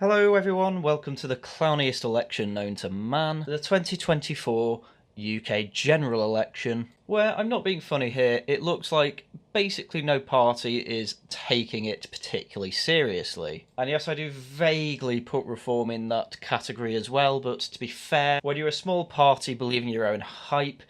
Hello everyone, welcome to the clowniest election known to man, the 2024 UK general election, where I'm not being funny here, it looks like basically no party is taking it particularly seriously. And yes, I do vaguely put reform in that category as well, but to be fair, when you're a small party believing your own hype,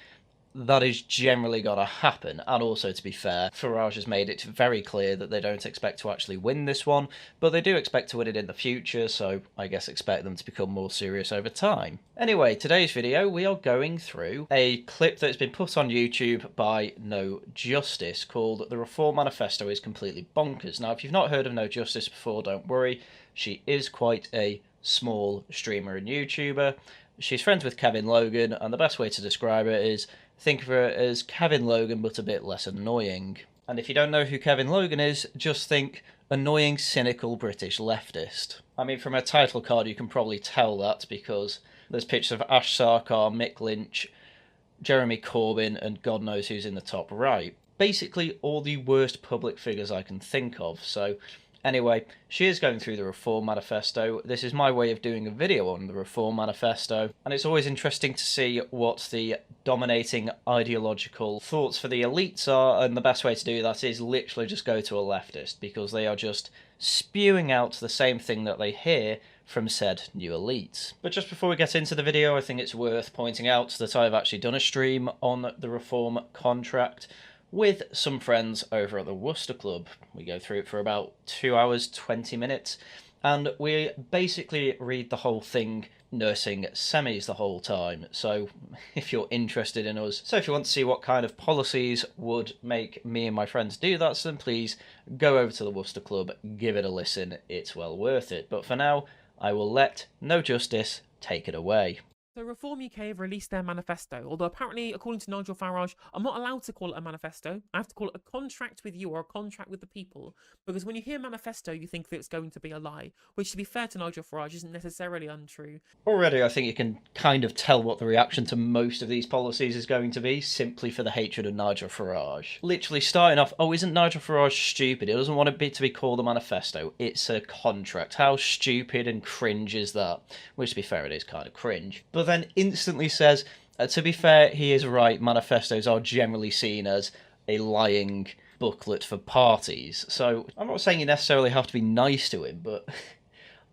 that is generally going to happen. And also, to be fair, Farage has made it very clear that they don't expect to actually win this one, but they do expect to win it in the future, so I guess expect them to become more serious over time. Anyway, today's video, we are going through a clip that's been put on YouTube by No Justice called "The Reform Manifesto is Completely Bonkers." Now, if you've not heard of No Justice before, don't worry. She is quite a small streamer and YouTuber. She's friends with Kevin Logan, and the best way to describe it is think of her as Kevin Logan but a bit less annoying. And if you don't know who Kevin Logan is, just think annoying, cynical British leftist. I mean, from her title card you can probably tell that because there's pictures of Ash Sarkar, Mick Lynch, Jeremy Corbyn, and God knows who's in the top right. Basically all the worst public figures I can think of, so anyway, she is going through the Reform Manifesto. This is my way of doing a video on the Reform Manifesto, and it's always interesting to see what the dominating ideological thoughts for the elites are, and the best way to do that is literally just go to a leftist, because they are just spewing out the same thing that they hear from said new elites. But just before we get into the video, I think it's worth pointing out that I've actually done a stream on the Reform contract with some friends over at the Worcester Club. We go through it for about 2 hours, 20 minutes, and we basically read the whole thing nursing semis the whole time. So if you're interested in us, so if you want to see what kind of policies would make me and my friends do that, then please go over to the Worcester Club, give it a listen, it's well worth it. But for now, I will let No Justice take it away. So Reform UK have released their manifesto, although apparently, according to Nigel Farage, I'm not allowed to call it a manifesto. I have to call it a contract with you or a contract with the people, because when you hear manifesto, you think that it's going to be a lie, which, to be fair to Nigel Farage, isn't necessarily untrue. Already, I think you can kind of tell what the reaction to most of these policies is going to be, simply for the hatred of Nigel Farage. Literally starting off, oh, isn't Nigel Farage stupid? He doesn't want it to be called a manifesto. It's a contract. How stupid and cringe is that? Which, to be fair, it is kind of cringe. But then instantly says, to be fair, he is right, manifestos are generally seen as a lying booklet for parties. So I'm not saying you necessarily have to be nice to him, but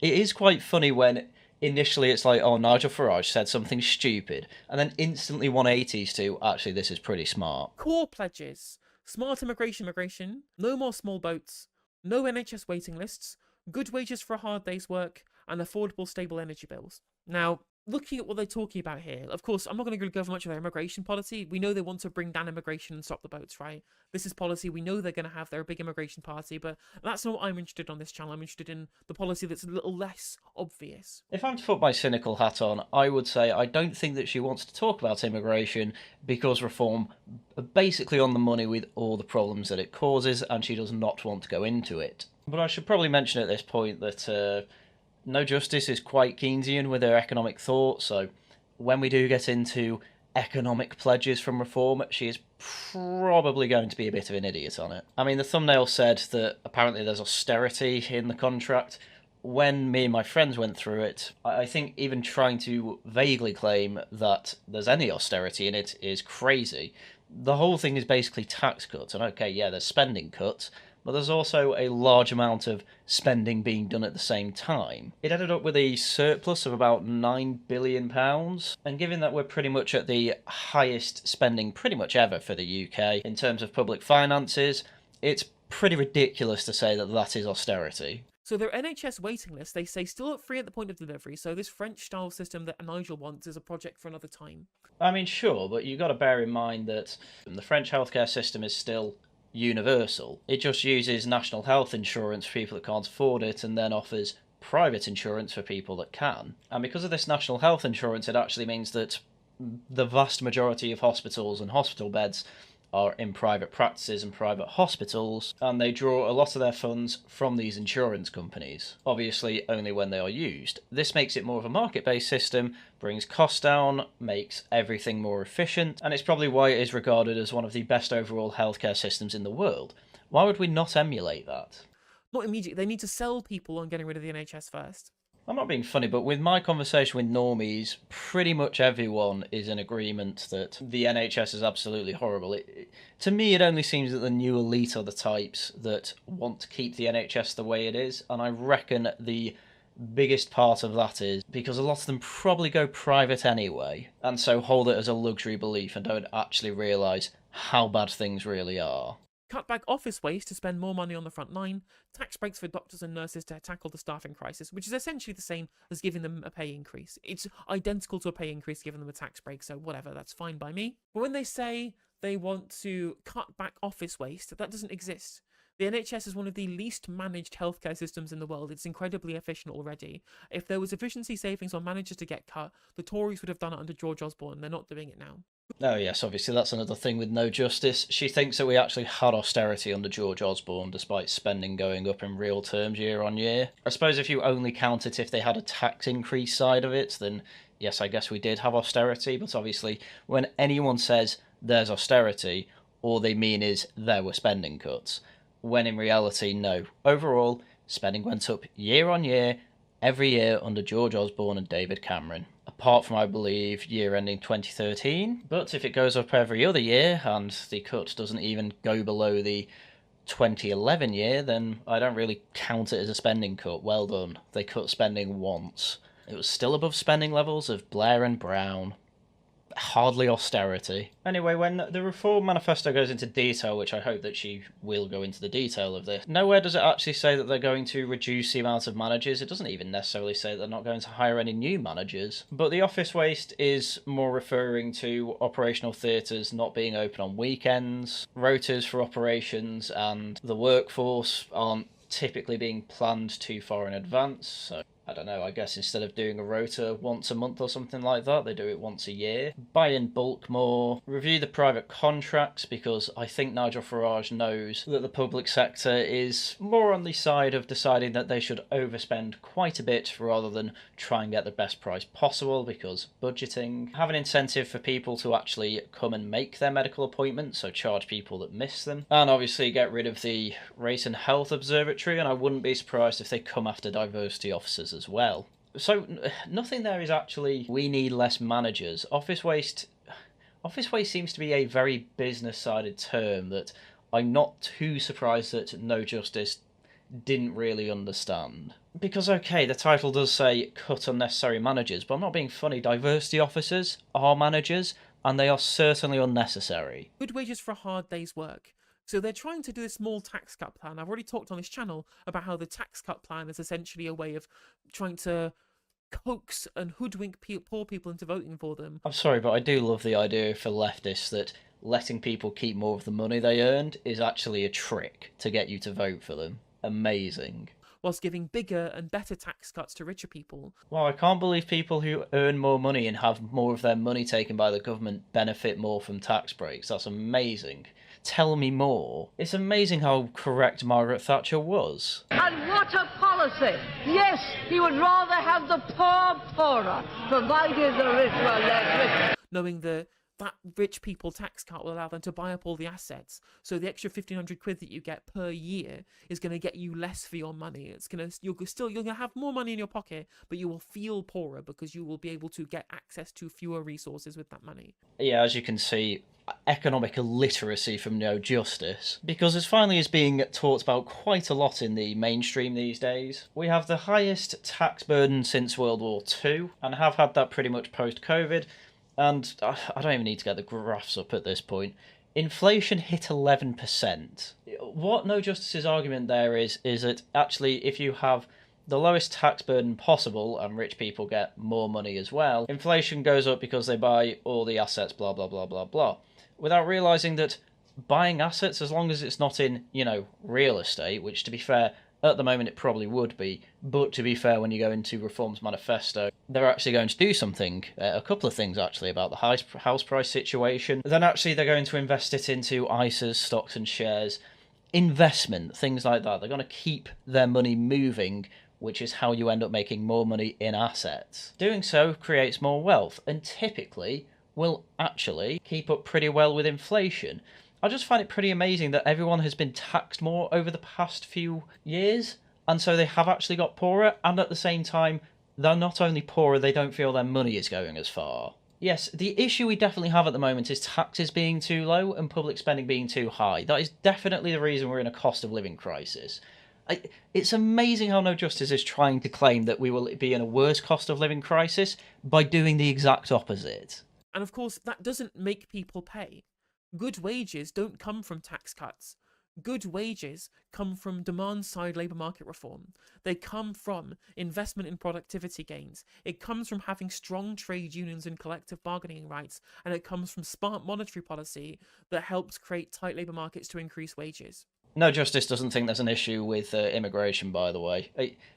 it is quite funny when initially it's like, oh, Nigel Farage said something stupid, and then instantly 180s to, actually, this is pretty smart. Core pledges: smart immigration, no more small boats, no NHS waiting lists, good wages for a hard day's work, and affordable, stable energy bills. Now, looking at what they're talking about here, of course, I'm not going to go over much of their immigration policy. We know they want to bring down immigration and stop the boats, right? This is policy. We know they're going to have their big immigration party, but that's not what I'm interested in on this channel. I'm interested in the policy that's a little less obvious. If I'm to put my cynical hat on, I would say I don't think that she wants to talk about immigration because reform are basically on the money with all the problems that it causes, and she does not want to go into it. But I should probably mention at this point that No Justice is quite Keynesian with her economic thought, so when we do get into economic pledges from reform, she is probably going to be a bit of an idiot on it. I mean, the thumbnail said that apparently there's austerity in the contract. When me and my friends went through it, I think even trying to vaguely claim that there's any austerity in it is crazy. The whole thing is basically tax cuts, and okay, yeah, there's spending cuts, but there's also a large amount of spending being done at the same time. It ended up with a surplus of about £9 billion, and given that we're pretty much at the highest spending pretty much ever for the UK in terms of public finances, it's pretty ridiculous to say that that is austerity. So their NHS waiting list, they say, still at free at the point of delivery. So this French-style system that Nigel wants is a project for another time. I mean, sure, but you've got to bear in mind that the French healthcare system is still universal. It just uses national health insurance for people that can't afford it and then offers private insurance for people that can. And because of this national health insurance, it actually means that the vast majority of hospitals and hospital beds are in private practices and private hospitals, and they draw a lot of their funds from these insurance companies, obviously only when they are used. This makes it more of a market-based system, brings costs down, makes everything more efficient, and it's probably why it is regarded as one of the best overall healthcare systems in the world. Why would we not emulate that? Not immediately. They need to sell people on getting rid of the NHS first. I'm not being funny, but with my conversation with normies, pretty much everyone is in agreement that the NHS is absolutely horrible. To me, it only seems that the new elite are the types that want to keep the NHS the way it is, and I reckon the biggest part of that is because a lot of them probably go private anyway, and so hold it as a luxury belief and don't actually realise how bad things really are. Cut back office waste to spend more money on the front line, tax breaks for doctors and nurses to tackle the staffing crisis, which is essentially the same as giving them a pay increase. It's identical to a pay increase giving them a tax break, so whatever, that's fine by me. But when they say they want to cut back office waste, that doesn't exist. The NHS is one of the least managed healthcare systems in the world. It's incredibly efficient already. If there was efficiency savings on managers to get cut, the Tories would have done it under George Osborne. They're not doing it now. Oh yes, obviously that's another thing with no justice. She thinks that we actually had austerity under George Osborne, despite spending going up in real terms year on year. I suppose if you only count it if they had a tax increase side of it, then yes, I guess we did have austerity, but obviously when anyone says there's austerity, all they mean is there were spending cuts, when in reality, no. Overall, spending went up year on year, every year under George Osborne and David Cameron. Apart from, I believe, year ending 2013. But if it goes up every other year, and the cut doesn't even go below the 2011 year, then I don't really count it as a spending cut. Well done. They cut spending once. It was still above spending levels of Blair and Brown. Hardly austerity. Anyway, when the Reform Manifesto goes into detail, which I hope that she will go into the detail of this, nowhere does it actually say that they're going to reduce the amount of managers. It doesn't even necessarily say that they're not going to hire any new managers. But the office waste is more referring to operational theatres not being open on weekends, rotas for operations, and the workforce aren't typically being planned too far in advance, so I don't know, I guess instead of doing a rota once a month or something like that, they do it once a year. Buy in bulk more. Review the private contracts, because I think Nigel Farage knows that the public sector is more on the side of deciding that they should overspend quite a bit rather than try and get the best price possible, because budgeting. Have an incentive for people to actually come and make their medical appointments, so charge people that miss them. And obviously get rid of the Race and Health Observatory, and I wouldn't be surprised if they come after diversity officers as well. So nothing there is actually, we need less managers. Office waste seems to be a very business-sided term that I'm not too surprised that No Justice didn't really understand. Because, okay, the title does say cut unnecessary managers, but I'm not being funny. Diversity officers are managers, and they are certainly unnecessary. Good wages for a hard day's work. So they're trying to do a small tax cut plan. I've already talked on this channel about how the tax cut plan is essentially a way of trying to coax and hoodwink poor people into voting for them. I'm sorry, but I do love the idea for leftists that letting people keep more of the money they earned is actually a trick to get you to vote for them. Amazing. Whilst giving bigger and better tax cuts to richer people. Well, I can't believe people who earn more money and have more of their money taken by the government benefit more from tax breaks. That's amazing. Tell me more. It's amazing how correct Margaret Thatcher was. And what a policy! Yes, he would rather have the poor poorer, provided the rich were less rich. Knowing that rich people tax cut will allow them to buy up all the assets, so the extra 1,500 quid that you get per year is going to get you less for your money. You're going to have more money in your pocket, but you will feel poorer because you will be able to get access to fewer resources with that money. Yeah, as you can see, economic illiteracy from No Justice, because it finally is being talked about quite a lot in the mainstream these days. We have the highest tax burden since World War II, and have had that pretty much post-COVID. And I don't even need to get the graphs up at this point. Inflation hit 11%. What No Justice's argument there is that actually if you have the lowest tax burden possible and rich people get more money as well, inflation goes up because they buy all the assets, blah, blah, blah, blah, blah. Without realising that buying assets, as long as it's not in, real estate, which to be fair, at the moment it probably would be, but to be fair, when you go into Reform's Manifesto, they're actually going to do something, a couple of things actually, about the house price situation. Then actually they're going to invest it into ISAs, stocks and shares, investment, things like that. They're going to keep their money moving, which is how you end up making more money in assets. Doing so creates more wealth, and typically will actually keep up pretty well with inflation. I just find it pretty amazing that everyone has been taxed more over the past few years, and so they have actually got poorer, and at the same time, they're not only poorer, they don't feel their money is going as far. Yes, the issue we definitely have at the moment is taxes being too low and public spending being too high. That is definitely the reason we're in a cost of living crisis. It's amazing how No Justice is trying to claim that we will be in a worse cost of living crisis by doing the exact opposite. And of course, that doesn't make people pay. Good wages don't come from tax cuts. Good wages come from demand-side labour market reform. They come from investment in productivity gains. It comes from having strong trade unions and collective bargaining rights. And it comes from smart monetary policy that helps create tight labour markets to increase wages. No Justice doesn't think there's an issue with immigration, by the way.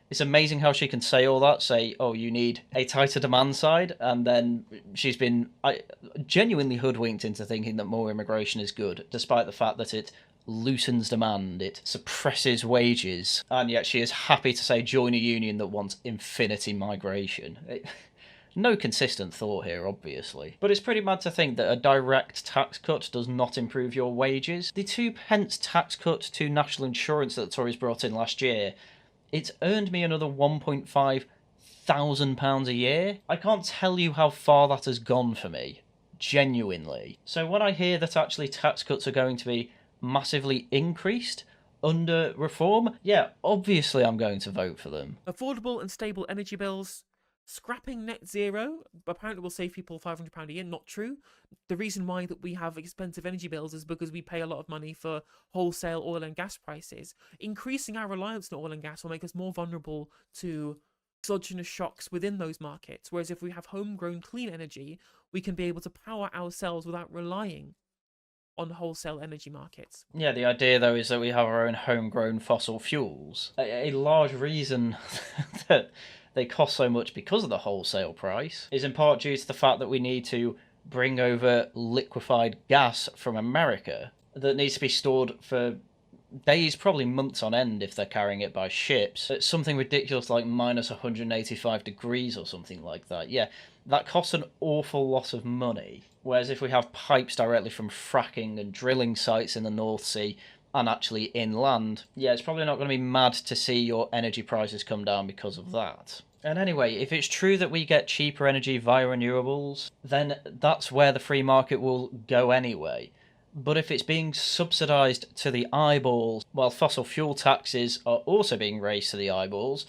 It's amazing how she can say all that, say, oh, you need a tighter demand side, and then she's been genuinely hoodwinked into thinking that more immigration is good, despite the fact that it loosens demand, it suppresses wages, and yet she is happy to say join a union that wants infinity migration. No consistent thought here, obviously. But it's pretty mad to think that a direct tax cut does not improve your wages. The 2p tax cut to national insurance that the Tories brought in last year, it's earned me another £1,500 a year. I can't tell you how far that has gone for me. Genuinely. So when I hear that actually tax cuts are going to be massively increased under reform, yeah, obviously I'm going to vote for them. Affordable and stable energy bills. Scrapping net zero apparently will save people £500 a year. Not true. The reason why that we have expensive energy bills is because we pay a lot of money for wholesale oil and gas prices. Increasing our reliance on oil and gas will make us more vulnerable to exogenous shocks within those markets. Whereas if we have homegrown clean energy, we can be able to power ourselves without relying on wholesale energy markets. Yeah, the idea though is that we have our own homegrown fossil fuels. A large reason that they cost so much because of the wholesale price is in part due to the fact that we need to bring over liquefied gas from America that needs to be stored for days, probably months on end if they're carrying it by ships. It's something ridiculous like minus 185 degrees or something like that. Yeah, that costs an awful lot of money. Whereas if we have pipes directly from fracking and drilling sites in the North Sea and actually inland, yeah, it's probably not going to be mad to see your energy prices come down because of that. And anyway, if it's true that we get cheaper energy via renewables, then that's where the free market will go anyway. But if it's being subsidised to the eyeballs, while fossil fuel taxes are also being raised to the eyeballs,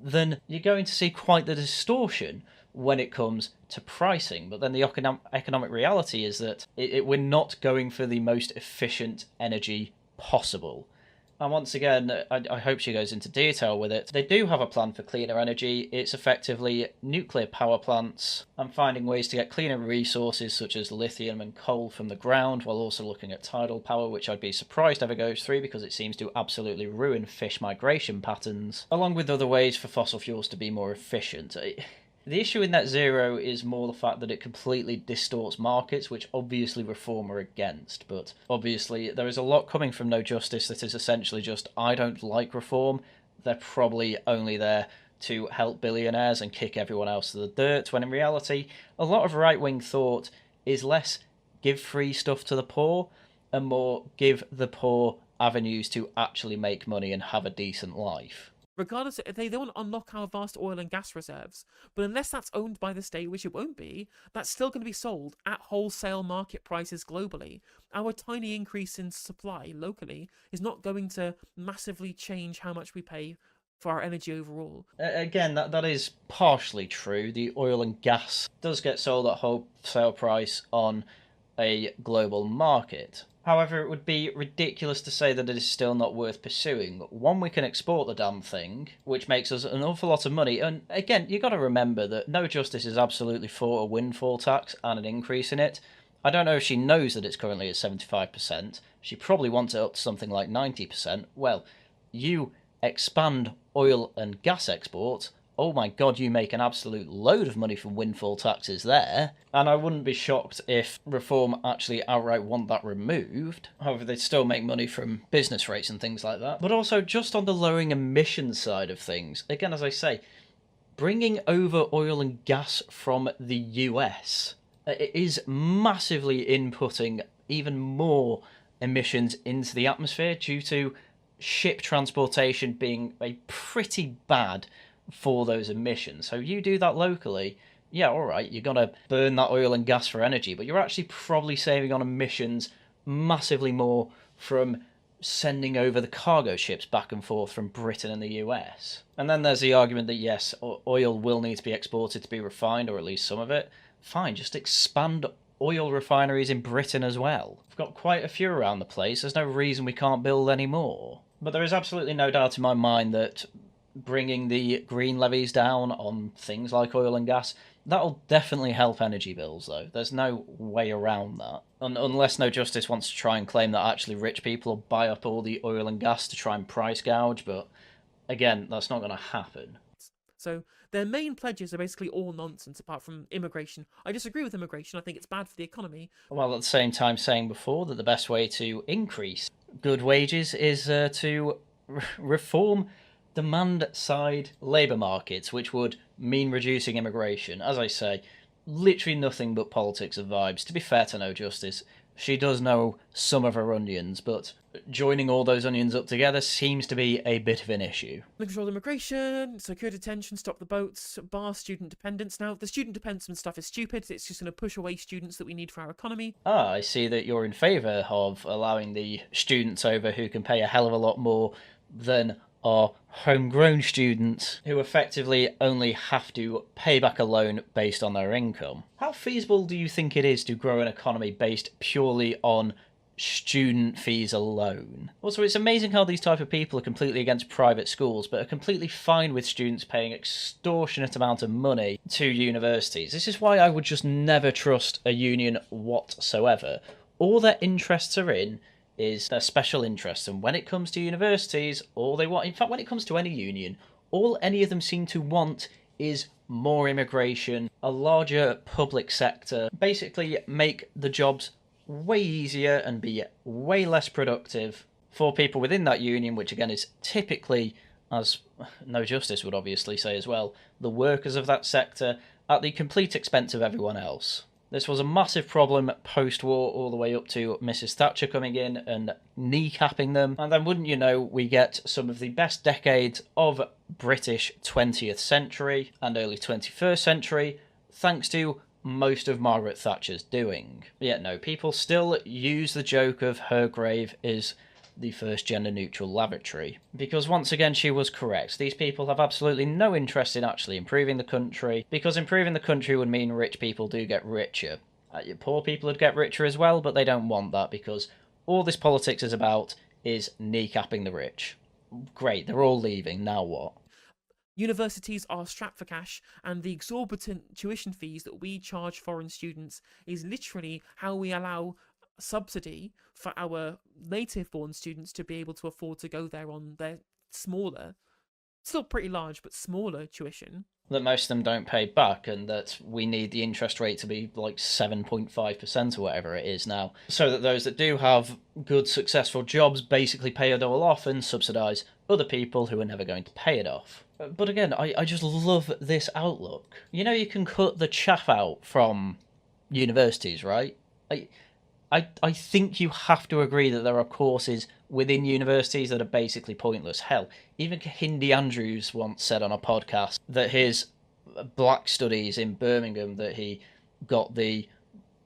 then you're going to see quite the distortion when it comes to pricing. But then the economic reality is that we're not going for the most efficient energy possible. And once again, I hope she goes into detail with it. They do have a plan for cleaner energy. It's effectively nuclear power plants and finding ways to get cleaner resources such as lithium and coal from the ground, while also looking at tidal power, which I'd be surprised ever goes through because it seems to absolutely ruin fish migration patterns, along with other ways for fossil fuels to be more efficient. The issue in net zero is more the fact that it completely distorts markets, which obviously reform are against. But obviously there is a lot coming from No Justice that is essentially just, I don't like reform. They're probably only there to help billionaires and kick everyone else to the dirt, when in reality, a lot of right-wing thought is less give free stuff to the poor and more give the poor avenues to actually make money and have a decent life. Regardless, they want to unlock our vast oil and gas reserves, but unless that's owned by the state, which it won't be, that's still going to be sold at wholesale market prices globally. Our tiny increase in supply locally is not going to massively change how much we pay for our energy overall. Again, that is partially true. The oil and gas does get sold at wholesale price on a global market. However, it would be ridiculous to say that it is still not worth pursuing. One, we can export the damn thing, which makes us an awful lot of money. And again, you got to remember that No Justice is absolutely for a windfall tax and an increase in it. I don't know if she knows that it's currently at 75%. She probably wants it up to something like 90%. Well, you expand oil and gas exports, oh my god, you make an absolute load of money from windfall taxes there. And I wouldn't be shocked if Reform actually outright want that removed. However, they'd still make money from business rates and things like that. But also, just on the lowering emissions side of things, again, as I say, bringing over oil and gas from the US is massively inputting even more emissions into the atmosphere due to ship transportation being a pretty bad for those emissions. So you do that locally, yeah, all right, you're going to burn that oil and gas for energy, but you're actually probably saving on emissions massively more from sending over the cargo ships back and forth from Britain and the US. And then there's the argument that yes, oil will need to be exported to be refined, or at least some of it. Fine, just expand oil refineries in Britain as well. We've got quite a few around the place, there's no reason we can't build any more. But there is absolutely no doubt in my mind that bringing the green levies down on things like oil and gas, that'll definitely help energy bills, though. There's no way around that. Unless No Justice wants to try and claim that actually rich people will buy up all the oil and gas to try and price gouge, but again, that's not going to happen. So their main pledges are basically all nonsense apart from immigration. I disagree with immigration. I think it's bad for the economy. While at the same time saying before that the best way to increase good wages is to reform demand-side labour markets, which would mean reducing immigration. As I say, literally nothing but politics and vibes. To be fair to No Justice, she does know some of her onions, but joining all those onions up together seems to be a bit of an issue. Control immigration, secure detention, stop the boats, bar student dependence. Now, the student dependence stuff is stupid. It's just going to push away students that we need for our economy. I see that you're in favour of allowing the students over who can pay a hell of a lot more than are homegrown students who effectively only have to pay back a loan based on their income. How feasible do you think it is to grow an economy based purely on student fees alone? Also, it's amazing how these type of people are completely against private schools but are completely fine with students paying extortionate amount of money to universities. This is why I would just never trust a union whatsoever. All their interests are in is their special interests, and when it comes to universities, all they want, in fact when it comes to any union, all any of them seem to want is more immigration, a larger public sector, basically make the jobs way easier and be way less productive for people within that union, which again is typically, as No Justice would obviously say as well, the workers of that sector at the complete expense of everyone else. This was a massive problem post-war, all the way up to Mrs. Thatcher coming in and kneecapping them. And then, wouldn't you know, we get some of the best decades of British 20th century and early 21st century, thanks to most of Margaret Thatcher's doing. But yet, no, people still use the joke of her grave is the first gender-neutral lavatory. Because once again, she was correct. These people have absolutely no interest in actually improving the country, because improving the country would mean rich people do get richer. Poor people would get richer as well, but they don't want that, because all this politics is about is kneecapping the rich. Great, they're all leaving, now what? Universities are strapped for cash, and the exorbitant tuition fees that we charge foreign students is literally how we allow subsidy for our native-born students to be able to afford to go there on their smaller, still pretty large, but smaller tuition. That most of them don't pay back, and that we need the interest rate to be like 7.5% or whatever it is now, so that those that do have good, successful jobs basically pay it all off and subsidise other people who are never going to pay it off. But again, I just love this outlook. You know, you can cut the chaff out from universities, right? I think you have to agree that there are courses within universities that are basically pointless. Hell, even Hindi Andrews once said on a podcast that his black studies in Birmingham that he got the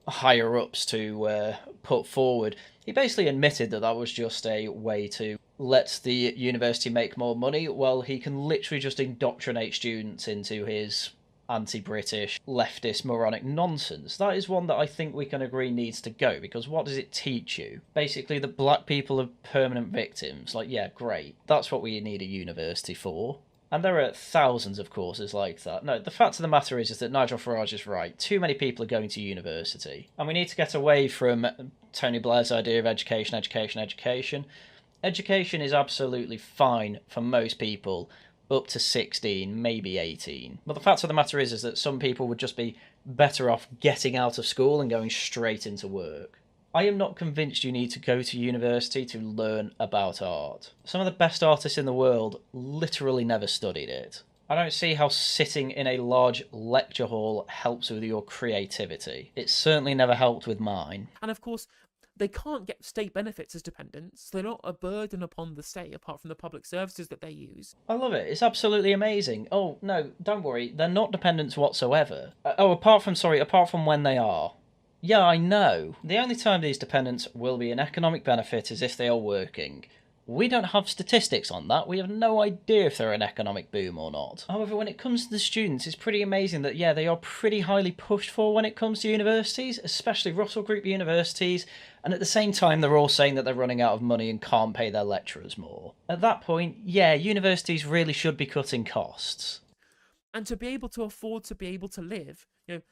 higher-ups to put forward, he basically admitted that that was just a way to let the university make more money, while he can literally just indoctrinate students into his anti-British, leftist, moronic nonsense. That is one that I think we can agree needs to go, because what does it teach you? Basically that black people are permanent victims. Like, yeah, great. That's what we need a university for. And there are thousands of courses like that. No, the fact of the matter is that Nigel Farage is right. Too many people are going to university. And we need to get away from Tony Blair's idea of education, education, education. Education is absolutely fine for most people, up to 16, maybe 18. But the fact of the matter is that some people would just be better off getting out of school and going straight into work. I am not convinced you need to go to university to learn about art. Some of the best artists in the world literally never studied it. I don't see how sitting in a large lecture hall helps with your creativity. It certainly never helped with mine. And of course, they can't get state benefits as dependents. So they're not a burden upon the state apart from the public services that they use. I love it. It's absolutely amazing. Oh, no, don't worry. They're not dependents whatsoever. Apart from when they are. Yeah, I know. The only time these dependents will be an economic benefit is if they are working. We don't have statistics on that. We have no idea if they're an economic boom or not. However, when it comes to the students, it's pretty amazing that, yeah, they are pretty highly pushed for when it comes to universities, especially Russell Group universities, and at the same time, they're all saying that they're running out of money and can't pay their lecturers more. At that point, yeah, universities really should be cutting costs. And to be able to afford to be able to live,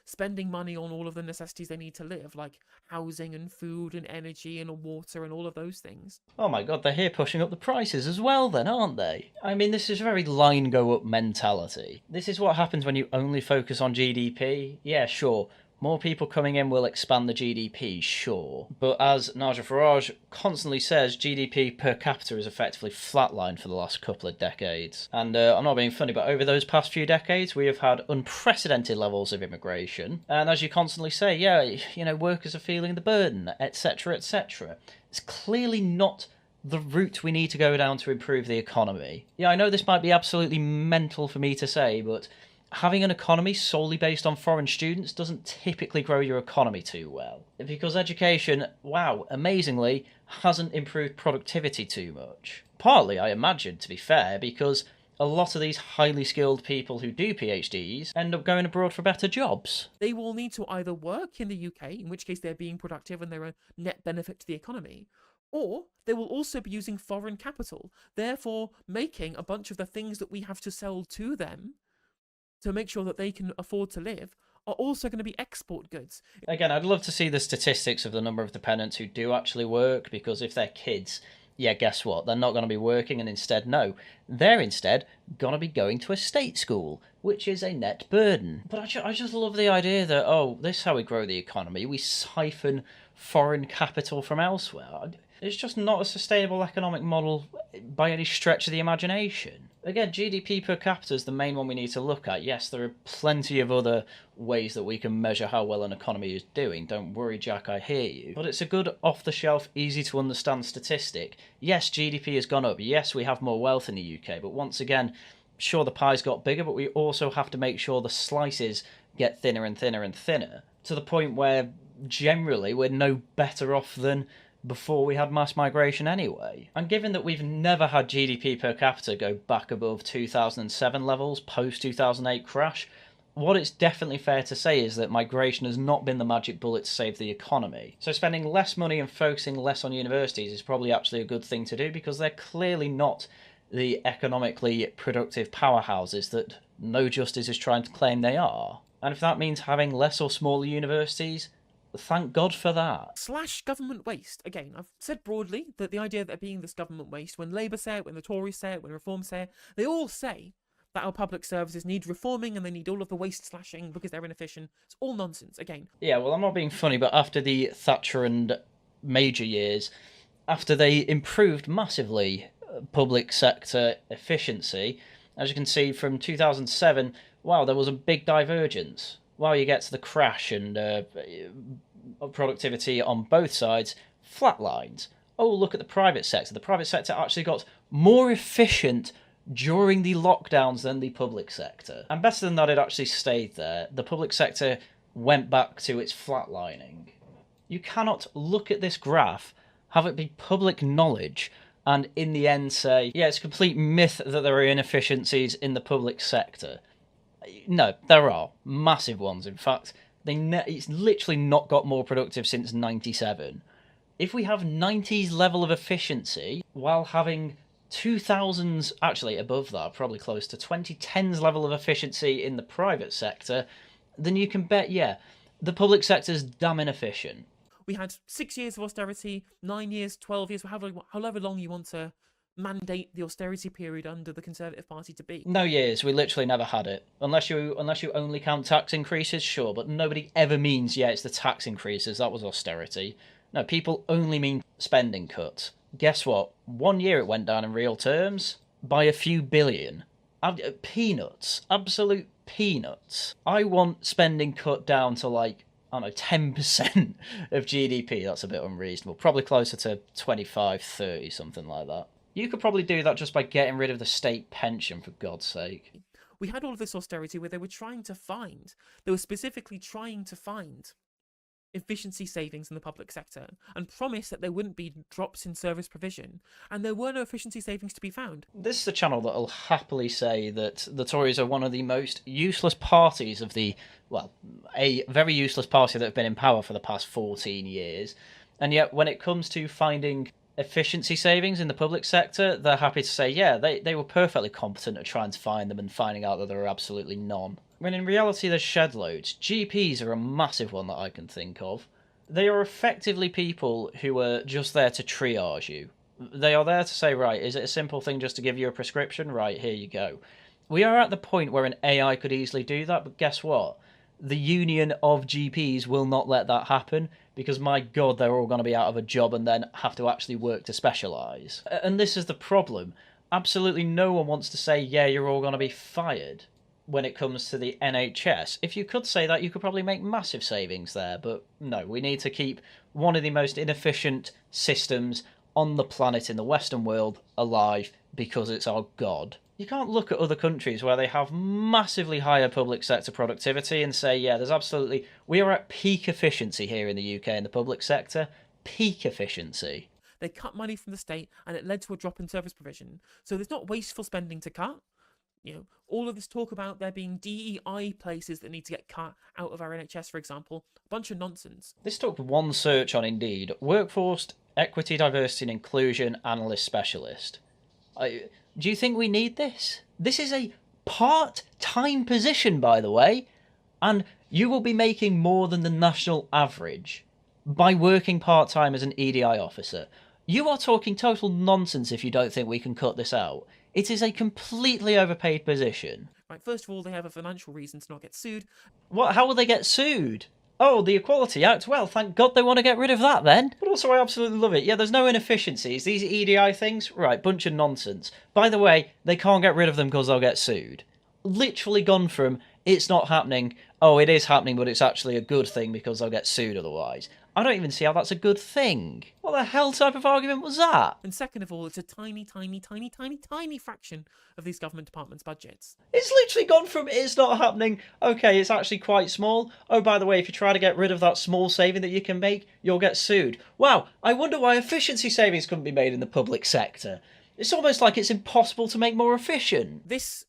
spending money on all of the necessities they need to live, like housing and food and energy and water and all of those things. Oh my god, they're here pushing up the prices as well then, aren't they? I mean, this is a very line go up mentality. This is what happens when you only focus on GDP. Yeah, sure. More people coming in will expand the GDP, sure. But as Nigel Farage constantly says, GDP per capita is effectively flatlined for the last couple of decades. And I'm not being funny, but over those past few decades, we have had unprecedented levels of immigration. And as you constantly say, yeah, workers are feeling the burden, etc., etc. It's clearly not the route we need to go down to improve the economy. Yeah, I know this might be absolutely mental for me to say, but having an economy solely based on foreign students doesn't typically grow your economy too well. Because education, wow, amazingly, hasn't improved productivity too much. Partly, I imagine, to be fair, because a lot of these highly skilled people who do PhDs end up going abroad for better jobs. They will need to either work in the UK, in which case they're being productive and they're a net benefit to the economy, or they will also be using foreign capital, therefore making a bunch of the things that we have to sell to them to make sure that they can afford to live are also going to be export goods. Again, I'd love to see the statistics of the number of dependents who do actually work, because if they're kids, yeah, guess what? They're not going to be working, and they're instead going to be going to a state school, which is a net burden. But I just love the idea that, this is how we grow the economy. We siphon foreign capital from elsewhere. It's just not a sustainable economic model by any stretch of the imagination. Again, GDP per capita is the main one we need to look at. Yes, there are plenty of other ways that we can measure how well an economy is doing. Don't worry, Jack, I hear you. But it's a good, off-the-shelf, easy-to-understand statistic. Yes, GDP has gone up. Yes, we have more wealth in the UK. But once again, sure, the pie's got bigger, but we also have to make sure the slices get thinner and thinner and thinner, to the point where, generally, we're no better off than before we had mass migration anyway. And given that we've never had GDP per capita go back above 2007 levels post-2008 crash, what it's definitely fair to say is that migration has not been the magic bullet to save the economy. So spending less money and focusing less on universities is probably actually a good thing to do, because they're clearly not the economically productive powerhouses that No Justice is trying to claim they are. And if that means having less or smaller universities, thank God for that. / government waste. Again, I've said broadly that the idea of there being this government waste, when Labour say it, when the Tories say it, when Reform say it, they all say that our public services need reforming and they need all of the waste slashing because they're inefficient. It's all nonsense, again. Yeah, well, I'm not being funny, but after the Thatcher and Major years, after they improved massively public sector efficiency, as you can see from 2007, wow, there was a big divergence. Wow, you get to the crash and productivity on both sides flatlines. Oh, look at the private sector. The private sector actually got more efficient during the lockdowns than the public sector. And better than that, it actually stayed there. The public sector went back to its flatlining. You cannot look at this graph, have it be public knowledge, and in the end say, yeah, it's a complete myth that there are inefficiencies in the public sector. No, there are massive ones. In fact, it's literally not got more productive since 97. If we have 90s level of efficiency while having 2000s, actually above that, probably close to 2010s level of efficiency in the private sector, then you can bet, yeah, the public sector's damn inefficient. We had 6 years of austerity, 9 years, 12 years, however long you want to mandate the austerity period under the Conservative Party to be. No years, we literally never had it. Unless you only count tax increases, sure, but nobody ever means, yeah, it's the tax increases, that was austerity. No, people only mean spending cuts. Guess what? 1 year it went down in real terms by a few billion. Peanuts. Absolute peanuts. I want spending cut down to, like, I don't know, 10% of GDP. That's a bit unreasonable. Probably closer to 25, 30, something like that. You could probably do that just by getting rid of the state pension, for God's sake. We had all of this austerity where they were specifically trying to find efficiency savings in the public sector and promised that there wouldn't be drops in service provision, and there were no efficiency savings to be found. This is the channel that will happily say that the Tories are one of the most useless parties of the, well, a very useless party that have been in power for the past 14 years, and yet when it comes to finding efficiency savings in the public sector, they're happy to say, yeah, they were perfectly competent at trying to find them and finding out that there are absolutely none. When in reality there's shed loads. GPs are a massive one that I can think of. They are effectively people who are just there to triage you. They are there to say, right, is it a simple thing just to give you a prescription? Right, here you go. We are at the point where an AI could easily do that, but guess what? The union of GPs will not let that happen, because my God, they're all going to be out of a job and then have to actually work to specialise. And this is the problem. Absolutely no one wants to say, yeah, you're all going to be fired when it comes to the NHS. If you could say that, you could probably make massive savings there, but no, we need to keep one of the most inefficient systems on the planet in the Western world alive because it's our God. You can't look at other countries where they have massively higher public sector productivity and say, yeah, we are at peak efficiency here in the UK in the public sector. Peak efficiency. They cut money from the state and it led to a drop in service provision. So there's not wasteful spending to cut. All of this talk about there being DEI places that need to get cut out of our NHS, for example, a bunch of nonsense. This took one search on Indeed. Workforce, Equity, Diversity and Inclusion Analyst Specialist. Do you think we need this? This is a part-time position, by the way, and you will be making more than the national average by working part-time as an EDI officer. You are talking total nonsense if you don't think we can cut this out. It is a completely overpaid position. Right, first of all, they have a financial reason to not get sued. What? How will they get sued? Oh, the Equality Act. Well, thank God they want to get rid of that then. But also, I absolutely love it. Yeah, there's no inefficiencies. These EDI things, right, bunch of nonsense. By the way, they can't get rid of them because they'll get sued. Literally gone from, it's not happening, oh, it is happening, but it's actually a good thing because they'll get sued otherwise. I don't even see how that's a good thing. What the hell type of argument was that? And second of all, it's a tiny fraction of these government departments' budgets. It's literally gone from, it's not happening, okay, it's actually quite small. Oh, by the way, if you try to get rid of that small saving that you can make, you'll get sued. Wow, I wonder why efficiency savings couldn't be made in the public sector. It's almost like it's impossible to make more efficient. This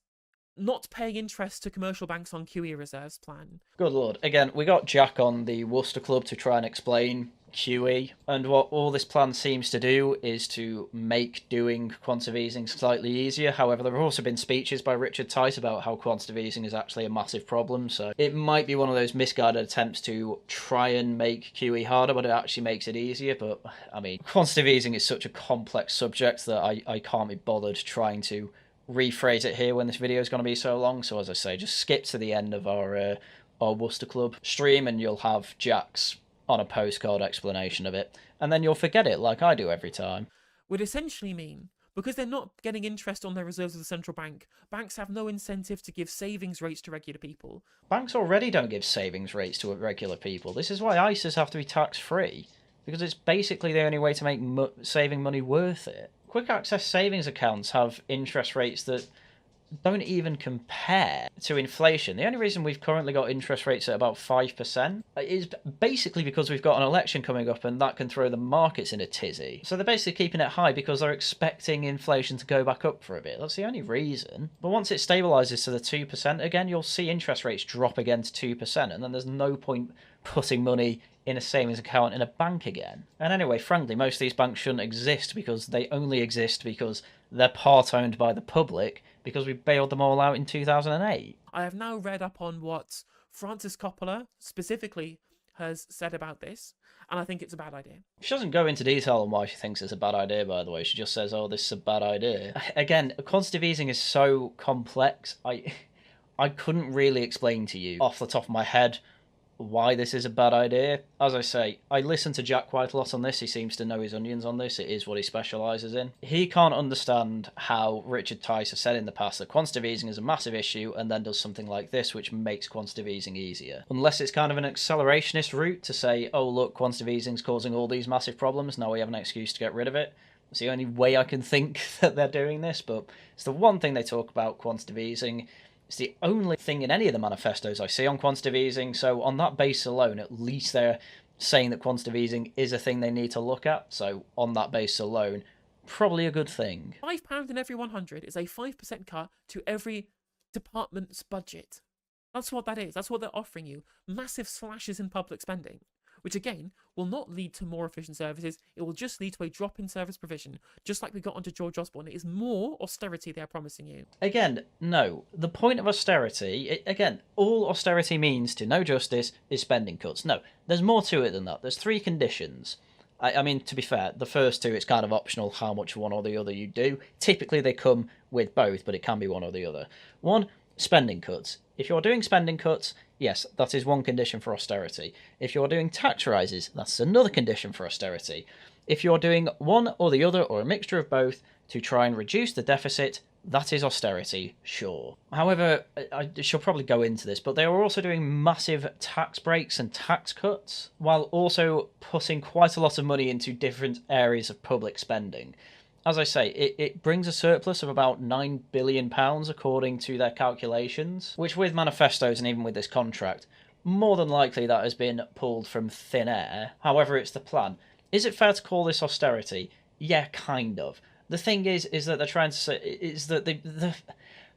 not paying interest to commercial banks on QE reserves plan. Good lord. Again, we got Jack on the Worcester Club to try and explain QE, and what all this plan seems to do is to make doing quantitative easing slightly easier. However, there have also been speeches by Richard Tice about how quantitative easing is actually a massive problem, so it might be one of those misguided attempts to try and make QE harder, but it actually makes it easier. But, I mean, quantitative easing is such a complex subject that I can't be bothered trying to rephrase it here when this video is going to be so long. So as I say, just skip to the end of our Worcester Club stream and you'll have Jack's on a postcard explanation of it, and then you'll forget it like I do every time. Would essentially mean, because they're not getting interest on their reserves of the central bank, banks have no incentive to give savings rates to regular people. Banks already don't give savings rates to regular people. This is why ISAs have to be tax-free, because it's basically the only way to make saving money worth it. Quick access savings accounts have interest rates that don't even compare to inflation. The only reason we've currently got interest rates at about 5% is basically because we've got an election coming up and that can throw the markets in a tizzy. So they're basically keeping it high because they're expecting inflation to go back up for a bit. That's the only reason. But once it stabilises to the 2% again, you'll see interest rates drop again to 2%, and then there's no point putting money in a savings account in a bank again. And anyway, frankly, most of these banks shouldn't exist because they only exist because they're part-owned by the public, because we bailed them all out in 2008. I have now read up on what Francis Coppola specifically has said about this, and I think it's a bad idea. She doesn't go into detail on why she thinks it's a bad idea, by the way. She just says, oh, this is a bad idea. Again, quantitative easing is so complex, I couldn't really explain to you off the top of my head why this is a bad idea. As I say, I listen to Jack quite a lot on this. He seems to know his onions on this. It is what he specialises in. He can't understand how Richard Tice has said in the past that quantitative easing is a massive issue and then does something like this which makes quantitative easing easier. Unless it's kind of an accelerationist route to say, oh look, quantitative easing is causing all these massive problems, now we have an excuse to get rid of it. It's the only way I can think that they're doing this, but it's the one thing they talk about, quantitative easing. It's the only thing in any of the manifestos I see on quantitative easing, so on that base alone, at least they're saying that quantitative easing is a thing they need to look at, so on that base alone, probably a good thing. £5 in every 100 is a 5% cut to every department's budget. That's what that is. That's what they're offering you. Massive slashes in public spending, which again will not lead to more efficient services. It will just lead to a drop in service provision, just like we got onto George Osborne. It is more austerity they're promising you. Again, no. The point of austerity, all austerity means to no justice is spending cuts. No, there's more to it than that. There's 3 conditions. I mean, to be fair, the first 2, it's kind of optional how much one or the other you do. Typically, they come with both, but it can be one or the other. 1, spending cuts. If you're doing spending cuts, yes, that is one condition for austerity. If you're doing tax rises, that's another condition for austerity. If you're doing one or the other, or a mixture of both, to try and reduce the deficit, that is austerity, sure. However, I shall probably go into this, but they are also doing massive tax breaks and tax cuts, while also putting quite a lot of money into different areas of public spending. As I say, it brings a surplus of about £9 billion according to their calculations, which with manifestos and even with this contract, more than likely that has been pulled from thin air. However, it's the plan. Is it fair to call this austerity? Yeah, kind of. The thing is that they're trying to say is that the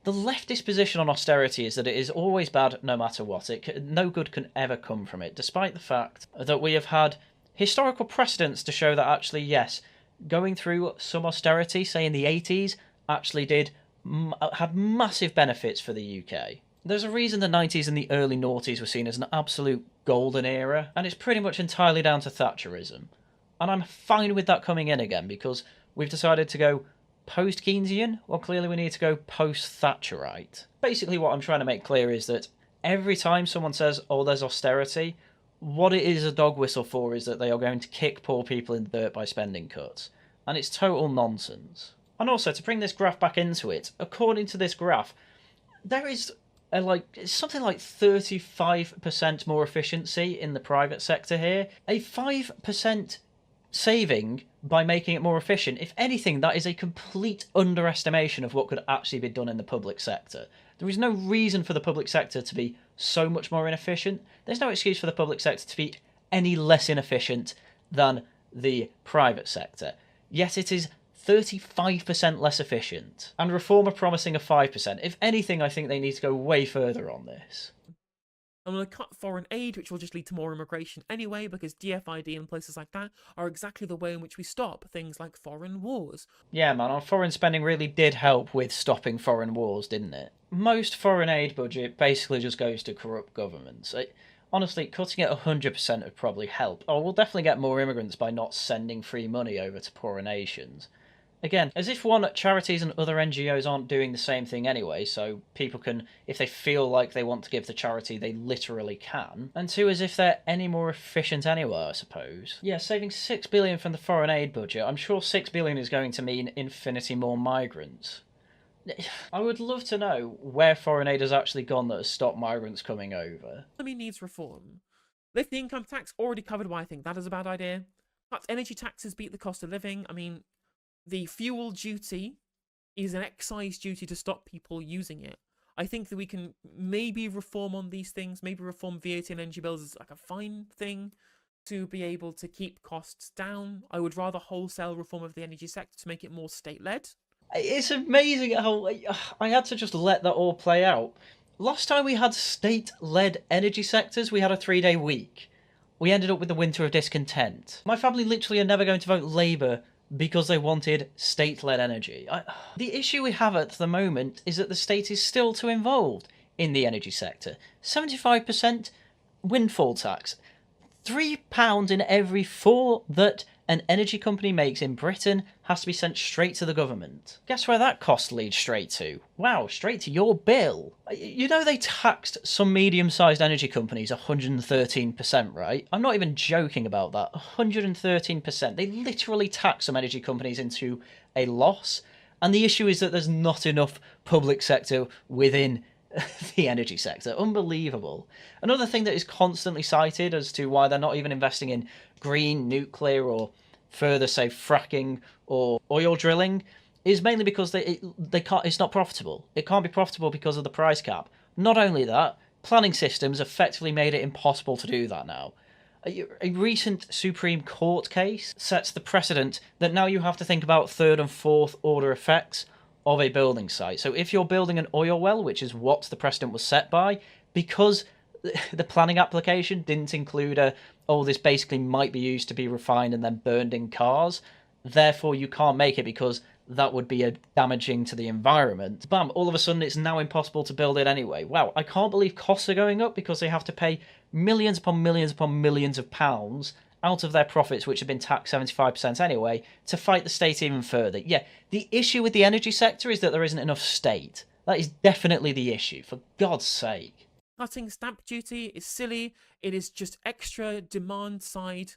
leftist position on austerity is that it is always bad no matter what. No good can ever come from it, despite the fact that we have had historical precedents to show that actually, yes, going through some austerity, say in the 80s, actually had massive benefits for the UK. There's a reason the 90s and the early noughties were seen as an absolute golden era, and it's pretty much entirely down to Thatcherism. And I'm fine with that coming in again, because we've decided to go post-Keynesian. Well, clearly we need to go post-Thatcherite. Basically what I'm trying to make clear is that every time someone says, oh, there's austerity, what it is a dog whistle for is that they are going to kick poor people in the dirt by spending cuts. And it's total nonsense. And also, to bring this graph back into it, according to this graph, there is something like 35% more efficiency in the private sector here. A 5% saving by making it more efficient. If anything, that is a complete underestimation of what could actually be done in the public sector. There is no reason for the public sector to be so much more inefficient. There's no excuse for the public sector to be any less inefficient than the private sector. Yet it is 35% less efficient. And Reform are promising a 5%. If anything, I think they need to go way further on this. I'm going to cut foreign aid, which will just lead to more immigration anyway, because DFID and places like that are exactly the way in which we stop things like foreign wars. Yeah, man, our foreign spending really did help with stopping foreign wars, didn't it? Most foreign aid budget basically just goes to corrupt governments. Honestly, cutting it 100% would probably help. Oh, we'll definitely get more immigrants by not sending free money over to poorer nations. Again, as if one, charities and other NGOs aren't doing the same thing anyway, so people can, if they feel like they want to give to charity, they literally can. And 2, as if they're any more efficient anyway, I suppose. Yeah, saving $6 billion from the foreign aid budget, I'm sure $6 billion is going to mean infinity more migrants. I would love to know where foreign aid has actually gone that has stopped migrants coming over. Economy needs reform. Lift the income tax, already covered why I think that is a bad idea. Cut energy taxes, beat the cost of living. I mean, the fuel duty is an excise duty to stop people using it. I think that we can maybe reform on these things, maybe reform VAT and energy bills is like a fine thing to be able to keep costs down. I would rather wholesale reform of the energy sector to make it more state-led. It's amazing how I had to just let that all play out. Last time we had state-led energy sectors, we had a 3-day week. We ended up with the winter of discontent. My family literally are never going to vote Labour because they wanted state-led energy. The issue we have at the moment is that the state is still too involved in the energy sector. 75% windfall tax. £3 in every 4 that an energy company makes in Britain has to be sent straight to the government. Guess where that cost leads straight to? Wow, straight to your bill. You know they taxed some medium-sized energy companies 113%, right? I'm not even joking about that. 113%. They literally tax some energy companies into a loss. And the issue is that there's not enough public sector within the energy sector. Unbelievable. Another thing that is constantly cited as to why they're not even investing in green, nuclear, or further, say, fracking or oil drilling is mainly because they can't. It's not profitable. It can't be profitable because of the price cap. Not only that, planning systems effectively made it impossible to do that now. A recent Supreme Court case sets the precedent that now you have to think about third and fourth order effects of a building site. So if you're building an oil well, which is what the precedent was set by, because the planning application didn't include this basically might be used to be refined and then burned in cars, therefore you can't make it because that would be damaging to the environment. Bam, all of a sudden it's now impossible to build it anyway. Wow, I can't believe costs are going up because they have to pay millions upon millions upon millions of pounds out of their profits, which have been taxed 75% anyway, to fight the state even further. Yeah, the issue with the energy sector is that there isn't enough state. That is definitely the issue, for God's sake. Cutting stamp duty is silly. It is just extra demand side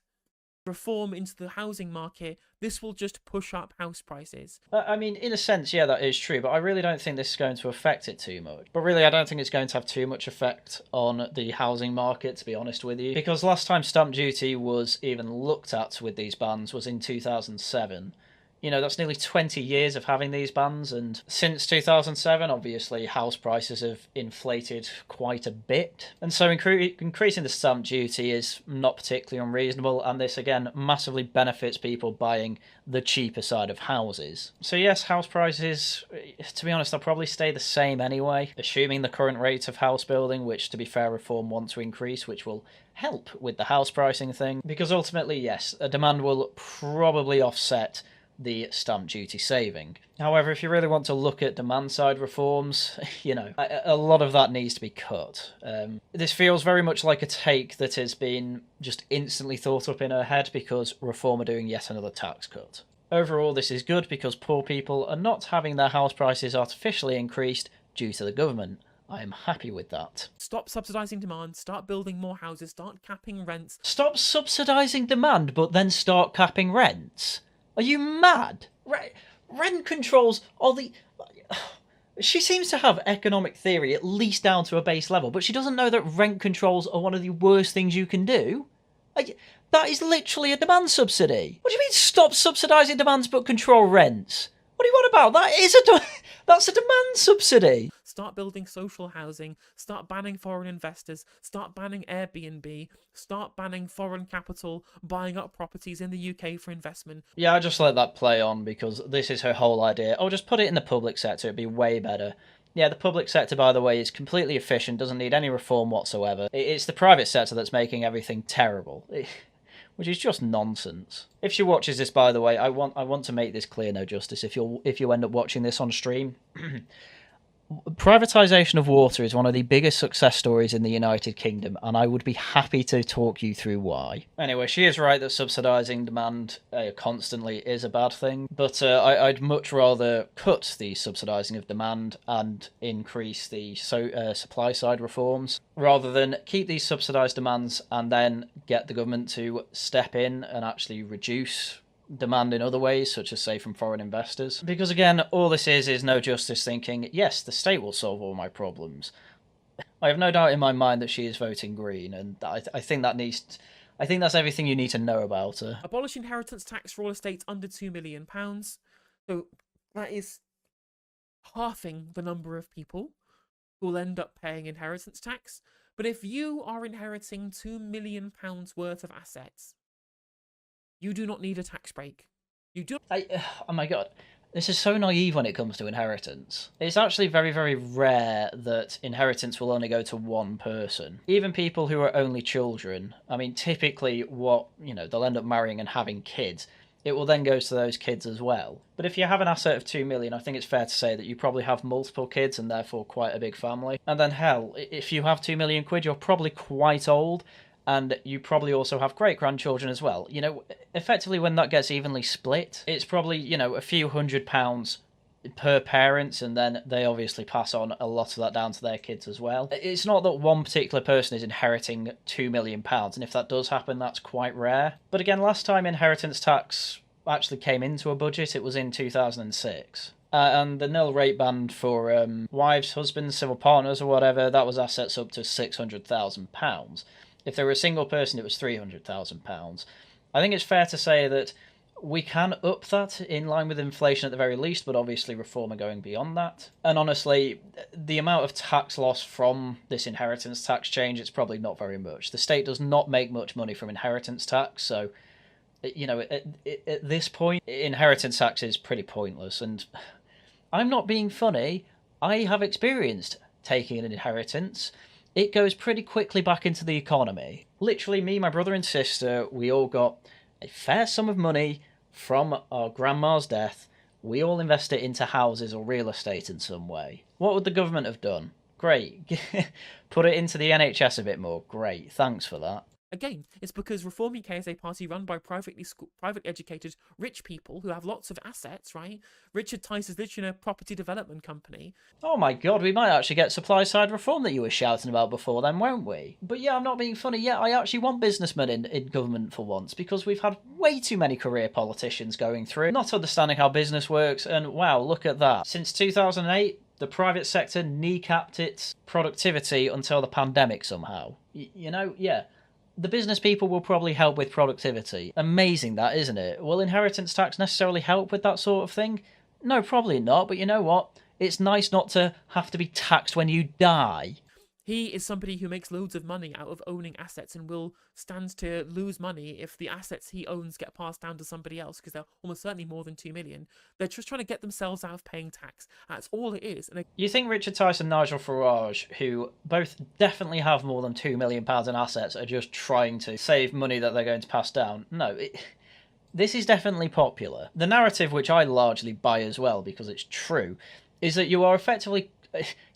reform into the housing market. This will just push up house prices. I mean, in a sense, yeah, that is true, but I really don't think this is going to affect it too much. But really, I don't think it's going to have too much effect on the housing market, to be honest with you. Because last time stamp duty was even looked at with these bans was in 2007. You know, that's nearly 20 years of having these bans, and since 2007, obviously, house prices have inflated quite a bit. And so increasing the stamp duty is not particularly unreasonable, and this, again, massively benefits people buying the cheaper side of houses. So yes, house prices, to be honest, they'll probably stay the same anyway, assuming the current rate of house building, which, to be fair, Reform want to increase, which will help with the house pricing thing, because ultimately, yes, a demand will probably offset the stamp duty saving. However, if you really want to look at demand side reforms, you know, a lot of that needs to be cut. This feels very much like a take that has been just instantly thought up in her head because Reform are doing yet another tax cut. Overall, this is good because poor people are not having their house prices artificially increased due to the government. I am happy with that. Stop subsidising demand, start building more houses, start capping rents. Stop subsidising demand, but then start capping rents? Are you mad? Rent controls are the... She seems to have economic theory at least down to a base level, but she doesn't know that rent controls are one of the worst things you can do. That is literally a demand subsidy. What do you mean stop subsidising demands but control rents? What do you want about? That's a demand subsidy. Start building social housing, start banning foreign investors, start banning Airbnb, start banning foreign capital buying up properties in the UK for investment. Yeah, I just let that play on because this is her whole idea. Oh, just put it in the public sector, it'd be way better. Yeah, the public sector, by the way, is completely efficient, doesn't need any reform whatsoever. It's the private sector that's making everything terrible. Which is just nonsense. If she watches this, by the way, I want to make this clear, no justice. If you end up watching this on stream, privatisation of water is one of the biggest success stories in the United Kingdom, and I would be happy to talk you through why. Anyway, she is right that subsidising demand constantly is a bad thing, but I'd much rather cut the subsidising of demand and increase the supply side reforms, rather than keep these subsidised demands and then get the government to step in and actually reduce demand in other ways, such as, say, from foreign investors. Because, again, all this is no justice thinking, yes, the state will solve all my problems. I have no doubt in my mind that she is voting Green, and I think that's everything you need to know about her. Abolish inheritance tax for all estates under £2 million. So that is halving the number of people who will end up paying inheritance tax. But if you are inheriting £2 million worth of assets, you do not need a tax break. You do. Oh my god. This is so naive when it comes to inheritance. It's actually very, very rare that inheritance will only go to one person. Even people who are only children, I mean, typically they'll end up marrying and having kids. It will then go to those kids as well. But if you have an asset of 2 million, I think it's fair to say that you probably have multiple kids and therefore quite a big family. And then hell, if you have 2 million quid, you're probably quite old. and you probably also have great-grandchildren as well. You know, effectively when that gets evenly split, it's probably, you know, a few £100 per parent, and then they obviously pass on a lot of that down to their kids as well. It's not that one particular person is inheriting £2 million, and if that does happen, that's quite rare. But again, last time inheritance tax actually came into a budget, it was in 2006. And the nil rate band for wives, husbands, civil partners, or whatever, that was assets up to £600,000. If they were a single person, it was £300,000. I think it's fair to say that we can up that in line with inflation at the very least, but obviously Reform are going beyond that. And honestly, the amount of tax loss from this inheritance tax change, it's probably not very much. The state does not make much money from inheritance tax, so, you know, at this point, inheritance tax is pretty pointless. And I'm not being funny. I have experienced taking an inheritance. It goes pretty quickly back into the economy. Literally, me, my brother and sister, we all got a fair sum of money from our grandma's death. We all invest it into houses or real estate in some way. What would the government have done? Great. Put it into the NHS a bit more. Great. Thanks for that. Again, it's because Reform UK is a party run by privately educated rich people who have lots of assets, right? Richard Tice is literally a property development company. Oh my god, we might actually get supply side reform that you were shouting about before then, won't we? But yeah, I'm not being funny. Yeah, I actually want businessmen in government for once, because we've had way too many career politicians going through, not understanding how business works, and wow, look at that. Since 2008, the private sector kneecapped its productivity until the pandemic somehow. You know, yeah. The business people will probably help with productivity. Amazing that, isn't it? Will inheritance tax necessarily help with that sort of thing? No, probably not, but you know what? It's nice not to have to be taxed when you die. He is somebody who makes loads of money out of owning assets and will stand to lose money if the assets he owns get passed down to somebody else, because they're almost certainly more than 2 million. They're just trying to get themselves out of paying tax. That's all it is. And you think Richard Tice and Nigel Farage, who both definitely have more than £2 million in assets, are just trying to save money that they're going to pass down? No, this is definitely popular. The narrative, which I largely buy as well because it's true, is that you are effectively...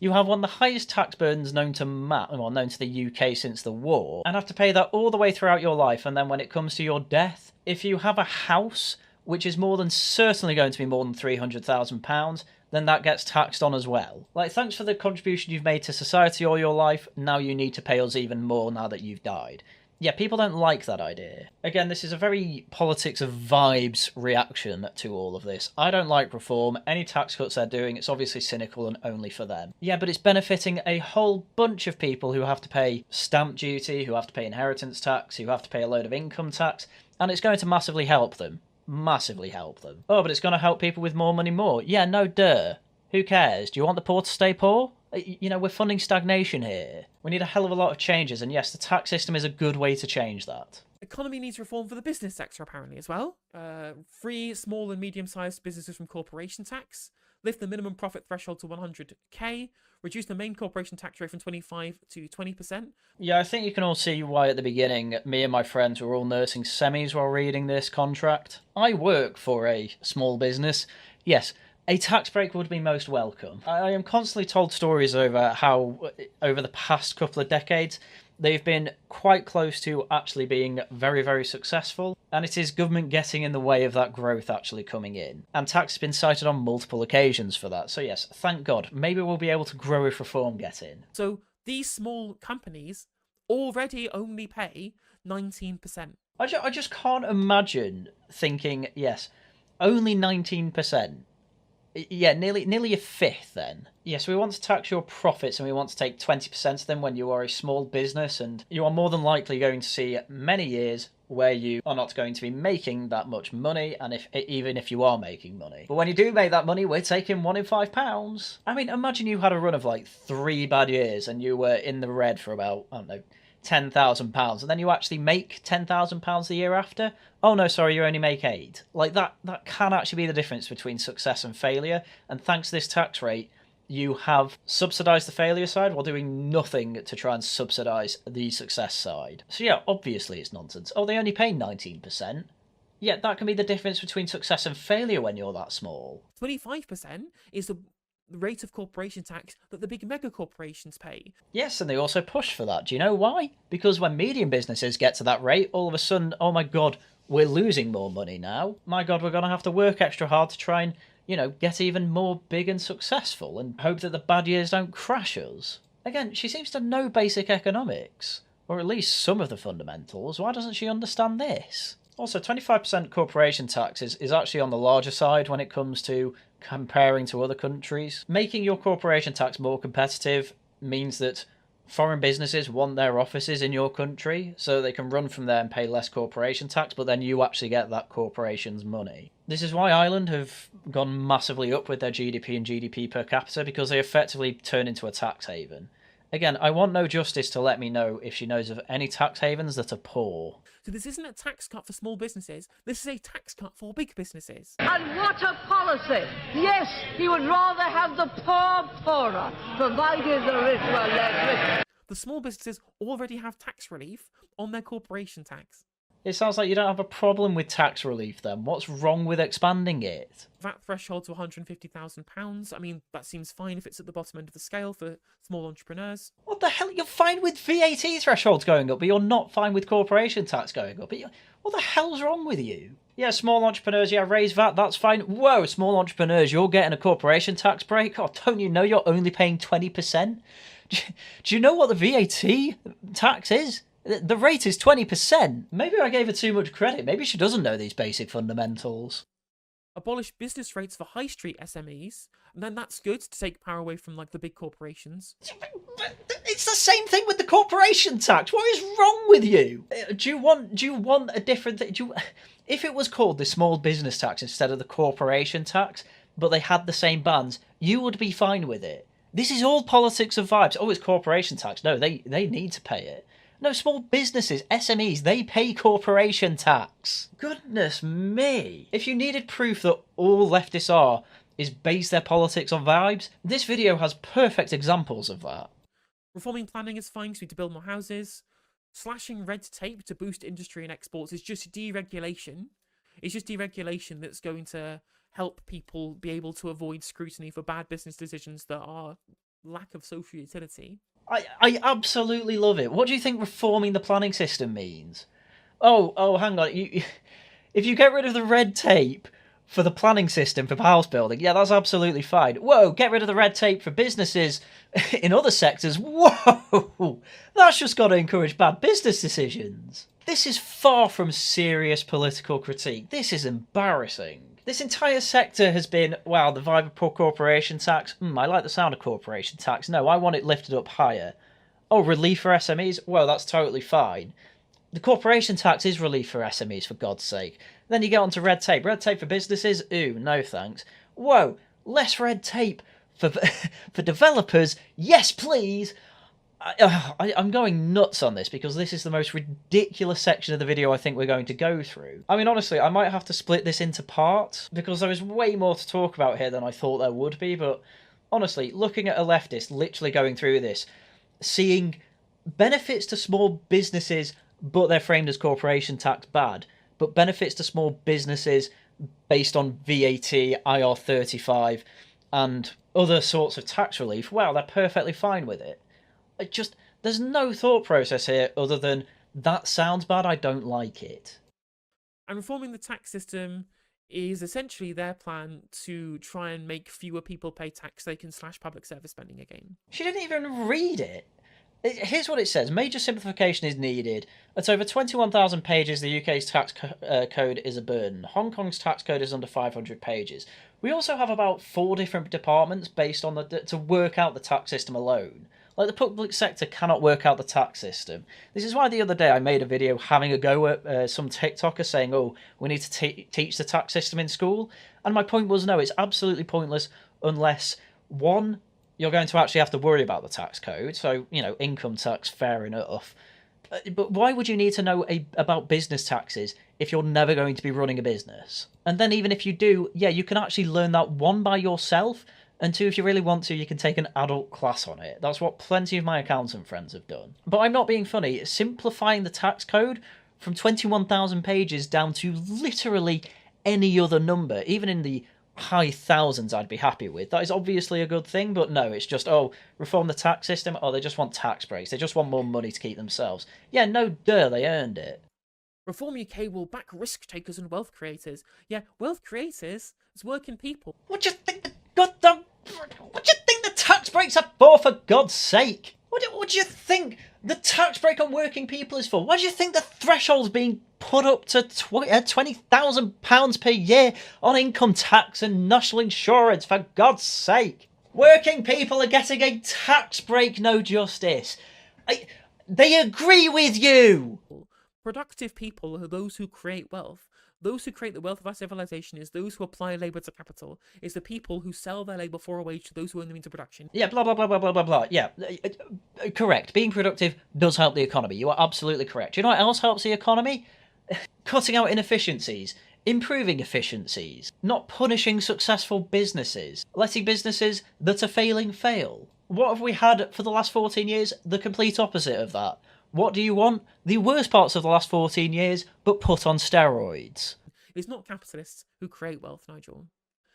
You have one of the highest tax burdens known to known to the UK since the war, and have to pay that all the way throughout your life, and then when it comes to your death, if you have a house, which is more than certainly going to be more than £300,000, then that gets taxed on as well. Like, thanks for the contribution you've made to society all your life, now you need to pay us even more now that you've died. Yeah, people don't like that idea. Again, this is a very politics of vibes reaction to all of this. I don't like Reform. Any tax cuts they're doing, it's obviously cynical and only for them. Yeah, but it's benefiting a whole bunch of people who have to pay stamp duty, who have to pay inheritance tax, who have to pay a load of income tax, and it's going to massively help them. Massively help them. Oh, but it's going to help people with more money more. Yeah, no duh. Who cares? Do you want the poor to stay poor? You know, we're funding stagnation here. We need a hell of a lot of changes, and yes, the tax system is a good way to change that. Economy needs reform for the business sector, apparently, as well. Free small and medium-sized businesses from corporation tax. Lift the minimum profit threshold to 100k. Reduce the main corporation tax rate from 25 to 20%. Yeah, I think you can all see why at the beginning me and my friends were all nursing semis while reading this contract. I work for a small business. Yes, a tax break would be most welcome. I am constantly told stories over how, over the past couple of decades, they've been quite close to actually being very, very successful, and it is government getting in the way of that growth actually coming in. And tax has been cited on multiple occasions for that, so yes, thank God. Maybe we'll be able to grow if Reform get in. So these small companies already only pay 19%. I just can't imagine thinking, yes, only 19%. Yeah, nearly a fifth then. Yes, we want to tax your profits and we want to take 20% of them when you are a small business, and you are more than likely going to see many years where you are not going to be making that much money, and even if you are making money. But when you do make that money, we're taking £1 in £5. I mean, imagine you had a run of like 3 bad years and you were in the red for about, I don't know, £10,000, and then you actually make £10,000 the year after. Oh no, sorry, you only make 8. Like that can actually be the difference between success and failure. And thanks to this tax rate, you have subsidised the failure side while doing nothing to try and subsidise the success side. So yeah, obviously it's nonsense. Oh, they only pay 19%. Yeah, that can be the difference between success and failure when you're that small. 25% is the the rate of corporation tax that the big mega corporations pay. Yes, and they also push for that. Do you know why? Because when medium businesses get to that rate, all of a sudden, oh my god, we're losing more money now. My god, we're going to have to work extra hard to try and, get even more big and successful and hope that the bad years don't crash us. Again, she seems to know basic economics, or at least some of the fundamentals. Why doesn't she understand this? Also, 25% corporation tax is actually on the larger side when it comes to comparing to other countries. Making your corporation tax more competitive means that foreign businesses want their offices in your country so they can run from there and pay less corporation tax, but then you actually get that corporation's money. This is why Ireland have gone massively up with their GDP and GDP per capita, because they effectively turn into a tax haven. Again, I want No Justice to let me know if she knows of any tax havens that are poor. So this isn't a tax cut for small businesses, this is a tax cut for big businesses. And what a policy! Yes, he would rather have the poor poorer, provided the rich were less rich. The small businesses already have tax relief on their corporation tax. It sounds like you don't have a problem with tax relief then. What's wrong with expanding it? VAT threshold to £150,000. I mean, that seems fine if it's at the bottom end of the scale for small entrepreneurs. What the hell? You're fine with VAT thresholds going up, but you're not fine with corporation tax going up. What the hell's wrong with you? Yeah, small entrepreneurs, raise VAT, that's fine. Whoa, small entrepreneurs, you're getting a corporation tax break? Oh, don't you know you're only paying 20%? Do you know what the VAT tax is? The rate is 20%. Maybe I gave her too much credit. Maybe she doesn't know these basic fundamentals. Abolish business rates for high street SMEs, and then that's good to take power away from the big corporations. It's the same thing with the corporation tax. What is wrong with you? Do you want a different thing? If it was called the small business tax instead of the corporation tax, but they had the same bands, you would be fine with it. This is all politics of vibes. Oh, it's corporation tax. No, they need to pay it. No, small businesses, SMEs, they pay corporation tax. Goodness me. If you needed proof that all leftists is base their politics on vibes, this video has perfect examples of that. Reforming planning is fine because we need to build more houses. Slashing red tape to boost industry and exports is just deregulation. It's just deregulation that's going to help people be able to avoid scrutiny for bad business decisions that are lack of social utility. I absolutely love it. What do you think reforming the planning system means? Oh, hang on. If you get rid of the red tape for the planning system for house building, yeah, that's absolutely fine. Whoa, get rid of the red tape for businesses in other sectors. Whoa, that's just got to encourage bad business decisions. This is far from serious political critique. This is embarrassing. This entire sector has been, wow, the vibe of poor corporation tax. I like the sound of corporation tax. No, I want it lifted up higher. Oh, relief for SMEs? Well, that's totally fine. The corporation tax is relief for SMEs, for God's sake. Then you get onto red tape. Red tape for businesses? Ooh, no thanks. Whoa, less red tape for developers? Yes, please! I'm going nuts on this because this is the most ridiculous section of the video I think we're going to go through. I mean, honestly, I might have to split this into parts because there is way more to talk about here than I thought there would be, but honestly, looking at a leftist literally going through this, seeing benefits to small businesses, but they're framed as corporation tax bad, but benefits to small businesses based on VAT, IR35, and other sorts of tax relief, well, they're perfectly fine with it. There's no thought process here other than, that sounds bad, I don't like it. And reforming the tax system is essentially their plan to try and make fewer people pay tax so they can slash public service spending again. She didn't even read it. Here's what it says. Major simplification is needed. At over 21,000 pages, the UK's tax code is a burden. Hong Kong's tax code is under 500 pages. We also have about 4 different departments based on to work out the tax system alone. Like, the public sector cannot work out the tax system. This is why the other day I made a video having a go at some TikToker saying, oh, we need to teach the tax system in school. And my point was, no, it's absolutely pointless unless, one, you're going to actually have to worry about the tax code. So, income tax, fair enough. But why would you need to know about business taxes if you're never going to be running a business? And then even if you do, yeah, you can actually learn that, one, by yourself, and 2, if you really want to, you can take an adult class on it. That's what plenty of my accountant friends have done. But I'm not being funny. Simplifying the tax code from 21,000 pages down to literally any other number, even in the high thousands I'd be happy with. That is obviously a good thing, but no, it's just, oh, reform the tax system. Oh, they just want tax breaks. They just want more money to keep themselves. Yeah, no, duh, they earned it. Reform UK will back risk takers and wealth creators. Yeah, wealth creators is working people. What do you think what do you think the tax breaks are for God's sake? What do you think the tax break on working people is for? Why do you think the threshold's being put up to £20,000 per year on income tax and national insurance, for God's sake? Working people are getting a tax break, no justice. They agree with you! Productive people are those who create wealth. Those who create the wealth of our civilization is those who apply labour to capital. Is the people who sell their labour for a wage to those who earn them into production. Yeah, blah, blah, blah, blah, blah, blah, blah. Yeah, correct. Being productive does help the economy. You are absolutely correct. Do you know what else helps the economy? Cutting out inefficiencies. Improving efficiencies. Not punishing successful businesses. Letting businesses that are failing fail. What have we had for the last 14 years? The complete opposite of that. What do you want? The worst parts of the last 14 years, but put on steroids. It's not capitalists who create wealth, Nigel.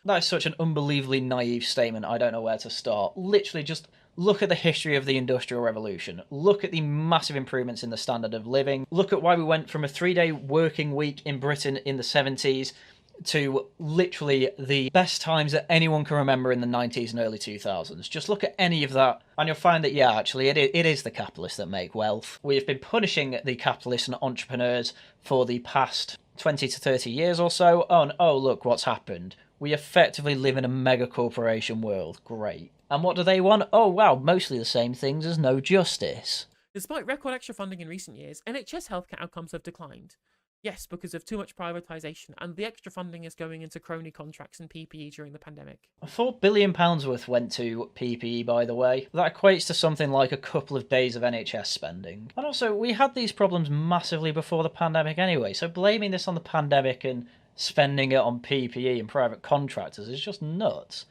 That is such an unbelievably naive statement, I don't know where to start. Literally, just look at the history of the Industrial Revolution. Look at the massive improvements in the standard of living. Look at why we went from a 3-day working week in Britain in the 70s to literally the best times that anyone can remember in the 90s and early 2000s. Just look at any of that, and you'll find that, yeah, actually, it is the capitalists that make wealth. We have been punishing the capitalists and entrepreneurs for the past 20 to 30 years or so. Oh, look what's happened. We effectively live in a mega corporation world. Great. And what do they want? Oh, wow, mostly the same things as no justice. Despite record extra funding in recent years, NHS healthcare outcomes have declined. Yes, because of too much privatisation, and the extra funding is going into crony contracts and PPE during the pandemic. £4 billion worth went to PPE, by the way. That equates to something like a couple of days of NHS spending. And also, we had these problems massively before the pandemic anyway, so blaming this on the pandemic and spending it on PPE and private contractors is just nuts.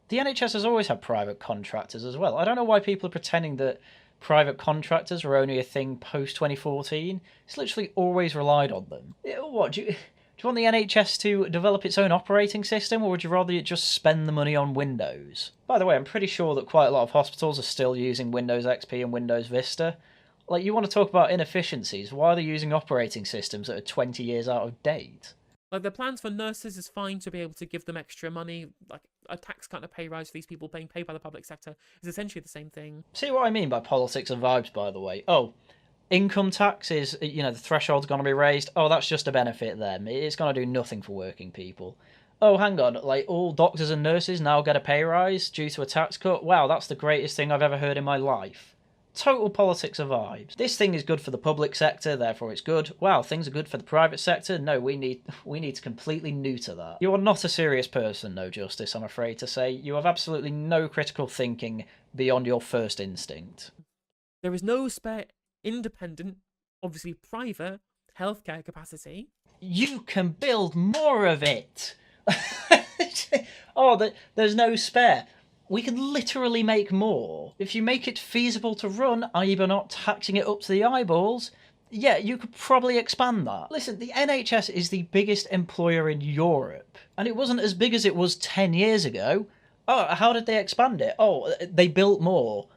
The NHS has always had private contractors as well. I don't know why people are pretending that private contractors were only a thing post-2014. It's literally always relied on them. What, do you want the NHS to develop its own operating system, or would you rather just spend the money on Windows? By the way, I'm pretty sure that quite a lot of hospitals are still using Windows XP and Windows Vista. Like, you want to talk about inefficiencies, why are they using operating systems that are 20 years out of date? Like, the plans for nurses is fine to be able to give them extra money, like a tax cut and a pay rise for these people being paid by the public sector is essentially the same thing. See what I mean by politics and vibes, by the way? Oh, income tax is, the threshold's going to be raised. Oh, that's just to benefit them. It's going to do nothing for working people. Oh, hang on, like, all doctors and nurses now get a pay rise due to a tax cut? Wow, that's the greatest thing I've ever heard in my life. Total politics of vibes. This thing is good for the public sector, therefore it's good. Wow, things are good for the private sector. No, we need to completely neuter that. You are not a serious person, No Justice, I'm afraid to say. You have absolutely no critical thinking beyond your first instinct. There is no spare, independent, obviously private, healthcare capacity. You can build more of it. Oh, there's no spare. We can literally make more. If you make it feasible to run, i.e. by not taxing it up to the eyeballs, yeah, you could probably expand that. Listen, the NHS is the biggest employer in Europe, and it wasn't as big as it was 10 years ago. Oh, how did they expand it? Oh, they built more.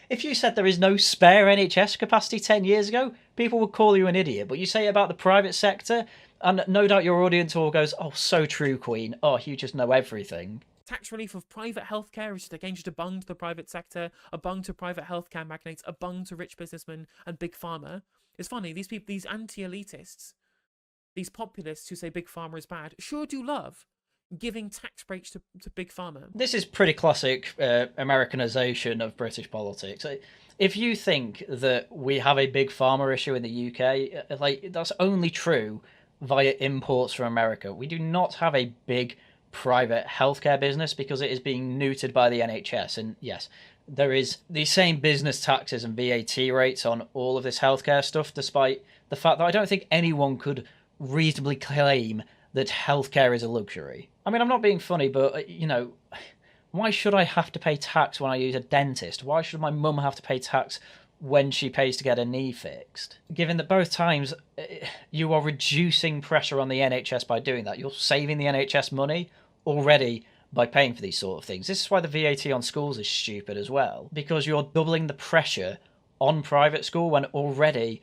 If you said there is no spare NHS capacity 10 years ago, people would call you an idiot. But you say it about the private sector, and no doubt your audience all goes, oh, so true, Queen. Oh, you just know everything. Tax relief of private healthcare is just a bung to the private sector, a bung to private healthcare magnates, a bung to rich businessmen and big pharma. It's funny, these people, these anti-elitists, these populists who say big pharma is bad, sure do love giving tax breaks to big pharma. This is pretty classic Americanization of British politics. If you think that we have a big pharma issue in the UK, like, that's only true via imports from America. We do not have a big private healthcare business because it is being neutered by the NHS. And yes, there is the same business taxes and VAT rates on all of this healthcare stuff, despite the fact that I don't think anyone could reasonably claim that healthcare is a luxury. I mean, I'm not being funny, but, why should I have to pay tax when I use a dentist? Why should my mum have to pay tax when she pays to get a knee fixed? Given that both times you are reducing pressure on the NHS by doing that, you're saving the NHS money. already by paying for these sort of things. This is why the VAT on schools is stupid as well, because you're doubling the pressure on private school when already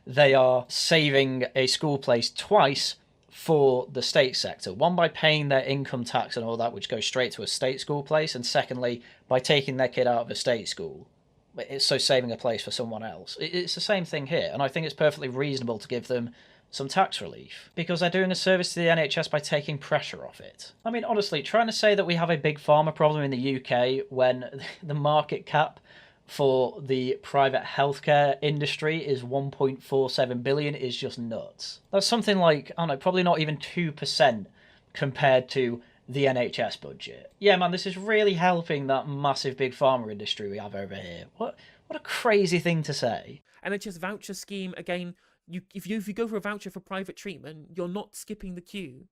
they are saving a school place twice for the state sector. One, by paying their income tax and all that, which goes straight to a state school place, and secondly, by taking their kid out of a state school. It's so saving a place for someone else. It's the same thing here, and I think it's perfectly reasonable to give them some tax relief, because they're doing a service to the NHS by taking pressure off it. I mean, honestly, trying to say that we have a big pharma problem in the UK when the market cap for the private healthcare industry is 1.47 billion is just nuts. That's something like, I don't know, probably not even 2% compared to the NHS budget. Yeah, man, this is really helping that massive big pharma industry we have over here. What a crazy thing to say. NHS voucher scheme, again, if you go for a voucher for private treatment, you're not skipping the queue.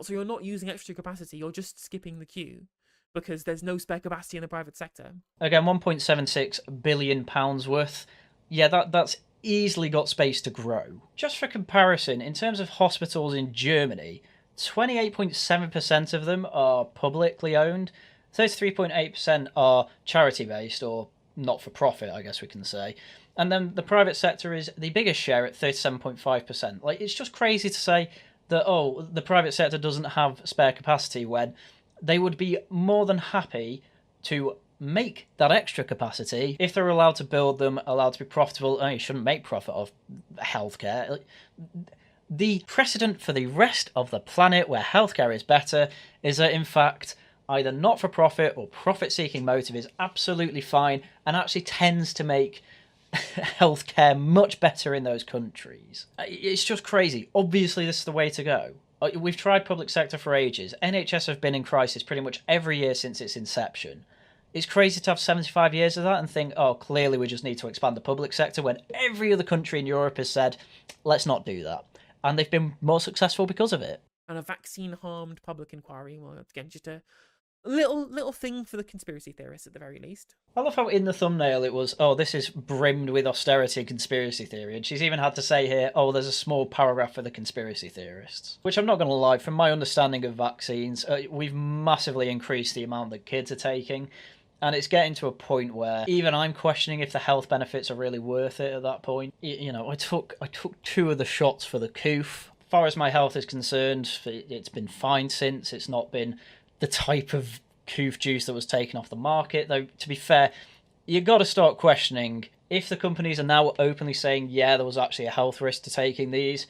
So you're not using extra capacity, you're just skipping the queue, because there's no spare capacity in the private sector. Again, £1.76 billion worth. Yeah, that's easily got space to grow. Just for comparison, in terms of hospitals in Germany, 28.7% of them are publicly owned, 33.8% are charity-based, or not-for-profit, I guess we can say. And then the private sector is the biggest share at 37.5%. Like, it's just crazy to say that, oh, the private sector doesn't have spare capacity when they would be more than happy to make that extra capacity if they're allowed to build them, allowed to be profitable. Oh, you shouldn't make profit off healthcare. The precedent for the rest of the planet where healthcare is better is that, in fact, either not-for-profit or profit-seeking motive is absolutely fine and actually tends to make healthcare much better in those countries. It's just crazy. Obviously, this is the way to go. We've tried public sector for ages. NHS have been in crisis pretty much every year since its inception. It's crazy to have 75 years of that and think, oh, clearly we just need to expand the public sector, when every other country in Europe has said, let's not do that. And they've been more successful because of it. And a vaccine-harmed public inquiry, well, again, just a little thing for the conspiracy theorists at the very least. I love how in the thumbnail it was, oh, this is brimmed with austerity and conspiracy theory, and she's even had to say here, oh, there's a small paragraph for the conspiracy theorists. Which I'm not going to lie, from my understanding of vaccines, we've massively increased the amount that kids are taking, and it's getting to a point where even I'm questioning if the health benefits are really worth it at that point. You know, I took 2 of the shots for the coof. As far as my health is concerned, it's been fine since. It's not been the type of coof juice that was taken off the market. Though, to be fair, you got to start questioning if the companies are now openly saying, yeah, there was actually a health risk to taking these.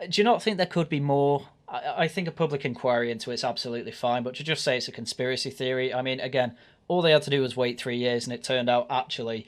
Do you not think there could be more? I think a public inquiry into it's absolutely fine, but to just say it's a conspiracy theory, I mean, again, all they had to do was wait 3 years, and it turned out actually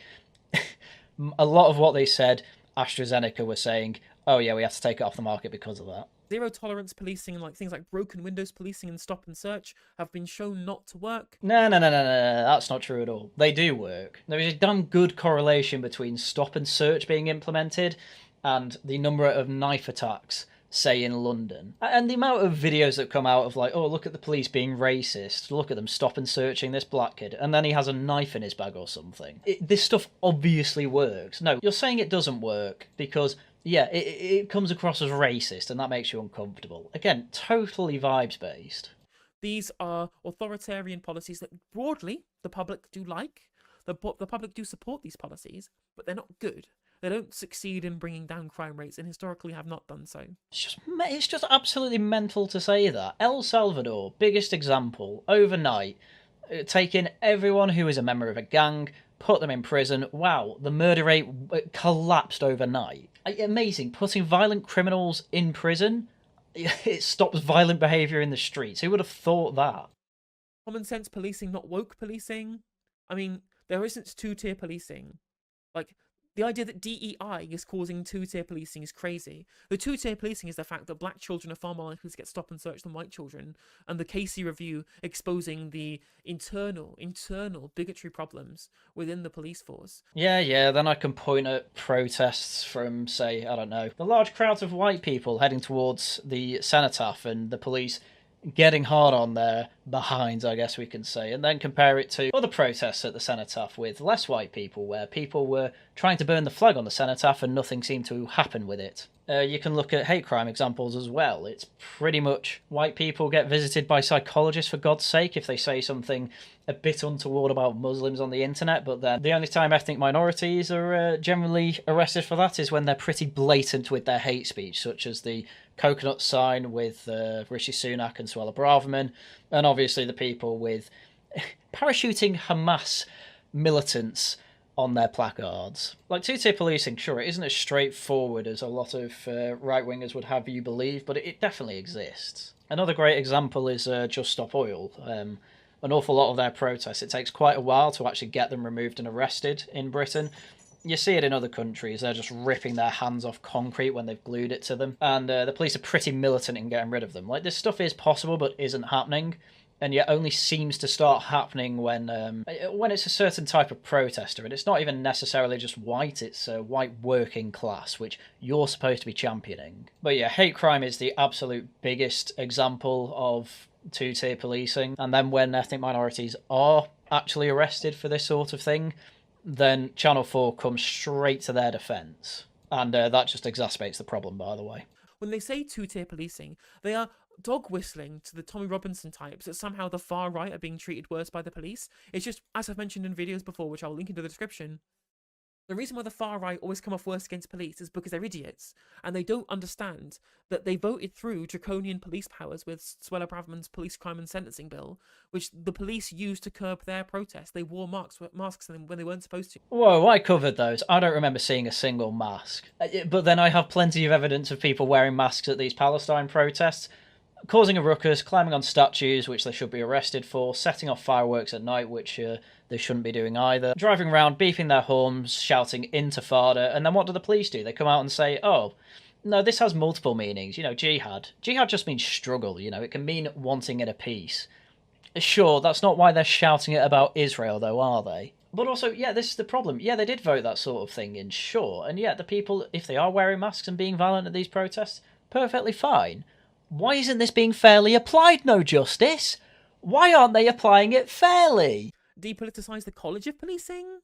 a lot of what they said, AstraZeneca were saying, oh yeah, we have to take it off the market because of that. Zero tolerance policing and things like broken windows policing and stop and search have been shown not to work. No, that's not true at all. They do work. There is a damn good correlation between stop and search being implemented and the number of knife attacks, say, in London. And the amount of videos that come out of like, oh, look at the police being racist, look at them stop and searching this black kid, and then he has a knife in his bag or something. This stuff obviously works. No, you're saying it doesn't work because, yeah, it comes across as racist, and that makes you uncomfortable. Again, totally vibes-based. These are authoritarian policies that broadly the public do like. The public do support these policies, but they're not good. They don't succeed in bringing down crime rates, and historically have not done so. It's just absolutely mental to say that. El Salvador, biggest example, overnight, taking everyone who is a member of a gang, put them in prison. Wow, the murder rate collapsed overnight. Amazing. Putting violent criminals in prison, it stops violent behaviour in the streets. Who would have thought that? Common sense policing, not woke policing. I mean, there isn't two-tier policing. Like, the idea that DEI is causing two-tier policing is crazy. The two-tier policing is the fact that black children are far more likely to get stop and searched than white children, and the Casey review exposing the internal bigotry problems within the police force. Yeah, then I can point at protests from, say, I don't know, the large crowds of white people heading towards the cenotaph and the police getting hard on there, behind, I guess we can say, and then compare it to other protests at the cenotaph with less white people, where people were trying to burn the flag on the cenotaph and nothing seemed to happen with it. You can look at hate crime examples as well. It's pretty much white people get visited by psychologists for God's sake if they say something a bit untoward about Muslims on the internet, but then the only time ethnic minorities are generally arrested for that is when they're pretty blatant with their hate speech, such as the coconut sign with Rishi Sunak and Suella Braverman, and obviously the people with parachuting Hamas militants on their placards. Like, two-tier policing, sure, it isn't as straightforward as a lot of right-wingers would have you believe, but it definitely exists. Another great example is Just Stop Oil. An awful lot of their protests, it takes quite a while to actually get them removed and arrested in Britain. You see it in other countries, they're just ripping their hands off concrete when they've glued it to them, and the police are pretty militant in getting rid of them. Like, this stuff is possible but isn't happening, and yet only seems to start happening when it's a certain type of protester, and it's not even necessarily just white, it's white working class, which you're supposed to be championing. But yeah, hate crime is the absolute biggest example of two-tier policing, and then when ethnic minorities are actually arrested for this sort of thing, then Channel 4 comes straight to their defence, and that just exacerbates the problem, by the way. When they say two-tier policing, they are dog whistling to the Tommy Robinson types that somehow the far right are being treated worse by the police. It's just, as I've mentioned in videos before, which I'll link into the description, the reason why the far right always come off worse against police is because they're idiots, and they don't understand that they voted through draconian police powers with Suella Braverman's police crime and sentencing bill, which the police used to curb their protests. They wore masks when they weren't supposed to. Whoa, I covered those. I don't remember seeing a single mask. But then I have plenty of evidence of people wearing masks at these Palestine protests, causing a ruckus, climbing on statues, which they should be arrested for, setting off fireworks at night, which they shouldn't be doing either, driving around, beeping their horns, shouting Intifada, and then what do the police do? They come out and say, oh, no, this has multiple meanings, jihad. Jihad just means struggle, it can mean wanting inner peace. Sure, that's not why they're shouting it about Israel, though, are they? But also, yeah, this is the problem. Yeah, they did vote that sort of thing in, sure, and yet the people, if they are wearing masks and being violent at these protests, perfectly fine. Why isn't this being fairly applied, No Justice? Why aren't they applying it fairly? Depoliticise the College of Policing?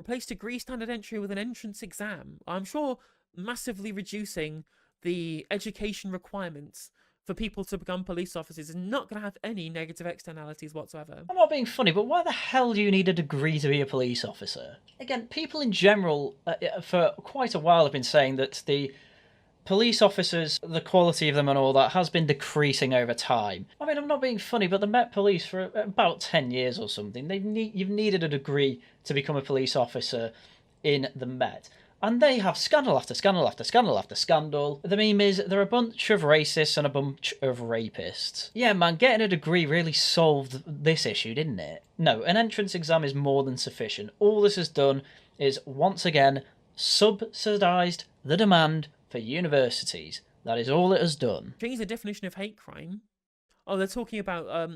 Replace degree standard entry with an entrance exam? I'm sure massively reducing the education requirements for people to become police officers is not going to have any negative externalities whatsoever. I'm not being funny, but why the hell do you need a degree to be a police officer? Again, people in general, for quite a while, have been saying that the police officers, the quality of them and all that has been decreasing over time. I mean, I'm not being funny, but the Met Police for about 10 years or something, you've needed a degree to become a police officer in the Met. And they have scandal after scandal after scandal after scandal. The meme is, they're a bunch of racists and a bunch of rapists. Yeah, man, getting a degree really solved this issue, didn't it? No, an entrance exam is more than sufficient. All this has done is, once again, subsidised the demand for universities. That is all it has done. Change the definition of hate crime. Oh, they're talking about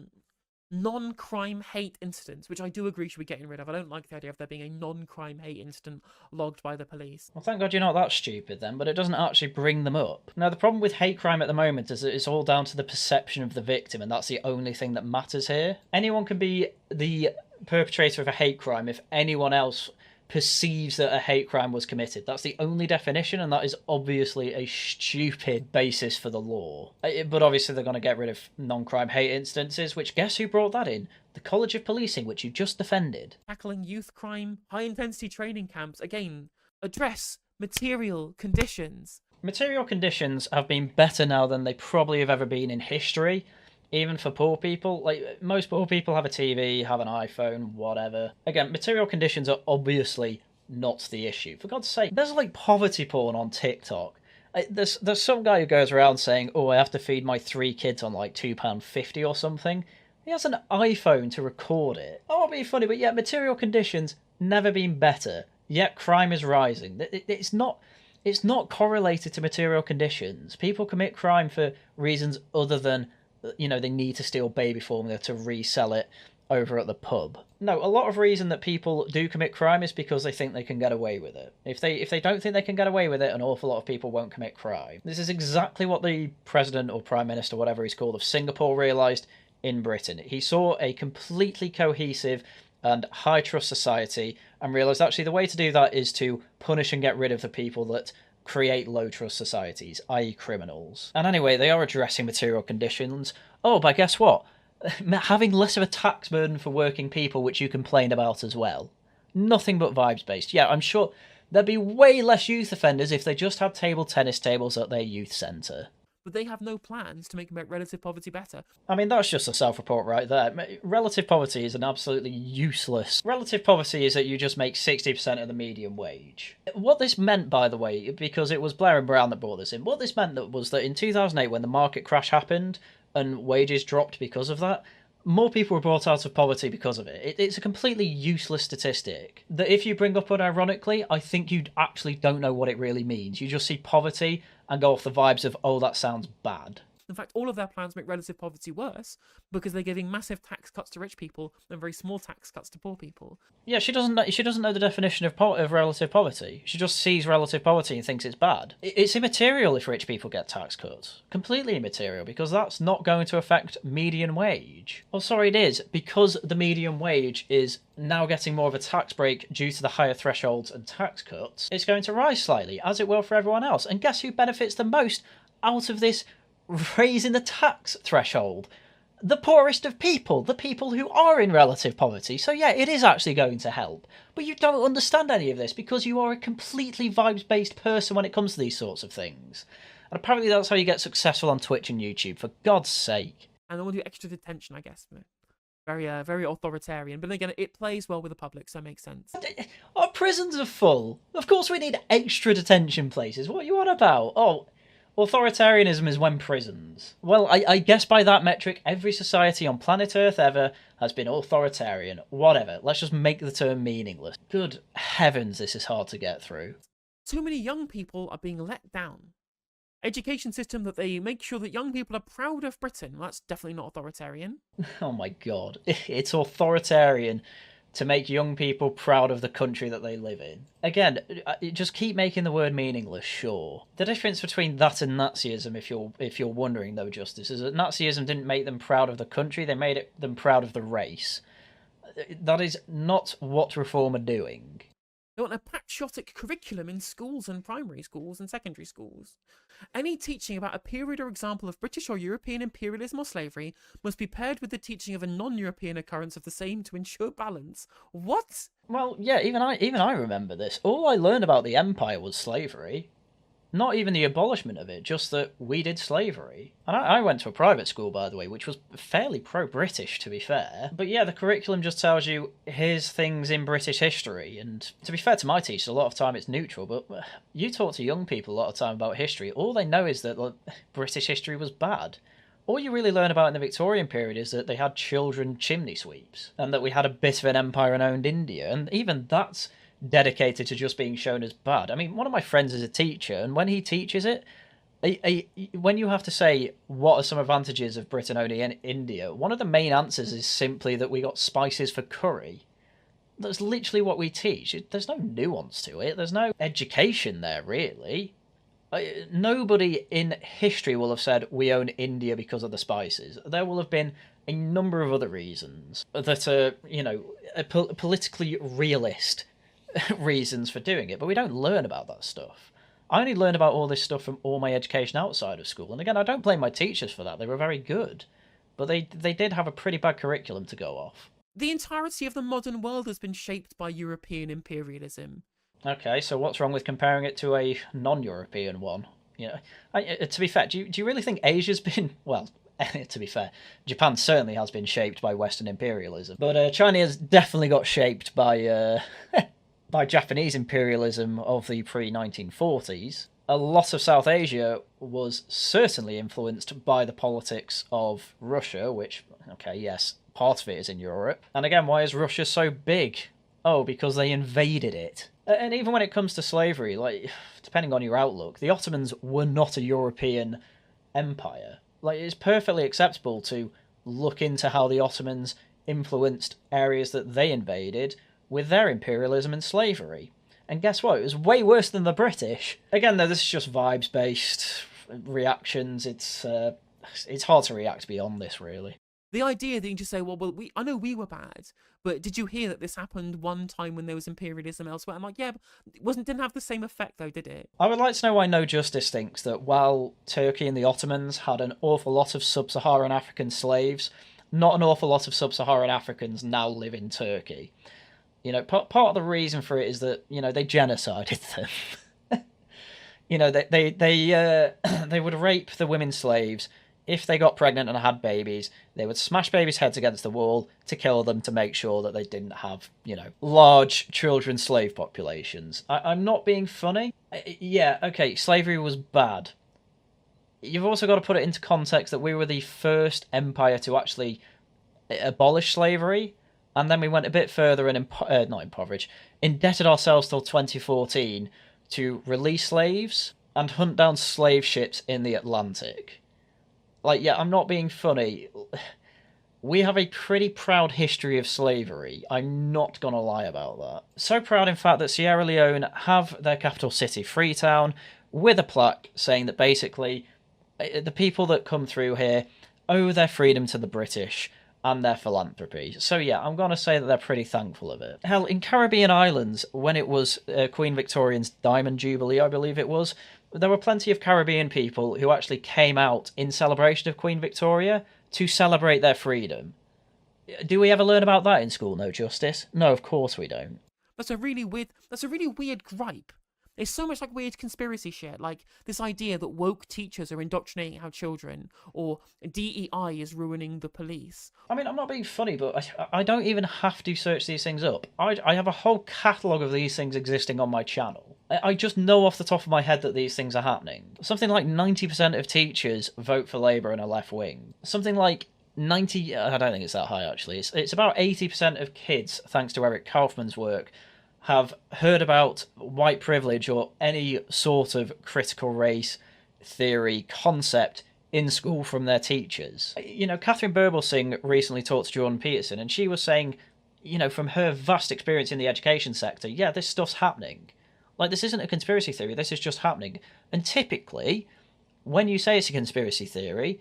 non-crime hate incidents, which I do agree should be getting rid of. I don't like the idea of there being a non-crime hate incident logged by the police. Well, thank God you're not that stupid then, but it doesn't actually bring them up. Now, the problem with hate crime at the moment is that it's all down to the perception of the victim, and that's the only thing that matters here. Anyone can be the perpetrator of a hate crime if anyone else perceives that a hate crime was committed. That's the only definition, and that is obviously a stupid basis for the law. But obviously they're going to get rid of non-crime hate instances, which guess who brought that in? The College of Policing, which you just defended. Tackling youth crime, high-intensity training camps, again, address material conditions. Material conditions have been better now than they probably have ever been in history. Even for poor people, like, most poor people have a TV, have an iPhone, whatever. Again, material conditions are obviously not the issue. For God's sake, there's like poverty porn on TikTok. There's some guy who goes around saying, oh, I have to feed my 3 kids on like £2.50 or something. He has an iPhone to record it. I won't be funny, but yeah, material conditions never been better. Yet crime is rising. It's not correlated to material conditions. People commit crime for reasons other than, they need to steal baby formula to resell it over at the pub. No, a lot of reason that people do commit crime is because they think they can get away with it. If they don't think they can get away with it, an awful lot of people won't commit crime. This is exactly what the president or prime minister, whatever he's called, of Singapore realised. in Britain. He saw a completely cohesive and high trust society and realised actually the way to do that is to punish and get rid of the people that create low trust societies, i.e. criminals. And anyway, they are addressing material conditions. Oh, but guess what? Having less of a tax burden for working people, which you complained about as well. Nothing but vibes based. Yeah, I'm sure there'd be way less youth offenders if they just had table tennis tables at their youth centre. But they have no plans to make relative poverty better. I mean, that's just a self-report right there. Relative poverty is an absolutely useless... Relative poverty is that you just make 60% of the median wage. What this meant, by the way, because it was Blair and Brown that brought this in, what this meant was that in 2008, when the market crash happened and wages dropped because of that, more people were brought out of poverty because of it. It's a completely useless statistic that if you bring up unironically, I think you actually don't know what it really means. You just see poverty and go off the vibes of, oh, that sounds bad. In fact, all of their plans make relative poverty worse because they're giving massive tax cuts to rich people and very small tax cuts to poor people. Yeah, she doesn't know the definition of relative poverty. She just sees relative poverty and thinks it's bad. It's immaterial if rich people get tax cuts. Completely immaterial, because that's not going to affect median wage. Oh, sorry, it is, because the median wage is now getting more of a tax break due to the higher thresholds and tax cuts. It's going to rise slightly, as it will for everyone else. And guess who benefits the most out of this raising the tax threshold? The poorest of people, the people who are in relative poverty. So yeah, it is actually going to help. But you don't understand any of this because you are a completely vibes-based person when it comes to these sorts of things. And apparently that's how you get successful on Twitch and YouTube, for God's sake. And they want to do extra detention, I guess. Very authoritarian. But then again, it plays well with the public, so it makes sense. Our prisons are full. Of course we need extra detention places. What are you on about? Oh, authoritarianism is when prisons. Well, I guess by that metric, every society on planet Earth ever has been authoritarian. Whatever. Let's just make the term meaningless. Good heavens, this is hard to get through. Too many young people are being let down. Education system that they make sure that young people are proud of Britain. Well, that's definitely not authoritarian. Oh my god. It's authoritarian to make young people proud of the country that they live in. Again, just keep making the word meaningless, sure. The difference between that and Nazism, if you're wondering though, Justice, is that Nazism didn't make them proud of the country, they made them proud of the race. That is not what Reform are doing. They want a patriotic curriculum in schools and primary schools and secondary schools. Any teaching about a period or example of British or European imperialism or slavery must be paired with the teaching of a non-European occurrence of the same to ensure balance. What? Well, yeah, even I remember this. All I learned about the empire was slavery. Not even the abolishment of it, just that we did slavery. And I went to a private school, by the way, which was fairly pro-British, to be fair. But yeah, the curriculum just tells you, here's things in British history. And to be fair to my teachers, a lot of time it's neutral, but you talk to young people a lot of time about history, all they know is that British history was bad. All you really learn about in the Victorian period is that they had children chimney sweeps, and that we had a bit of an empire and owned India, and even that's dedicated to just being shown as bad. I mean, one of my friends is a teacher, and when he teaches it, when you have to say what are some advantages of Britain owning India, one of the main answers is simply that we got spices for curry. That's literally what we teach. There's no nuance to it. There's no education there, really. Nobody in history will have said we own India because of the spices. There will have been a number of other reasons that are, politically realist reasons for doing it, but we don't learn about that stuff. I only learned about all this stuff from all my education outside of school, and again, I don't blame my teachers for that. They were very good, but they did have a pretty bad curriculum to go off. The entirety of the modern world has been shaped by European imperialism. Okay, so what's wrong with comparing it to a non-European one? To be fair, do you really think Asia's been, well, to be fair, Japan certainly has been shaped by Western imperialism, but China has definitely got shaped by by Japanese imperialism of the pre-1940s. A lot of South Asia was certainly influenced by the politics of Russia, which, okay, yes, part of it is in Europe. And again, why is Russia so big? Oh, because they invaded it. And even when it comes to slavery, depending on your outlook, the Ottomans were not a European empire. It's perfectly acceptable to look into how the Ottomans influenced areas that they invaded with their imperialism and slavery. And guess what? It was way worse than the British. Again, though, this is just vibes-based reactions. It's hard to react beyond this, really. The idea that you can just say, well, I know we were bad, but did you hear that this happened one time when there was imperialism elsewhere? I'm like, yeah, but it didn't have the same effect though, did it? I would like to know why No Justice thinks that while Turkey and the Ottomans had an awful lot of sub-Saharan African slaves, not an awful lot of sub-Saharan Africans now live in Turkey. You know, part of the reason for it is that, you know, they genocided them. You know, they would rape the women slaves. If they got pregnant and had babies, they would smash babies' heads against the wall to kill them to make sure that they didn't have, you know, large children slave populations. I'm not being funny. Yeah, okay, slavery was bad. You've also got to put it into context that we were the first empire to actually abolish slavery, and then we went a bit further and not impoverished, indebted ourselves till 2014 to release slaves and hunt down slave ships in the Atlantic. Like, yeah, I'm not being funny. We have a pretty proud history of slavery. I'm not going to lie about that. So proud, in fact, that Sierra Leone have their capital city, Freetown, with a plaque saying that basically the people that come through here owe their freedom to the British and their philanthropy. So yeah, I'm going to say that they're pretty thankful of it. Hell, in Caribbean islands, when it was Queen Victoria's Diamond Jubilee, I believe it was, there were plenty of Caribbean people who actually came out in celebration of Queen Victoria to celebrate their freedom. Do we ever learn about that in school, No Justice? No, of course we don't. That's a really weird gripe. It's so much like weird conspiracy shit, like this idea that woke teachers are indoctrinating our children, or DEI is ruining the police. I mean, I'm not being funny, but I don't even have to search these things up. I have a whole catalogue of these things existing on my channel. I just know off the top of my head that these things are happening. Something like 90% of teachers vote for Labour and are left wing. Something like 90, I don't think it's that high actually, it's about 80% of kids, thanks to Eric Kaufman's work, have heard about white privilege or any sort of critical race theory concept in school from their teachers. You know, Catherine Birbalsingh recently talked to Jordan Peterson, and she was saying, you know, from her vast experience in the education sector, yeah, this stuff's happening. Like, this isn't a conspiracy theory, this is just happening. And typically, when you say it's a conspiracy theory,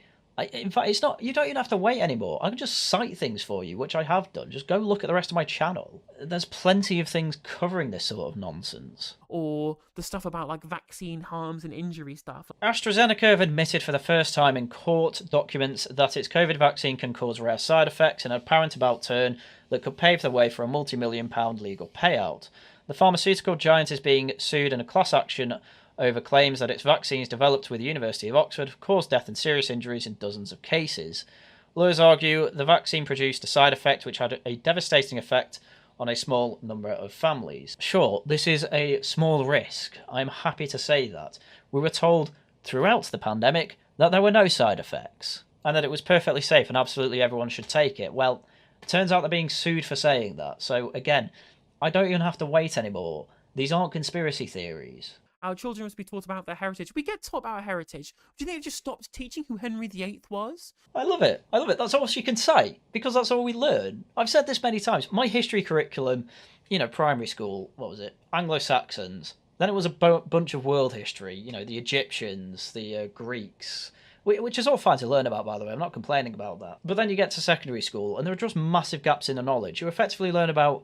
in fact, it's not. You don't even have to wait anymore. I can just cite things for you, which I have done. Just go look at the rest of my channel. There's plenty of things covering this sort of nonsense. Or the stuff about, like, vaccine harms and injury stuff. AstraZeneca have admitted for the first time in court documents that its COVID vaccine can cause rare side effects, an apparent about turn that could pave the way for a multi-million-pound legal payout. The pharmaceutical giant is being sued in a class action over claims that its vaccines developed with the University of Oxford have caused death and serious injuries in dozens of cases. Lawyers argue the vaccine produced a side effect which had a devastating effect on a small number of families. Sure, this is a small risk. I'm happy to say that. We were told throughout the pandemic that there were no side effects and that it was perfectly safe and absolutely everyone should take it. Well, it turns out they're being sued for saying that. So again, I don't even have to wait anymore. These aren't conspiracy theories. Our children must be taught about their heritage. We get taught about our heritage. Do you think they just stopped teaching who Henry VIII was? I love it. I love it. That's all she can say, because that's all we learn. I've said this many times. My history curriculum, you know, primary school, what was it? Anglo-Saxons. Then it was a bunch of world history, you know, the Egyptians, the Greeks, which is all fine to learn about, by the way. I'm not complaining about that. But then you get to secondary school, and there are just massive gaps in the knowledge. You effectively learn about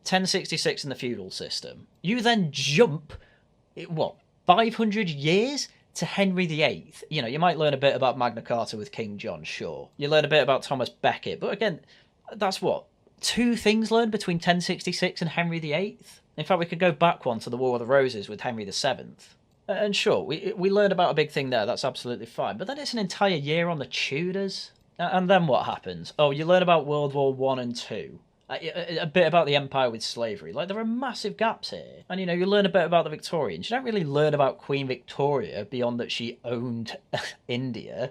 1066 in the feudal system. You then jump 500 years to Henry VIII. You know, you might learn a bit about Magna Carta with King John, sure. You learn a bit about Thomas Becket, but again, that's two things learned between 1066 and Henry VIII? In fact, we could go back one to the War of the Roses with Henry VII. And sure, we learn about a big thing there, that's absolutely fine, but then it's an entire year on the Tudors. And then what happens? Oh, you learn about World War I and II. A bit about the empire with slavery. Like, there are massive gaps here. And, you know, you learn a bit about the Victorians. You don't really learn about Queen Victoria beyond that she owned India.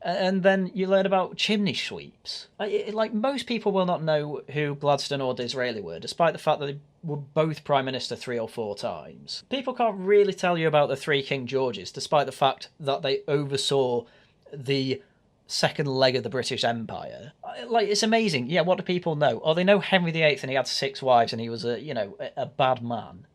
And then you learn about chimney sweeps. Like, most people will not know who Gladstone or Disraeli were, despite the fact that they were both Prime Minister 3 or 4 times. People can't really tell you about the 3 King Georges, despite the fact that they oversaw the second leg of the British Empire. Like, it's amazing. Yeah, what do people know? Oh, they know Henry VIII and he had 6 wives and he was a bad man.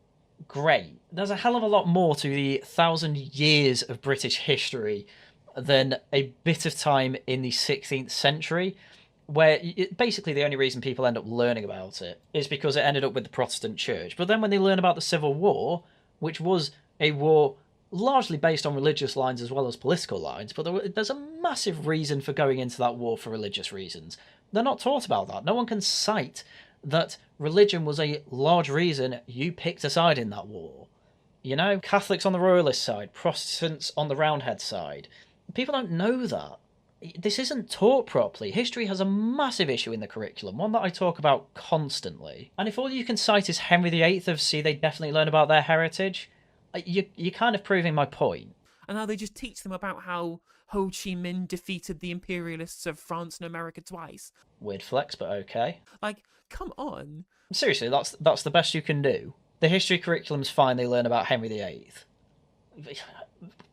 Great. There's a hell of a lot more to the 1,000 years of British history than a bit of time in the 16th century where basically the only reason people end up learning about it is because it ended up with the Protestant Church. But then when they learn about the Civil War, which was a war largely based on religious lines as well as political lines, but there's a massive reason for going into that war for religious reasons. They're not taught about that. No one can cite that religion was a large reason you picked a side in that war. You know, Catholics on the Royalist side, Protestants on the Roundhead side. People don't know that. This isn't taught properly. History has a massive issue in the curriculum, one that I talk about constantly. And if all you can cite is Henry VIII of see they definitely learn about their heritage, you're kind of proving my point. And now they just teach them about how Ho Chi Minh defeated the imperialists of France and America twice. Weird flex, but okay. Like, come on. Seriously, that's the best you can do. The history curriculum's fine, they learn about Henry VIII.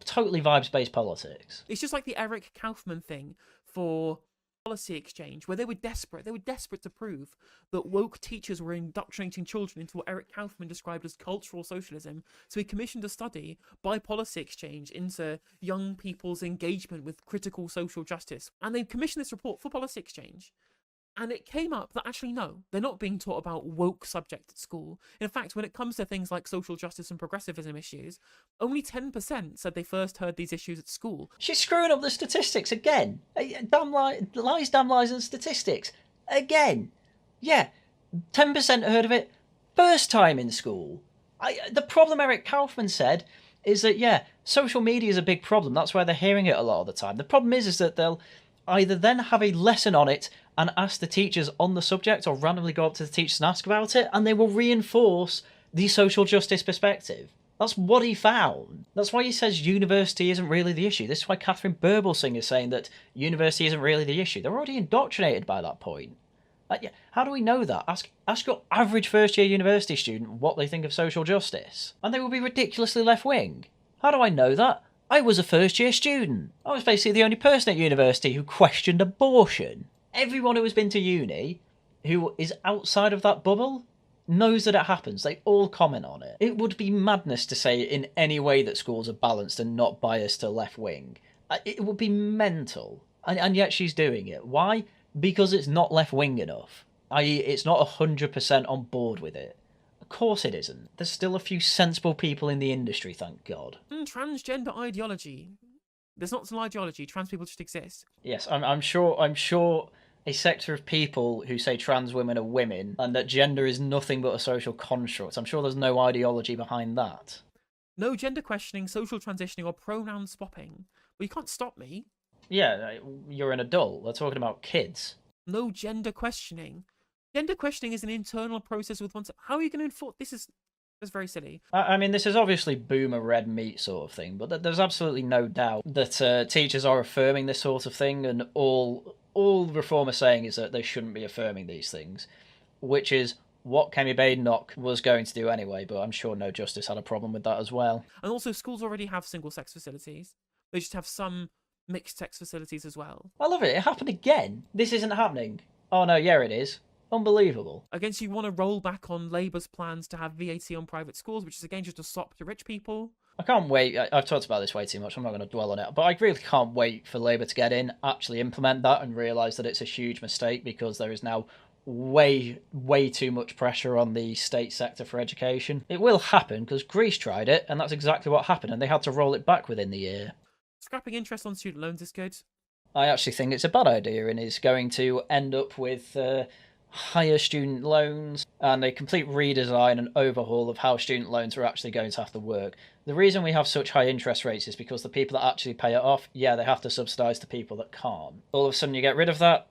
Totally vibes-based politics. It's just like the Eric Kaufman thing for policy exchange, where they were desperate. They were desperate to prove that woke teachers were indoctrinating children into what Eric Kaufman described as cultural socialism. So he commissioned a study by policy exchange into young people's engagement with critical social justice. And they commissioned this report for policy exchange. And it came up that actually, no, they're not being taught about woke subjects at school. In fact, when it comes to things like social justice and progressivism issues, only 10% said they first heard these issues at school. She's screwing up the statistics again. Damn lies, damn lies and statistics. Again. Yeah, 10% heard of it first time in school. The problem Eric Kaufman said is that, yeah, social media is a big problem. That's why they're hearing it a lot of the time. The problem is that they'll either then have a lesson on it and ask the teachers on the subject, or randomly go up to the teachers and ask about it, and they will reinforce the social justice perspective. That's what he found. That's why he says university isn't really the issue. This is why Catherine Burblesing is saying that university isn't really the issue. They're already indoctrinated by that point. How do we know that? Ask your average first-year university student what they think of social justice, and they will be ridiculously left-wing. How do I know that? I was a first-year student. I was basically the only person at university who questioned abortion. Everyone who has been to uni, who is outside of that bubble, knows that it happens. They all comment on it. It would be madness to say in any way that schools are balanced and not biased to left-wing. It would be mental. And yet she's doing it. Why? Because it's not left-wing enough. I.e., it's not 100% on board with it. Of course it isn't. There's still a few sensible people in the industry, thank God. Transgender ideology. There's not some ideology. Trans people just exist. Yes, I'm sure a sector of people who say trans women are women and that gender is nothing but a social construct. I'm sure there's no ideology behind that. No gender questioning, social transitioning, or pronoun swapping. Well, you can't stop me. Yeah, you're an adult. We're talking about kids. No gender questioning. Gender questioning is an internal process with oneself. How are you going to enforce? That's very silly. I mean, this is obviously boomer red meat sort of thing, but there's absolutely no doubt that teachers are affirming this sort of thing, and all Reform are saying is that they shouldn't be affirming these things, which is what Kemi Badenoch was going to do anyway, but I'm sure No Justice had a problem with that as well. And also, schools already have single-sex facilities. They just have some mixed-sex facilities as well. I love it. It happened again. This isn't happening. Oh no, yeah, it is. Unbelievable. I guess you want to roll back on Labour's plans to have VAT on private schools, which is again just a sop to rich people. I can't wait. I've talked about this way too much. I'm not going to dwell on it. But I really can't wait for Labour to get in, actually implement that, and realise that it's a huge mistake, because there is now way too much pressure on the state sector for education. It will happen, because Greece tried it, and that's exactly what happened, and they had to roll it back within the year. Scrapping interest on student loans is good. I actually think it's a bad idea, and is going to end up with higher student loans and a complete redesign and overhaul of how student loans are actually going to have to work. The reason we have such high interest rates is because the people that actually pay it off, yeah, they have to subsidise the people that can't. All of a sudden you get rid of that,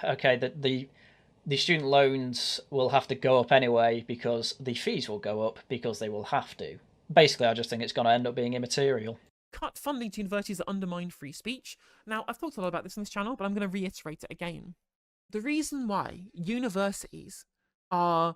okay, the student loans will have to go up anyway, because the fees will go up because they will have to. Basically, I just think it's going to end up being immaterial. Cut funding to universities that undermine free speech. Now, I've talked a lot about this on this channel, but I'm going to reiterate it again. The reason why universities are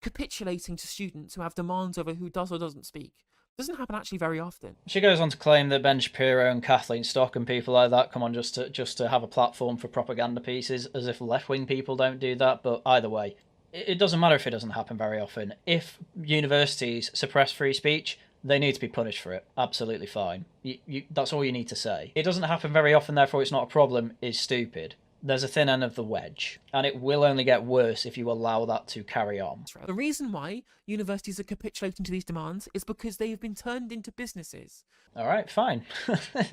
capitulating to students who have demands over who does or doesn't speak doesn't happen actually very often. She goes on to claim that Ben Shapiro and Kathleen Stock and people like that come on just to have a platform for propaganda pieces, as if left-wing people don't do that. But either way, it doesn't matter if it doesn't happen very often. If universities suppress free speech, they need to be punished for it. Absolutely fine. That's all you need to say. It doesn't happen very often, therefore it's not a problem, is stupid. There's a thin end of the wedge, and it will only get worse if you allow that to carry on. The reason why universities are capitulating to these demands is because they have been turned into businesses. All right, fine.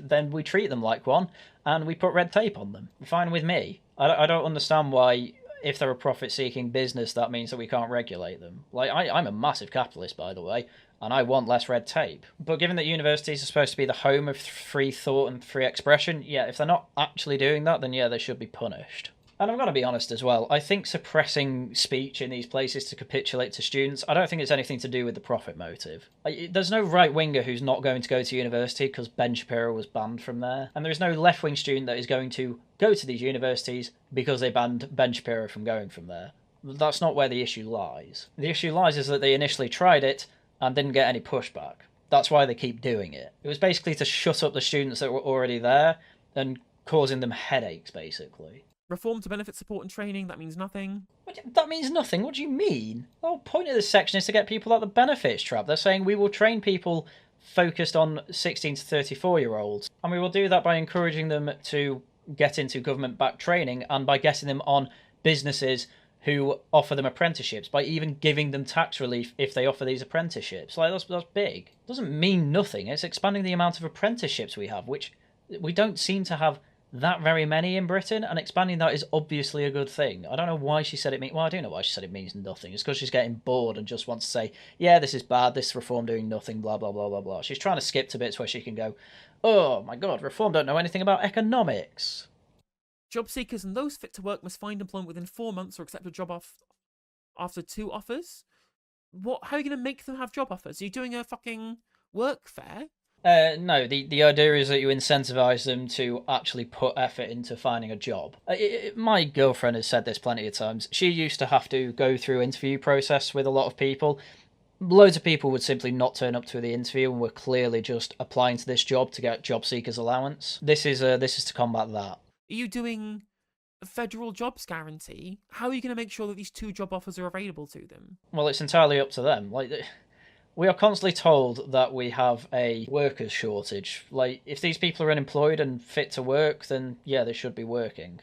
Then we treat them like one, and we put red tape on them. Fine with me. I don't understand why, if they're a profit-seeking business, that means that we can't regulate them. Like, I'm a massive capitalist, by the way, and I want less red tape. But given that universities are supposed to be the home of free thought and free expression, yeah, if they're not actually doing that, then yeah, they should be punished. And I'm going to be honest as well, I think suppressing speech in these places to capitulate to students, I don't think it's anything to do with the profit motive. There's no right-winger who's not going to go to university because Ben Shapiro was banned from there. And there is no left-wing student that is going to go to these universities because they banned Ben Shapiro from going from there. That's not where the issue lies. The issue lies is that they initially tried it and didn't get any pushback. That's why they keep doing it. It was basically to shut up the students that were already there and causing them headaches, basically. Reform to benefit support and training, that means nothing. That means nothing? What do you mean? The whole point of this section is to get people out of the benefits trap. They're saying we will train people focused on 16 to 34-year-olds, and we will do that by encouraging them to get into government-backed training and by getting them on businesses who offer them apprenticeships, by even giving them tax relief if they offer these apprenticeships. Like, that's big. It doesn't mean nothing. It's expanding the amount of apprenticeships we have, which we don't seem to have that very many in Britain, and expanding that is obviously a good thing. I don't know why she said it means... Well, I do know why she said it means nothing. It's because she's getting bored and just wants to say, yeah, this is bad, this reform doing nothing, blah, blah, blah, blah, blah. She's trying to skip to bits where she can go, oh, my God, reform don't know anything about economics. Job seekers and those fit to work must find employment within 4 months or accept a job after 2 offers. How are you going to make them have job offers? Are you doing a fucking work fair? No, the idea is that you incentivize them to actually put effort into finding a job. My girlfriend has said this plenty of times. She used to have to go through interview process with a lot of people. Loads of people would simply not turn up to the interview and were clearly just applying to this job to get job seekers allowance. This is to combat that. Are you doing a federal jobs guarantee? How are you going to make sure that these 2 job offers are available to them? Well, it's entirely up to them. Like, we are constantly told that we have a workers shortage. Like, if these people are unemployed and fit to work, then yeah, they should be working.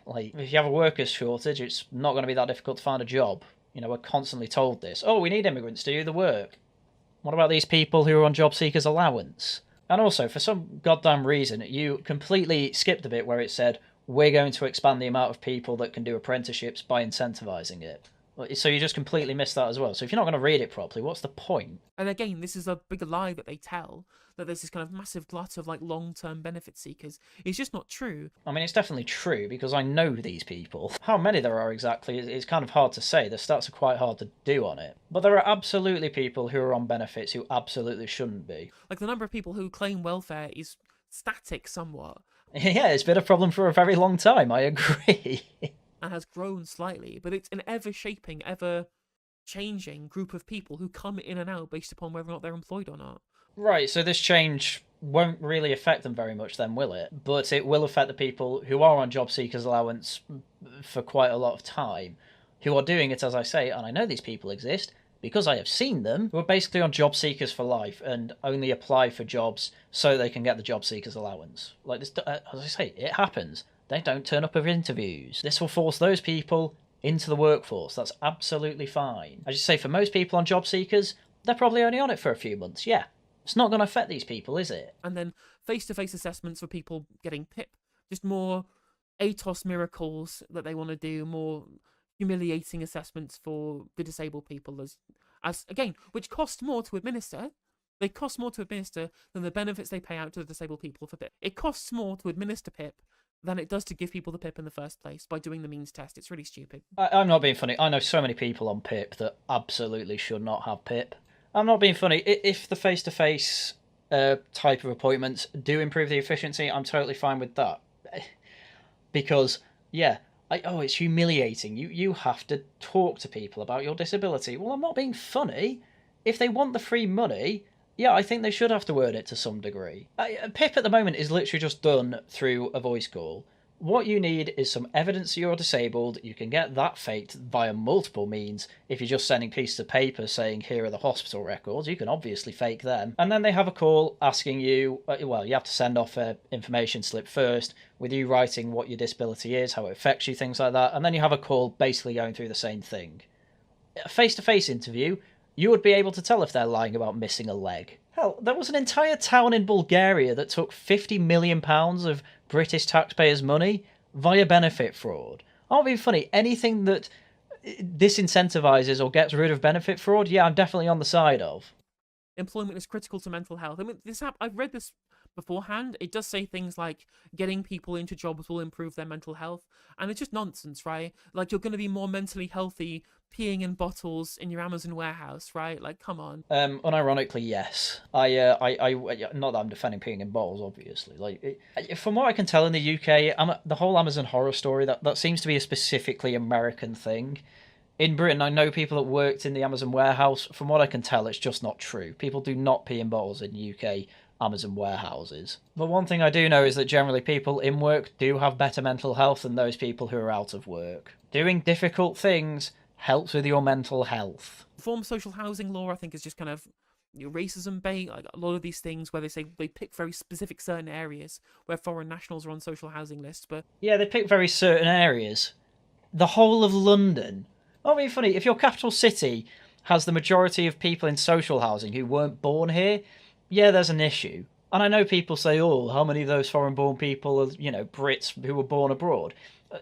Like, if you have a workers shortage, it's not going to be that difficult to find a job. You know, we're constantly told this. Oh, we need immigrants to do the work. What about these people who are on job seekers allowance? And also, for some goddamn reason, you completely skipped the bit where it said, we're going to expand the amount of people that can do apprenticeships by incentivising it. So you just completely missed that as well. So if you're not going to read it properly, what's the point? And again, this is a big lie that they tell, that there's this kind of massive glut of like long-term benefit seekers. It's just not true. I mean, it's definitely true because I know these people. How many there are exactly is kind of hard to say. The stats are quite hard to do on it. But there are absolutely people who are on benefits who absolutely shouldn't be. Like, the number of people who claim welfare is static somewhat. Yeah, it's been a problem for a very long time, I agree. And has grown slightly, but it's an ever-shaping, ever-changing group of people who come in and out based upon whether or not they're employed or not. Right, so this change won't really affect them very much then, will it? But it will affect the people who are on job seekers allowance for quite a lot of time, who are doing it, as I say, and I know these people exist, because I have seen them, who are basically on job seekers for life and only apply for jobs so they can get the job seekers allowance. Like this, as I say, it happens. They don't turn up for interviews. This will force those people into the workforce. That's absolutely fine. As you say, for most people on job seekers, they're probably only on it for a few months. Yeah, it's not going to affect these people, is it? And then face-to-face assessments for people getting PIP. Just more ATOS miracles that they want to do, more humiliating assessments for the disabled people as again, which cost more to administer. They cost more to administer than the benefits they pay out to the disabled people for PIP. It costs more to administer PIP than it does to give people the PIP in the first place by doing the means test. It's really stupid. I'm not being funny. I know so many people on PIP that absolutely should not have PIP. I'm not being funny. If the face-to-face type of appointments do improve the efficiency, I'm totally fine with that. Because, yeah, it's humiliating. You have to talk to people about your disability. Well, I'm not being funny. If they want the free money, yeah, I think they should have to earn it to some degree. PIP at the moment is literally just done through a voice call. What you need is some evidence that you're disabled. You can get that faked via multiple means. If you're just sending pieces of paper saying, here are the hospital records, you can obviously fake them. And then they have a call asking you, well, you have to send off an information slip first with you writing what your disability is, how it affects you, things like that. And then you have a call basically going through the same thing. A face-to-face interview, you would be able to tell if they're lying about missing a leg. Hell, there was an entire town in Bulgaria that took £50 million of British taxpayers' money via benefit fraud. Aren't we funny? Anything that disincentivises or gets rid of benefit fraud, yeah, I'm definitely on the side of. Employment is critical to mental health. I mean, I've read this beforehand. It does say things like getting people into jobs will improve their mental health, and it's just nonsense, right? Like, you're going to be more mentally healthy peeing in bottles in your Amazon warehouse, right? Like, come on. Unironically, yes. I not that I'm defending peeing in bottles, obviously. Like, from what I can tell in the UK, the whole Amazon horror story, that seems to be a specifically American thing. In Britain, I know people that worked in the Amazon warehouse. From what I can tell, it's just not true. People do not pee in bottles in UK Amazon warehouses. But one thing I do know is that generally people in work do have better mental health than those people who are out of work. Doing difficult things helps with your mental health. Reform social housing law, I think, is just kind of racism bait. Like, a lot of these things where they say they pick very specific certain areas where foreign nationals are on social housing lists, but yeah, they pick very certain areas. The whole of London. Oh, it'd be funny if your capital city has the majority of people in social housing who weren't born here. Yeah, there's an issue. And I know people say, oh, how many of those foreign-born people are, Brits who were born abroad?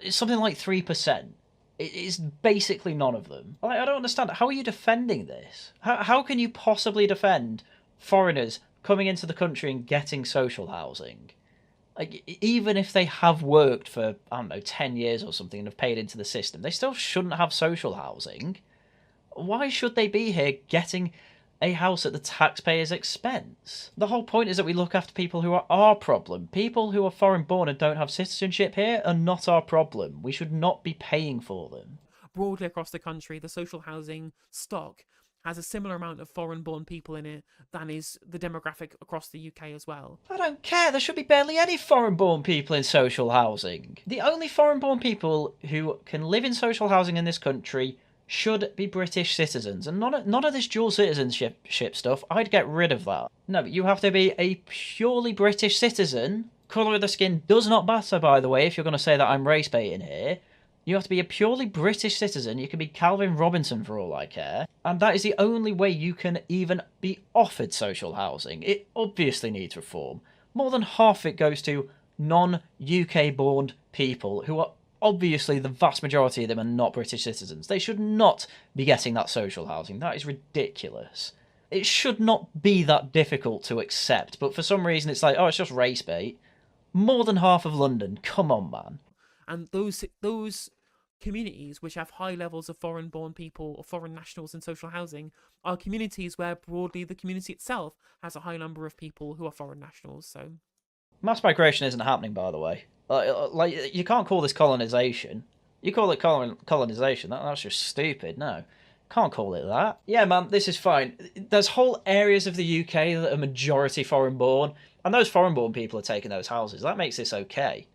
It's something like 3%. It's basically none of them. I don't understand. How are you defending this? How can you possibly defend foreigners coming into the country and getting social housing? Like, even if they have worked for, 10 years or something and have paid into the system, they still shouldn't have social housing. Why should they be here getting a house at the taxpayer's expense? The whole point is that we look after people who are our problem. People who are foreign born and don't have citizenship here are not our problem. We should not be paying for them. broadly across the country, the social housing stock has a similar amount of foreign-born people in it than is the demographic across the UK as well. I don't care. There should be barely any foreign-born people in social housing. The only foreign-born people who can live in social housing in this country should be British citizens. And none of this dual citizenship stuff, I'd get rid of that. No, you have to be a purely British citizen. Colour of the skin does not matter, by the way, if you're going to say that I'm race-baiting here. You have to be a purely British citizen. You can be Calvin Robinson for all I care. And that is the only way you can even be offered social housing. It obviously needs reform. More than half of it goes to non-UK born people who are obviously the vast majority of them are not British citizens. They should not be getting that social housing. That is ridiculous. It should not be that difficult to accept, but for some reason it's like, oh, it's just race bait. More than half of London, come on, man. And those communities which have high levels of foreign-born people or foreign nationals in social housing are communities where broadly the community itself has a high number of people who are foreign nationals. So mass migration isn't happening, by the way. Like you can't call this colonisation. You call it colonisation. That's just stupid. No, can't call it that. Yeah, man, this is fine. There's whole areas of the UK that are majority foreign-born, and those foreign-born people are taking those houses. That makes this okay.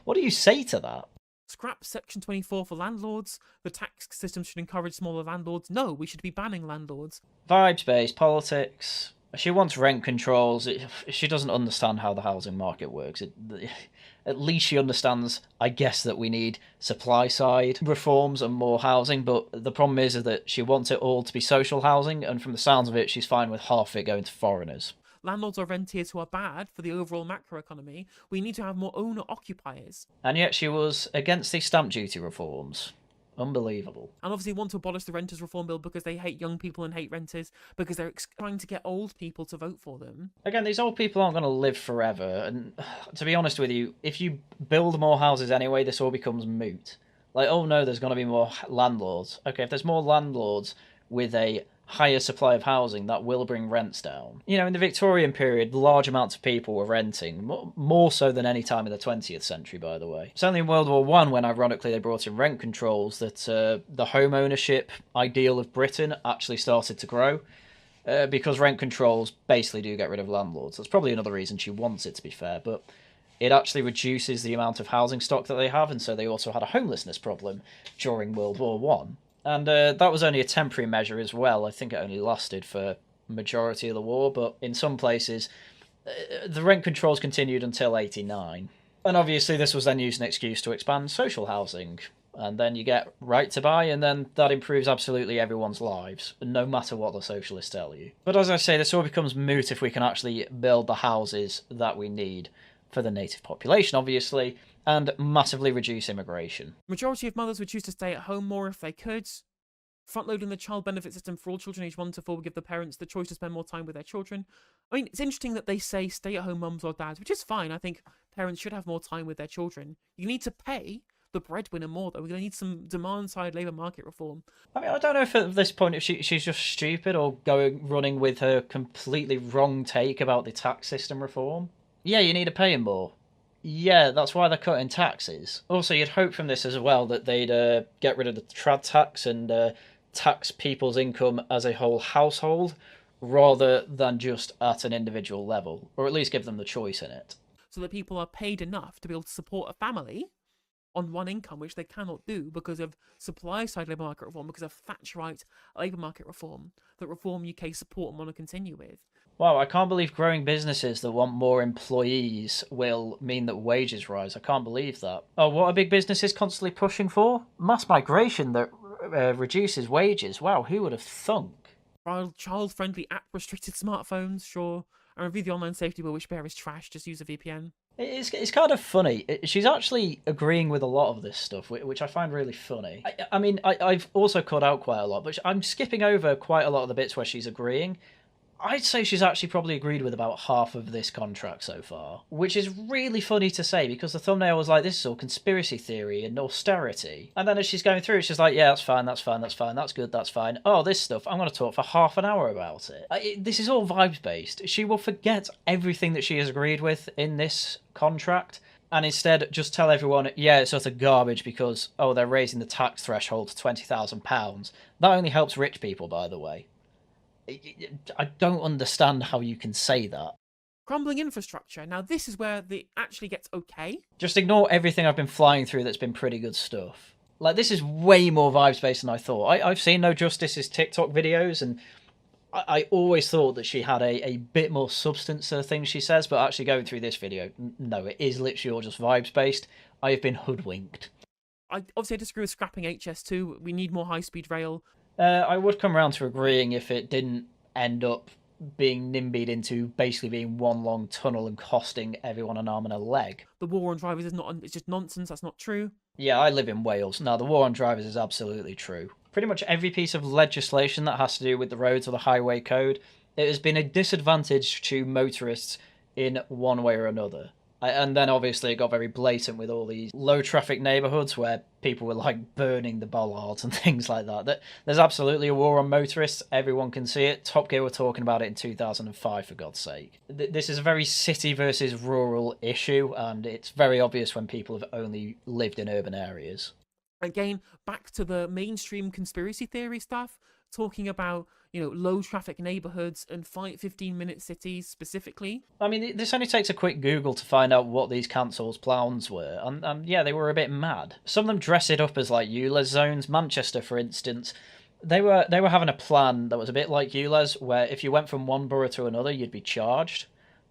What do you say to that? Scrap Section 24 for landlords. The tax system should encourage smaller landlords. No, we should be banning landlords. Vibes-based politics. She wants rent controls. She doesn't understand how the housing market works. At least she understands, I guess, that we need supply-side reforms and more housing, but the problem is that she wants it all to be social housing, and from the sounds of it, she's fine with half of it going to foreigners. Landlords are rentiers who are bad for the overall macroeconomy. We need to have more owner-occupiers. And yet she was against the stamp duty reforms. Unbelievable. And obviously want to abolish the renters reform bill because they hate young people and hate renters because they're trying to get old people to vote for them. Again, these old people aren't going to live forever. And to be honest with you, if you build more houses anyway, this all becomes moot. Like, oh no, there's going to be more landlords. Okay, if there's more landlords with a higher supply of housing, that will bring rents down. You know, in the Victorian period, large amounts of people were renting, more so than any time in the 20th century, by the way. It's only in World War I when, ironically, they brought in rent controls that the home ownership ideal of Britain actually started to grow, because rent controls basically do get rid of landlords. That's probably another reason she wants it, to be fair, but it actually reduces the amount of housing stock that they have, and so they also had a homelessness problem during World War One. And that was only a temporary measure as well. I think it only lasted for majority of the war, but in some places the rent controls continued until 89. And obviously this was then used as an excuse to expand social housing. And then you get right to buy, and then that improves absolutely everyone's lives, no matter what the socialists tell you. But as I say, this all becomes moot if we can actually build the houses that we need for the native population, obviously, and massively reduce immigration. Majority of mothers would choose to stay at home more if they could. Front-loading the child benefit system for all children aged 1 to 4 would give the parents the choice to spend more time with their children. I mean, it's interesting that they say stay-at-home mums or dads, which is fine. I think parents should have more time with their children. You need to pay the breadwinner more, though. We're going to need some demand-side labour market reform. I mean, I don't know if at this point if she's just stupid or running with her completely wrong take about the tax system reform. Yeah, you need to pay him more. Yeah, that's why they're cutting taxes. Also, you'd hope from this as well that they'd get rid of the trad tax and tax people's income as a whole household rather than just at an individual level, or at least give them the choice in it. So that people are paid enough to be able to support a family on one income, which they cannot do because of supply-side labour market reform, because of Thatcherite labour market reform, that Reform UK support and want to continue with. Wow, I can't believe growing businesses that want more employees will mean that wages rise. I can't believe that. Oh, what are big businesses constantly pushing for? Mass migration that reduces wages. Wow, who would have thunk? Child-friendly app-restricted smartphones, sure. And review the online safety bill, which bear is trash, just use a VPN. It's kind of funny. She's actually agreeing with a lot of this stuff, which I find really funny. I mean, I've also cut out quite a lot, but I'm skipping over quite a lot of the bits where she's agreeing. I'd say she's actually probably agreed with about half of this contract so far, which is really funny to say because the thumbnail was like, this is all conspiracy theory and austerity. And then as she's going through, it's just like, yeah, that's fine, that's fine, that's fine, that's good, that's fine. Oh, this stuff, I'm going to talk for half an hour about it. This is all vibes-based. She will forget everything that she has agreed with in this contract and instead just tell everyone, yeah, it's utter garbage because, oh, they're raising the tax threshold to £20,000. That only helps rich people, by the way. I don't understand how you can say that. Crumbling infrastructure. Now, this is where it actually gets okay. Just ignore everything I've been flying through that's been pretty good stuff. Like, this is way more vibes-based than I thought. I've seen No Justice's TikTok videos, and I always thought that she had a bit more substance to the things she says, but actually going through this video, no, it is literally all just vibes-based. I have been hoodwinked. I disagree with scrapping HS2. We need more high-speed rail. I would come around to agreeing if it didn't end up being nimbied into basically being one long tunnel and costing everyone an arm and a leg. The war on drivers is it's just nonsense. That's not true. Yeah, I live in Wales. Now, the war on drivers is absolutely true. Pretty much every piece of legislation that has to do with the roads or the highway code, it has been a disadvantage to motorists in one way or another. And then obviously it got very blatant with all these low traffic neighbourhoods where people were like burning the bollards and things like that. There's absolutely a war on motorists. Everyone can see it. Top Gear were talking about it in 2005, for God's sake. This is a very city versus rural issue, and it's very obvious when people have only lived in urban areas. Again, back to the mainstream conspiracy theory stuff, talking about, low traffic neighborhoods and 15-minute cities specifically. I mean, this only takes a quick Google to find out what these councils' plans were, and yeah, they were a bit mad. Some of them dress it up as like ULEZ zones. Manchester, for instance, they were having a plan that was a bit like ULEZ, where if you went from one borough to another, you'd be charged.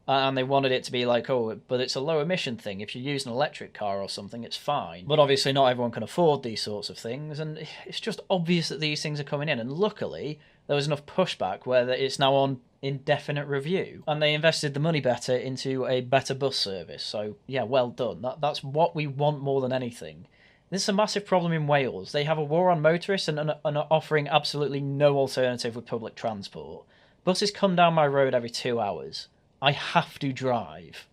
And they wanted it to be like, oh, but it's a low emission thing. If you use an electric car or something, it's fine. But obviously not everyone can afford these sorts of things, and it's just obvious that these things are coming in. And luckily, there was enough pushback where it's now on indefinite review. And they invested the money better into a better bus service. So, yeah, well done. That's what we want more than anything. This is a massive problem in Wales. They have a war on motorists and are offering absolutely no alternative with public transport. Buses come down my road every 2 hours. I have to drive.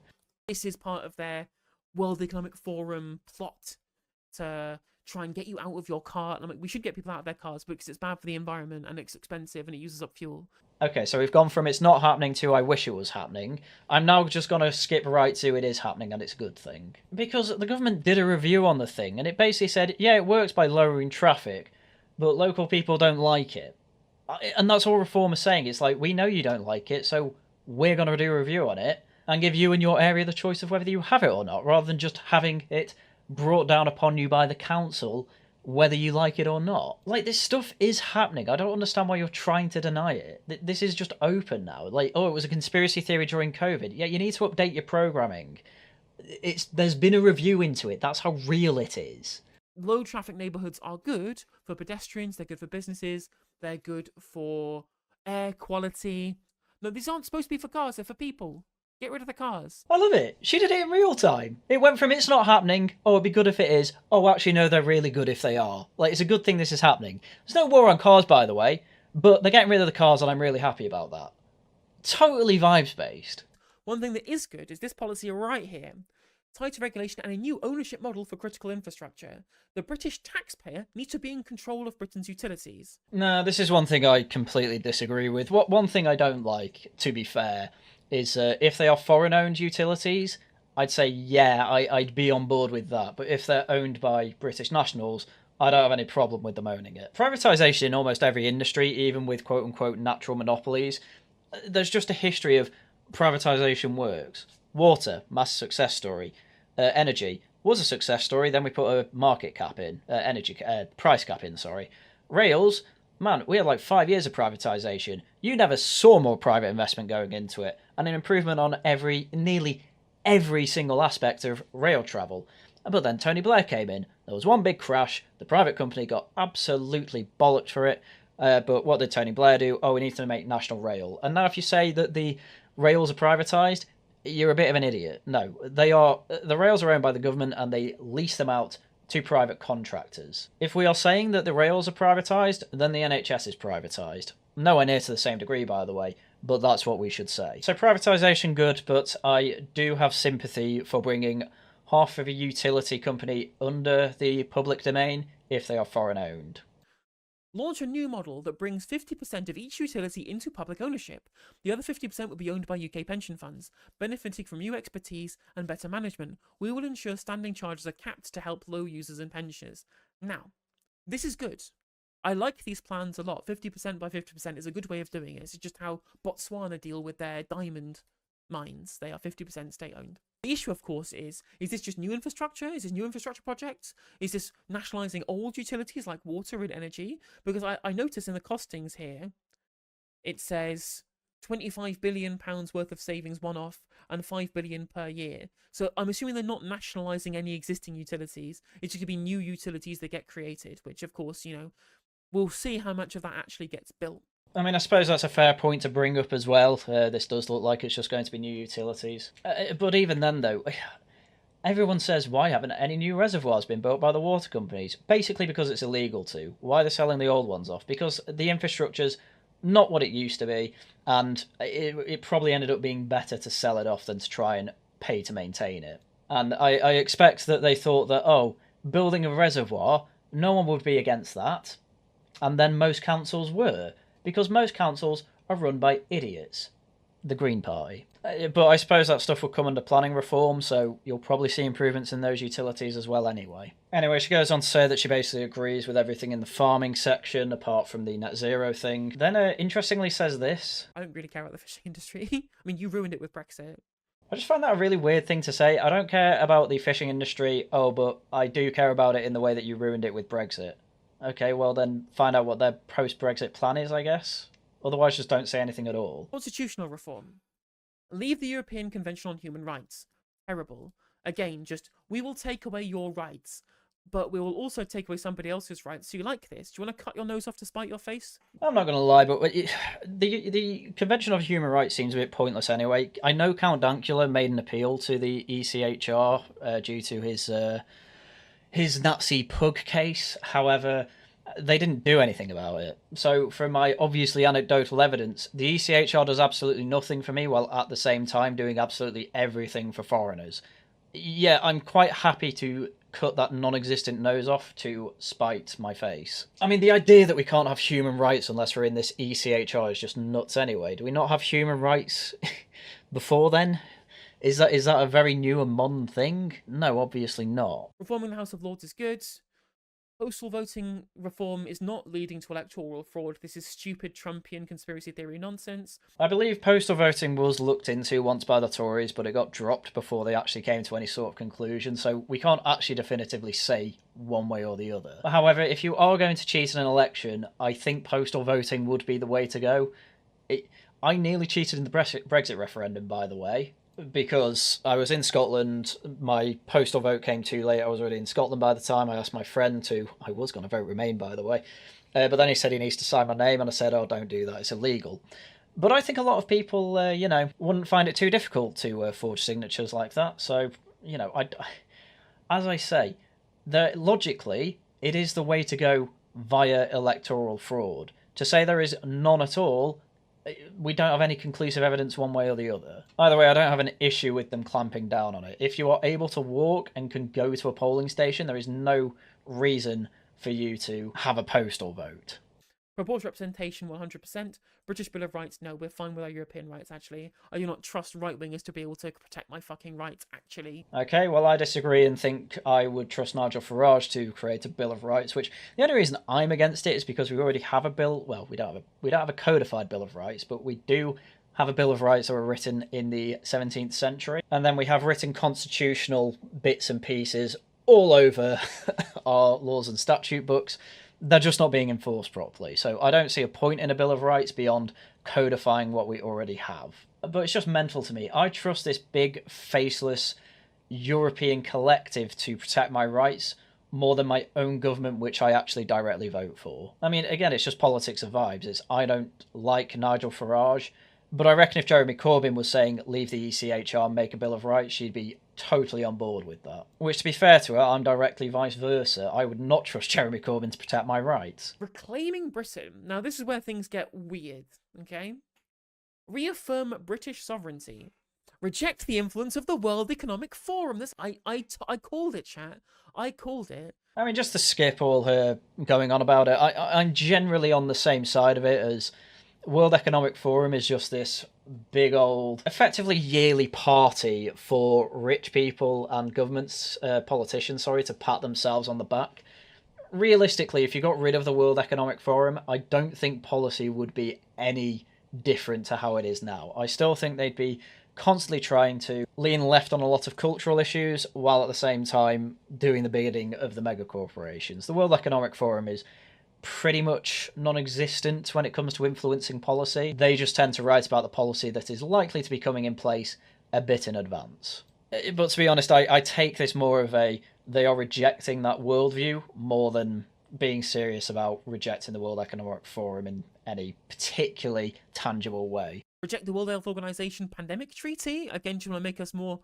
This is part of their World Economic Forum plot to try and get you out of your car. And we should get people out of their cars because it's bad for the environment and it's expensive and it uses up fuel. Okay, so we've gone from it's not happening to I wish it was happening. I'm now just going to skip right to it is happening and it's a good thing. Because the government did a review on the thing and it basically said, yeah, it works by lowering traffic, but local people don't like it. And that's all Reform is saying. It's like, we know you don't like it, so we're going to do a review on it, and give you and your area the choice of whether you have it or not, rather than just having it brought down upon you by the council whether you like it or not. Like, this stuff is happening. I don't understand why you're trying to deny it. This is just open now. Like, oh, it was a conspiracy theory during COVID. Yeah, you need to update your programming. There's been a review into it. That's how real it is. Low traffic neighborhoods are good for pedestrians, they're good for businesses, they're good for air quality. No, these aren't supposed to be for cars, they're for people. Get rid of the cars. I love it. She did it in real time. It went from it's not happening, oh, it'd be good if it is, oh, actually, no, they're really good if they are. Like, it's a good thing this is happening. There's no war on cars, by the way, but they're getting rid of the cars, and I'm really happy about that. Totally vibes-based. One thing that is good is this policy right here. Tighter regulation and a new ownership model for critical infrastructure. The British taxpayer needs to be in control of Britain's utilities. No, this is one thing I completely disagree with. One thing I don't like, to be fair, is if they are foreign-owned utilities, I'd say, yeah, I'd be on board with that. But if they're owned by British nationals, I don't have any problem with them owning it. Privatisation in almost every industry, even with quote-unquote natural monopolies, there's just a history of privatisation works. Water, massive success story. Energy was a success story, then we put a market cap in. Price cap in, sorry. Rails, man, we had like 5 years of privatisation. You never saw more private investment going into it, and an improvement on nearly every single aspect of rail travel. But then Tony Blair came in. There was one big crash. The private company got absolutely bollocked for it. But what did Tony Blair do? Oh, we need to make national rail. And now if you say that the rails are privatised, you're a bit of an idiot. No, the rails are owned by the government and they lease them out to private contractors. If we are saying that the rails are privatised, then the NHS is privatised. Nowhere near to the same degree, by the way, but that's what we should say. So privatisation, good, but I do have sympathy for bringing half of a utility company under the public domain if they are foreign owned. Launch a new model that brings 50% of each utility into public ownership. The other 50% will be owned by UK pension funds, benefiting from new expertise and better management. We will ensure standing charges are capped to help low users and pensioners. Now, this is good. I like these plans a lot. 50% by 50% is a good way of doing it. It's just how Botswana deal with their diamond mines. They are 50% state-owned. The issue, of course, is this just new infrastructure? Is this new infrastructure projects? Is this nationalising old utilities like water and energy? Because I notice in the costings here, it says £25 billion worth of savings one-off and £5 billion per year. So I'm assuming they're not nationalising any existing utilities. It's just going to be new utilities that get created, which, of course, we'll see how much of that actually gets built. I mean, I suppose that's a fair point to bring up as well. This does look like it's just going to be new utilities. But even then, though, everyone says, why haven't any new reservoirs been built by the water companies? Basically because it's illegal to. Why are they selling the old ones off? Because the infrastructure's not what it used to be, and it probably ended up being better to sell it off than to try and pay to maintain it. And I expect that they thought that, oh, building a reservoir, no one would be against that. And then most councils were. Because most councils are run by idiots. The Green Party. But I suppose that stuff will come under planning reform, so you'll probably see improvements in those utilities as well anyway. Anyway, she goes on to say that she basically agrees with everything in the farming section, apart from the net zero thing. Then interestingly says this. I don't really care about the fishing industry. I mean, you ruined it with Brexit. I just find that a really weird thing to say. I don't care about the fishing industry, but I do care about it in the way that you ruined it with Brexit. Okay, well then find out what their post-Brexit plan is, I guess. Otherwise, just don't say anything at all. Constitutional reform. Leave the European Convention on Human Rights. Terrible. Again, we will take away your rights, but we will also take away somebody else's rights. So you like this? Do you want to cut your nose off to spite your face? I'm not going to lie, but the Convention of Human Rights seems a bit pointless anyway. I know Count Dankula made an appeal to the ECHR due to his Nazi pug case. However, they didn't do anything about it. So from my obviously anecdotal evidence, the ECHR does absolutely nothing for me while at the same time doing absolutely everything for foreigners. Yeah, I'm quite happy to cut that non-existent nose off to spite my face. I mean, the idea that we can't have human rights unless we're in this ECHR is just nuts anyway. Do we not have human rights before then? Is that a very new and modern thing? No, obviously not. Reforming the House of Lords is good. Postal voting reform is not leading to electoral fraud. This is stupid Trumpian conspiracy theory nonsense. I believe postal voting was looked into once by the Tories, but it got dropped before they actually came to any sort of conclusion, so we can't actually definitively say one way or the other. However, if you are going to cheat in an election, I think postal voting would be the way to go. I nearly cheated in the Brexit referendum, by the way, because I was in Scotland. My postal vote came too late. I was already in Scotland by the time. I asked my friend to... I was going to vote Remain, by the way. But then he said he needs to sign my name, and I said, oh, don't do that. It's illegal. But I think a lot of people, wouldn't find it too difficult to forge signatures like that. So, as I say, logically, it is the way to go via electoral fraud. To say there is none at all, we don't have any conclusive evidence one way or the other. Either way, I don't have an issue with them clamping down on it. If you are able to walk and can go to a polling station, there is no reason for you to have a postal vote. Proportional representation, 100%. British Bill of Rights, no, we're fine with our European rights, actually. I do not trust right-wingers to be able to protect my fucking rights, actually. Okay, well, I disagree and think I would trust Nigel Farage to create a Bill of Rights, which the only reason I'm against it is because we already have a bill. Well, we don't have a codified Bill of Rights, but we do have a Bill of Rights that were written in the 17th century. And then we have written constitutional bits and pieces all over our laws and statute books. They're just not being enforced properly. So I don't see a point in a Bill of Rights beyond codifying what we already have. But it's just mental to me. I trust this big, faceless European collective to protect my rights more than my own government, which I actually directly vote for. I mean, again, it's just politics of vibes. I don't like Nigel Farage, but I reckon if Jeremy Corbyn was saying leave the ECHR and make a Bill of Rights, she'd be totally on board with that. Which, to be fair to her, I'm directly vice versa. I would not trust Jeremy Corbyn to protect my rights. Reclaiming Britain. Now, this is where things get weird, okay? Reaffirm British sovereignty. Reject the influence of the World Economic Forum. I called it, chat. I called it. I mean, just to skip all her going on about it, I'm generally on the same side of it as World Economic Forum is just this big old, effectively yearly party for rich people and governments, politicians, to pat themselves on the back. Realistically, if you got rid of the World Economic Forum, I don't think policy would be any different to how it is now. I still think they'd be constantly trying to lean left on a lot of cultural issues, while at the same time doing the bidding of the mega corporations. The World Economic Forum is pretty much non-existent when it comes to influencing policy. They just tend to write about the policy that is likely to be coming in place a bit in advance. But to be honest, I take this more of they are rejecting that worldview more than being serious about rejecting the World Economic Forum in any particularly tangible way. Reject the World Health Organization pandemic treaty. Again, do you want to make us more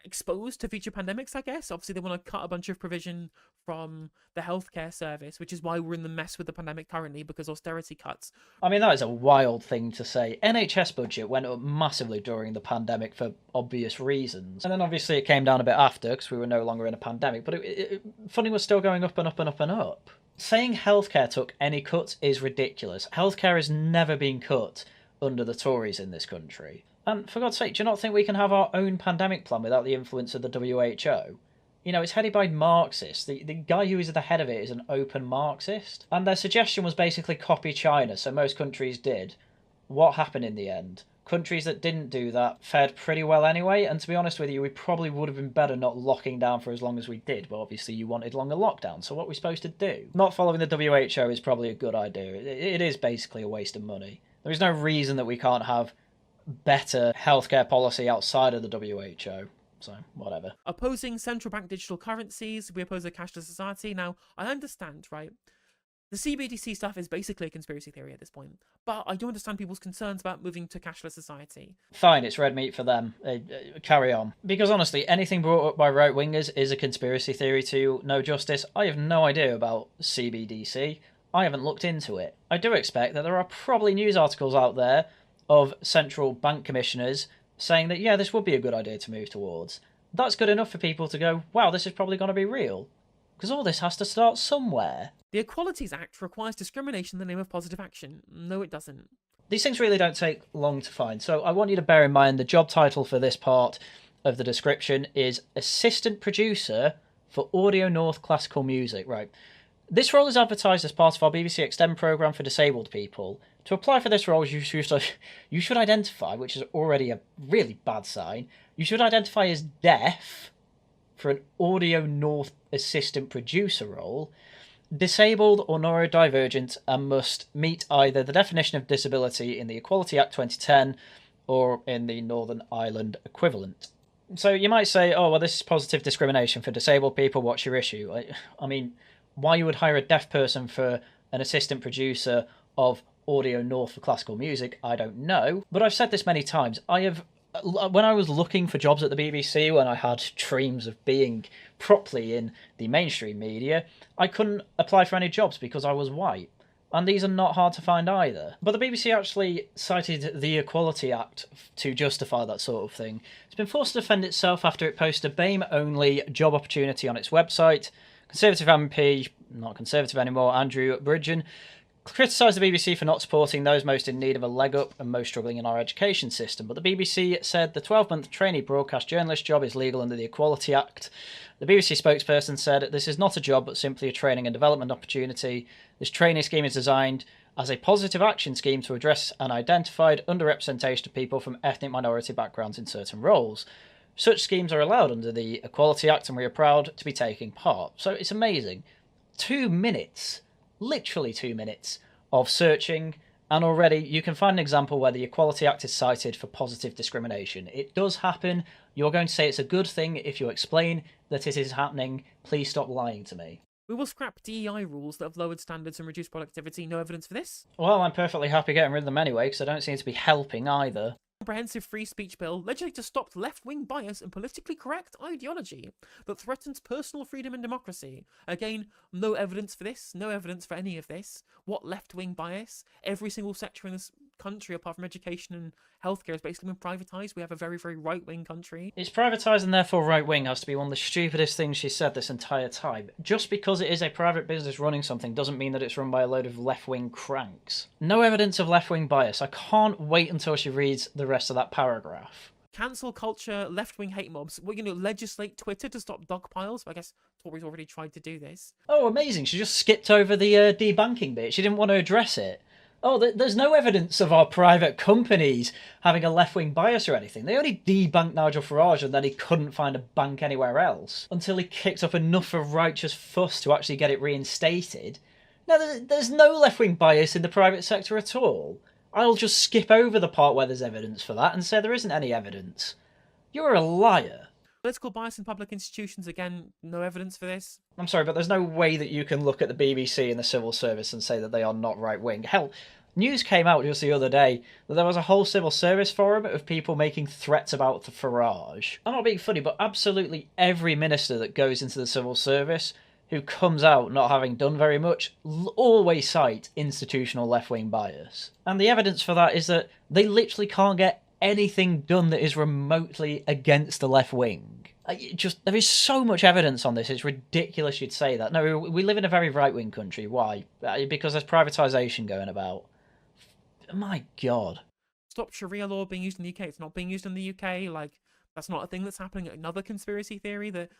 exposed to future pandemics, I guess? Obviously, they want to cut a bunch of provision from the healthcare service, which is why we're in the mess with the pandemic currently, because austerity cuts. I mean, that is a wild thing to say. NHS budget went up massively during the pandemic for obvious reasons. And then obviously it came down a bit after because we were no longer in a pandemic, but funding was still going up and up and up and up. Saying healthcare took any cuts is ridiculous. Healthcare has never been cut under the Tories in this country. And for God's sake, do you not think we can have our own pandemic plan without the influence of the WHO? You know, it's headed by Marxists. The guy who is at the head of it is an open Marxist. And their suggestion was basically copy China, so most countries did. What happened in the end? Countries that didn't do that fared pretty well anyway, and to be honest with you, we probably would have been better not locking down for as long as we did, but obviously you wanted longer lockdowns, so what are we supposed to do? Not following the WHO is probably a good idea. It is basically a waste of money. There is no reason that we can't have better healthcare policy outside of the WHO. So, whatever. Opposing central bank digital currencies, we oppose a cashless society. Now, I understand, right? The CBDC stuff is basically a conspiracy theory at this point, but I do understand people's concerns about moving to cashless society. Fine, it's red meat for them. Carry on. Because honestly, anything brought up by right-wingers is a conspiracy theory to no justice. I have no idea about CBDC. I haven't looked into it. I do expect that there are probably news articles out there of central bank commissioners saying that, yeah, this would be a good idea to move towards. That's good enough for people to go, wow, this is probably going to be real. Because all this has to start somewhere. The Equalities Act requires discrimination in the name of positive action. No, it doesn't. These things really don't take long to find, so I want you to bear in mind the job title for this part of the description is Assistant Producer for Audio North Classical Music. Right, This role is advertised as part of our BBC Extend programme for disabled people. To apply for this role, you should identify, which is already a really bad sign, you should identify as deaf for an Audio North assistant producer role, disabled or neurodivergent, and must meet either the definition of disability in the Equality Act 2010 or in the Northern Ireland equivalent. So you might say, oh, well, this is positive discrimination for disabled people, what's your issue? I mean, why you would hire a deaf person for an assistant producer of Audio North for classical music, I don't know. But I've said this many times. When I was looking for jobs at the BBC, when I had dreams of being properly in the mainstream media, I couldn't apply for any jobs because I was white. And these are not hard to find either. But the BBC actually cited the Equality Act to justify that sort of thing. It's been forced to defend itself after it posted a BAME-only job opportunity on its website. Conservative MP, not Conservative anymore, Andrew Bridgen, criticised the BBC for not supporting those most in need of a leg up and most struggling in our education system. But the BBC said the 12-month trainee broadcast journalist job is legal under the Equality Act. The BBC spokesperson said, this is not a job but simply a training and development opportunity. This training scheme is designed as a positive action scheme to address an identified underrepresentation of people from ethnic minority backgrounds in certain roles. Such schemes are allowed under the Equality Act and we are proud to be taking part. So it's amazing. 2 minutes, literally 2 minutes of searching, and already you can find an example where the Equality Act is cited for positive discrimination. It does happen. You're going to say it's a good thing if you explain that it is happening. Please stop lying to me. We will scrap DEI rules that have lowered standards and reduced productivity. No evidence for this. Well, I'm perfectly happy getting rid of them anyway, because I don't seem to be helping either. Comprehensive free speech bill, legislature stopped left-wing bias and politically correct ideology that threatens personal freedom and democracy. Again, no evidence for this, no evidence for any of this. What left-wing bias? Every single sector in this country, apart from education and healthcare, has basically been privatised. We have a very, very right-wing country. It's privatised and therefore right-wing has to be one of the stupidest things she said this entire time. Just because it is a private business running something doesn't mean that it's run by a load of left-wing cranks. No evidence of left-wing bias. I can't wait until she reads the rest of that paragraph. Cancel culture, left-wing hate mobs. We're going to legislate Twitter to stop dog piles. I guess Tories already tried to do this. Oh, amazing. She just skipped over the debanking bit. She didn't want to address it. Oh, there's no evidence of our private companies having a left-wing bias or anything. They only debanked Nigel Farage and then he couldn't find a bank anywhere else until he kicked up enough of righteous fuss to actually get it reinstated. Now, there's no left-wing bias in the private sector at all. I'll just skip over the part where there's evidence for that and say there isn't any evidence. You're a liar. Political bias in public institutions, again, no evidence for this. I'm sorry, but there's no way that you can look at the BBC and the civil service and say that they are not right-wing. Hell, news came out just the other day that there was a whole civil service forum of people making threats about the Farage. I'm not being funny, but absolutely every minister that goes into the civil service who comes out not having done very much always cite institutional left-wing bias. And the evidence for that is that they literally can't get anything done that is remotely against the left wing. There is so much evidence on this, it's ridiculous you'd say that. No, we live in a very right-wing country. Why? Because there's privatisation going about. My God. Stop Sharia law being used in the UK. It's not being used in the UK. Like, that's not a thing that's happening. Another conspiracy theory that...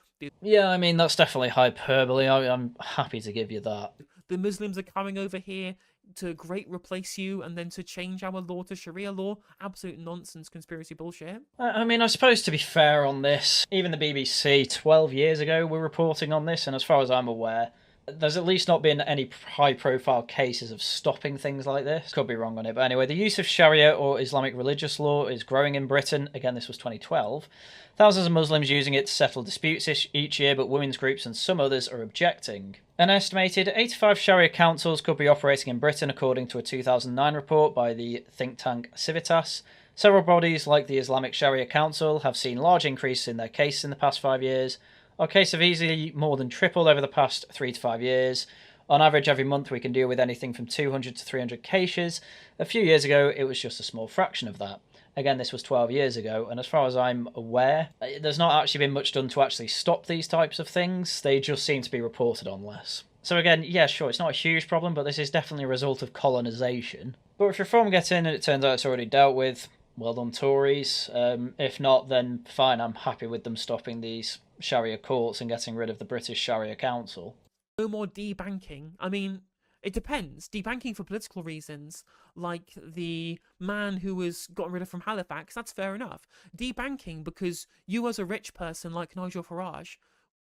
Yeah, I mean, that's definitely hyperbole. I'm happy to give you that. The Muslims are coming over here to great replace you and then to change our law to Sharia law. Absolute nonsense conspiracy bullshit. I mean, I suppose to be fair on this, even the BBC 12 years ago were reporting on this, and as far as I'm aware, there's at least not been any high-profile cases of stopping things like this. Could be wrong on it, but anyway, the use of Sharia or Islamic religious law is growing in Britain. Again, this was 2012. Thousands of Muslims using it to settle disputes each year, but women's groups and some others are objecting. An estimated 85 Sharia councils could be operating in Britain, according to a 2009 report by the think tank Civitas. Several bodies, like the Islamic Sharia Council, have seen large increases in their cases in the past 5 years. Our cases have easily more than tripled over the past 3 to 5 years. On average, every month we can deal with anything from 200 to 300 cases. A few years ago, it was just a small fraction of that. Again, this was 12 years ago, and as far as I'm aware, there's not actually been much done to actually stop these types of things. They just seem to be reported on less. So again, yeah, sure, it's not a huge problem, but this is definitely a result of colonisation. But if reform gets in and it turns out it's already dealt with, well done Tories. If not, then fine, I'm happy with them stopping these Sharia courts and getting rid of the British Sharia Council. No more debanking. I mean, it depends. Debanking for political reasons, like the man who was gotten rid of from Halifax, that's fair enough. Debanking because you as a rich person like Nigel Farage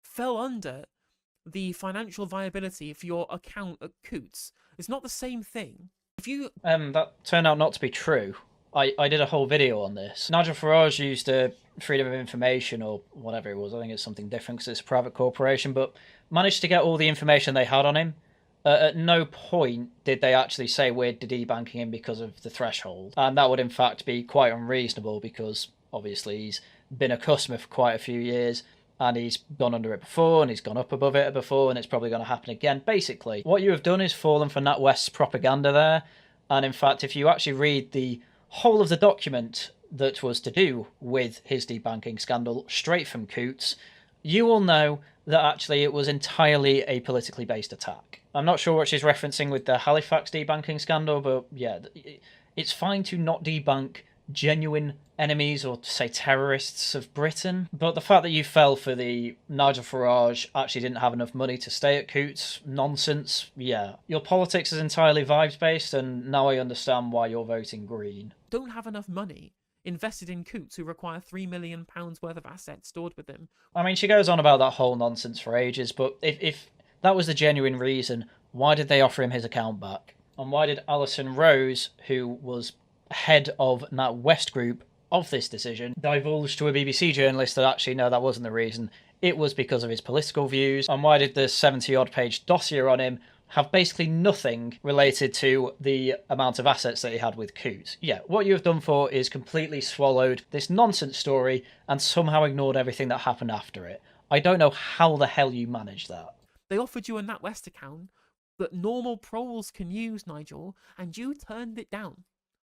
fell under the financial viability for your account at Coots. It's not the same thing. If you That turned out not to be true. I did a whole video on this. Nigel Farage used freedom of information or whatever it was. I think it's something different because it's a private corporation, but managed to get all the information they had on him. At no point did they actually say we're debanking him because of the threshold. And that would in fact be quite unreasonable because obviously he's been a customer for quite a few years and he's gone under it before and he's gone up above it before and it's probably going to happen again. Basically, what you have done is fallen for NatWest's propaganda there. And in fact, if you actually read the whole of the document that was to do with his debanking scandal straight from Coots, you will know that actually it was entirely a politically based attack. I'm not sure what she's referencing with the Halifax debanking scandal, but yeah, it's fine to not debank genuine enemies or say terrorists of Britain, but the fact that you fell for the Nigel Farage actually didn't have enough money to stay at Coots nonsense, yeah. Your politics is entirely vibes based, and now I understand why you're voting Green. don't have enough money invested in Coots who require £3 million worth of assets stored with them. I mean, she goes on about that whole nonsense for ages, but if that was the genuine reason, why did they offer him his account back? And why did Alison Rose, who was head of NatWest Group of this decision, divulge to a BBC journalist that actually, no, that wasn't the reason. It was because of his political views. And why did the 70-odd page dossier on him have basically nothing related to the amount of assets that he had with Coots? Yeah, what you have done for is completely swallowed this nonsense story and somehow ignored everything that happened after it. I don't know how the hell you managed that. They offered you a NatWest account that normal proles can use, Nigel, and you turned it down.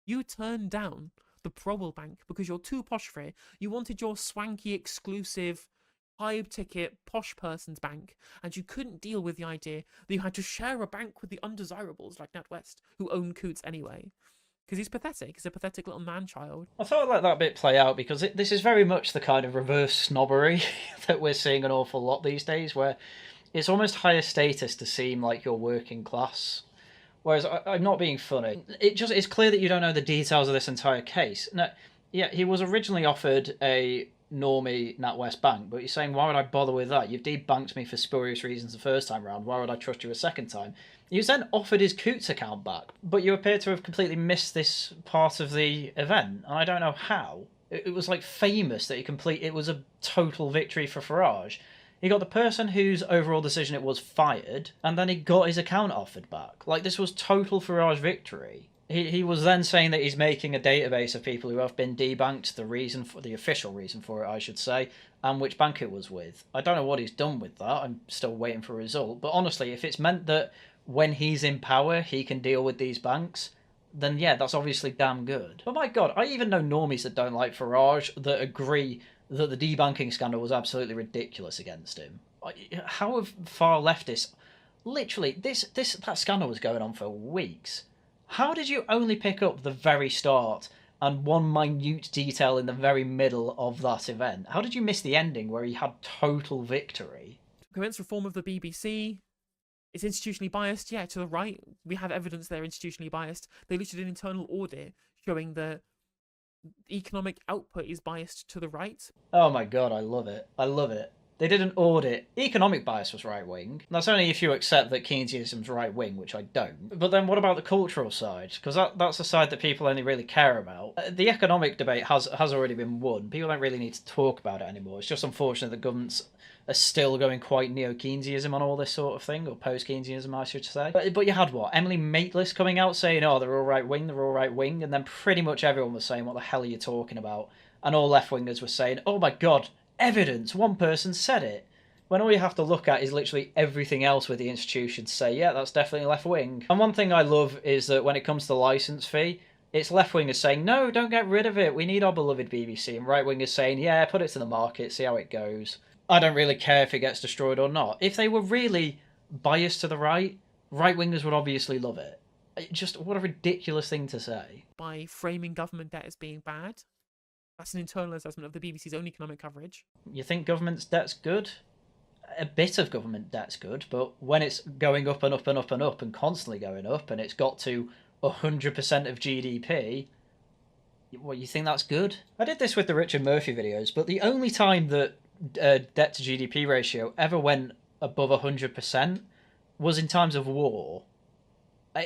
You turned down the Prowell Bank because you're too posh for it. You wanted your swanky, exclusive, high-ticket, posh person's bank, and you couldn't deal with the idea that you had to share a bank with the undesirables like NatWest, who own Coots anyway. Because he's pathetic. He's a pathetic little man-child. I thought I'd let that bit play out because this is very much the kind of reverse snobbery that we're seeing an awful lot these days, where it's almost higher status to seem like you're working class. Whereas I'm not being funny. It's clear that you don't know the details of this entire case. No, yeah, he was originally offered a normie NatWest bank, but you're saying, why would I bother with that? You've debanked me for spurious reasons the first time round. Why would I trust you a second time? He was then offered his Coots account back, but you appear to have completely missed this part of the event, and I don't know how. It was like famous that it was a total victory for Farage. He got the person whose overall decision it was fired, and then he got his account offered back. Like, this was total Farage victory. He was then saying that he's making a database of people who have been debanked, the official reason for it, I should say, and which bank it was with. I don't know what he's done with that. I'm still waiting for a result. But honestly, if it's meant that when he's in power, he can deal with these banks, then yeah, that's obviously damn good. But my God, I even know normies that don't like Farage that agree that the debanking scandal was absolutely ridiculous against him. How have far leftists... Literally, that scandal was going on for weeks. How did you only pick up the very start and one minute detail in the very middle of that event? How did you miss the ending where he had total victory? Commence reform of the BBC. It's institutionally biased. Yeah, to the right. We have evidence they're institutionally biased. They literally did an internal audit showing that economic output is biased to the right. Oh my God, I love it. I love it. They did an audit. Economic bias was right-wing. That's only if you accept that Keynesianism's right-wing, which I don't. But then what about the cultural side? Because that's the side that people only really care about. The economic debate has already been won. People don't really need to talk about it anymore. It's just unfortunate that governments are still going quite neo-Keynesianism on all this sort of thing, or post-Keynesianism, I should say. But you had what? Emily Maitlis coming out saying, oh, they're all right-wing, and then pretty much everyone was saying, what the hell are you talking about? And all left-wingers were saying, oh my God, evidence, one person said it. When all you have to look at is literally everything else with the institutions say, yeah, that's definitely left-wing. And one thing I love is that when it comes to the licence fee, it's left-wingers saying, no, don't get rid of it, we need our beloved BBC, and right-wingers saying, yeah, put it to the market, see how it goes. I don't really care if it gets destroyed or not. If they were really biased to the right, right-wingers would obviously love it. Just, what a ridiculous thing to say. By framing government debt as being bad. That's an internal assessment of the BBC's own economic coverage. You think government's debt's good? a bit of government debt's good, but when it's going up and up and up and up and constantly going up, and it's got to 100% of GDP, what, you think that's good? I did this with the Richard Murphy videos, but the only time that debt to GDP ratio ever went above 100% was in times of war.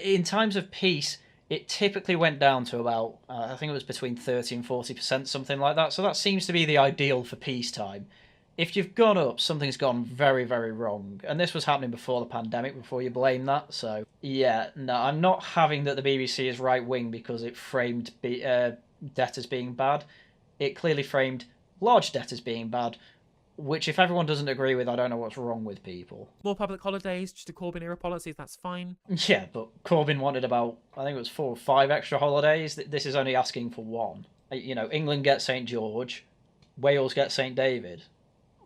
In times of peace, it typically went down to about, I think it was between 30 and 40%, something like that. So that seems to be the ideal for peacetime. If you've gone up, something's gone very, very wrong. And this was happening before the pandemic, before you blame that. So, yeah, no, I'm not having that the BBC is right-wing because it framed debt as being bad. It clearly framed large debt as being bad, which if everyone doesn't agree with, I don't know what's wrong with people. More public holidays, just a Corbyn-era policy, that's fine. Yeah, but Corbyn wanted about, I think it was 4 or 5 extra holidays. This is only asking for 1. You know, England gets St. George, Wales gets St. David.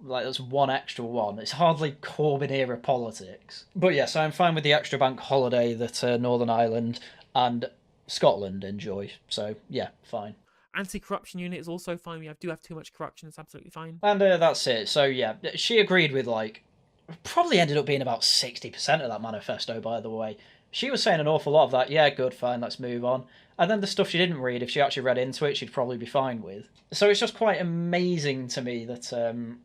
Like, that's 1 extra one. It's hardly Corbyn-era politics. But yes, I'm fine with the extra bank holiday that Northern Ireland and Scotland enjoy. So, yeah, fine. Anti-corruption unit is also fine. We do have too much corruption. It's absolutely fine. And that's it. So, yeah, she agreed with, like, probably ended up being about 60% of that manifesto, by the way. She was saying an awful lot of that. Yeah, good, fine, let's move on. And then the stuff she didn't read, if she actually read into it, she'd probably be fine with. So it's just quite amazing to me that,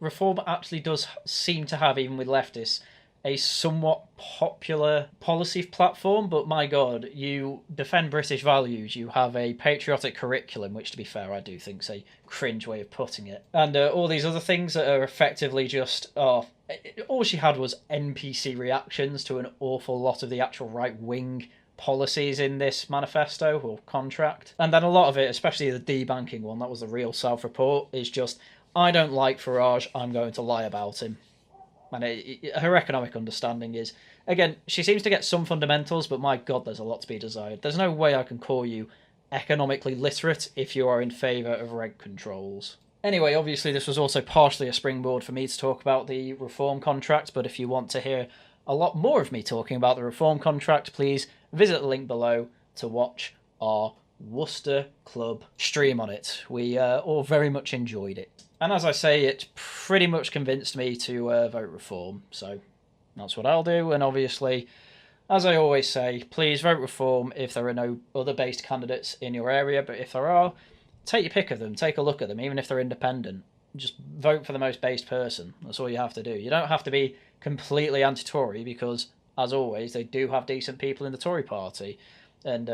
reform actually does seem to have, even with leftists, a somewhat popular policy platform, but my God, you defend British values, you have a patriotic curriculum, which, to be fair, I do think is a cringe way of putting it, and all these other things that are effectively just, all she had was NPC reactions to an awful lot of the actual right-wing policies in this manifesto or contract. And then a lot of it, especially the debanking one, that was the real self-report, is just, I don't like Farage, I'm going to lie about him. And her economic understanding is, again, she seems to get some fundamentals, but my God, there's a lot to be desired. There's no way I can call you economically literate if you are in favour of rent controls. Anyway, obviously this was also partially a springboard for me to talk about the reform contract, but if you want to hear a lot more of me talking about the reform contract, please visit the link below to watch our Worcester Club stream on it. We all very much enjoyed it. And as I say, it pretty much convinced me to vote reform, so that's what I'll do. And obviously, as I always say, please vote reform if there are no other based candidates in your area, but if there are, take your pick of them, take a look at them, even if they're independent. Just vote for the most based person. That's all you have to do. You don't have to be completely anti-Tory because, as always, they do have decent people in the Tory party. And,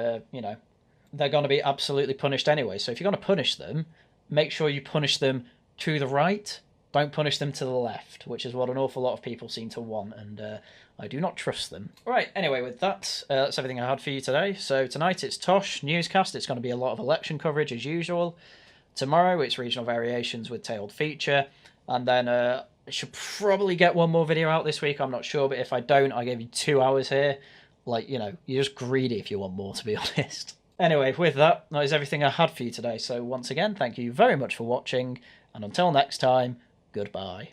they're going to be absolutely punished anyway. So if you're going to punish them, make sure you punish them to the right. Don't punish them to the left, which is what an awful lot of people seem to want. And I do not trust them. Right, anyway, with that, that's everything I had for you today. So tonight it's Tosh Newscast. It's going to be a lot of election coverage as usual. Tomorrow it's regional variations with tailed feature. And then I should probably get one more video out this week. I'm not sure, but if I don't, I gave you 2 hours here. Like, you're just greedy if you want more, to be honest. Anyway, with that, that is everything I had for you today. So once again, thank you very much for watching. And until next time, goodbye.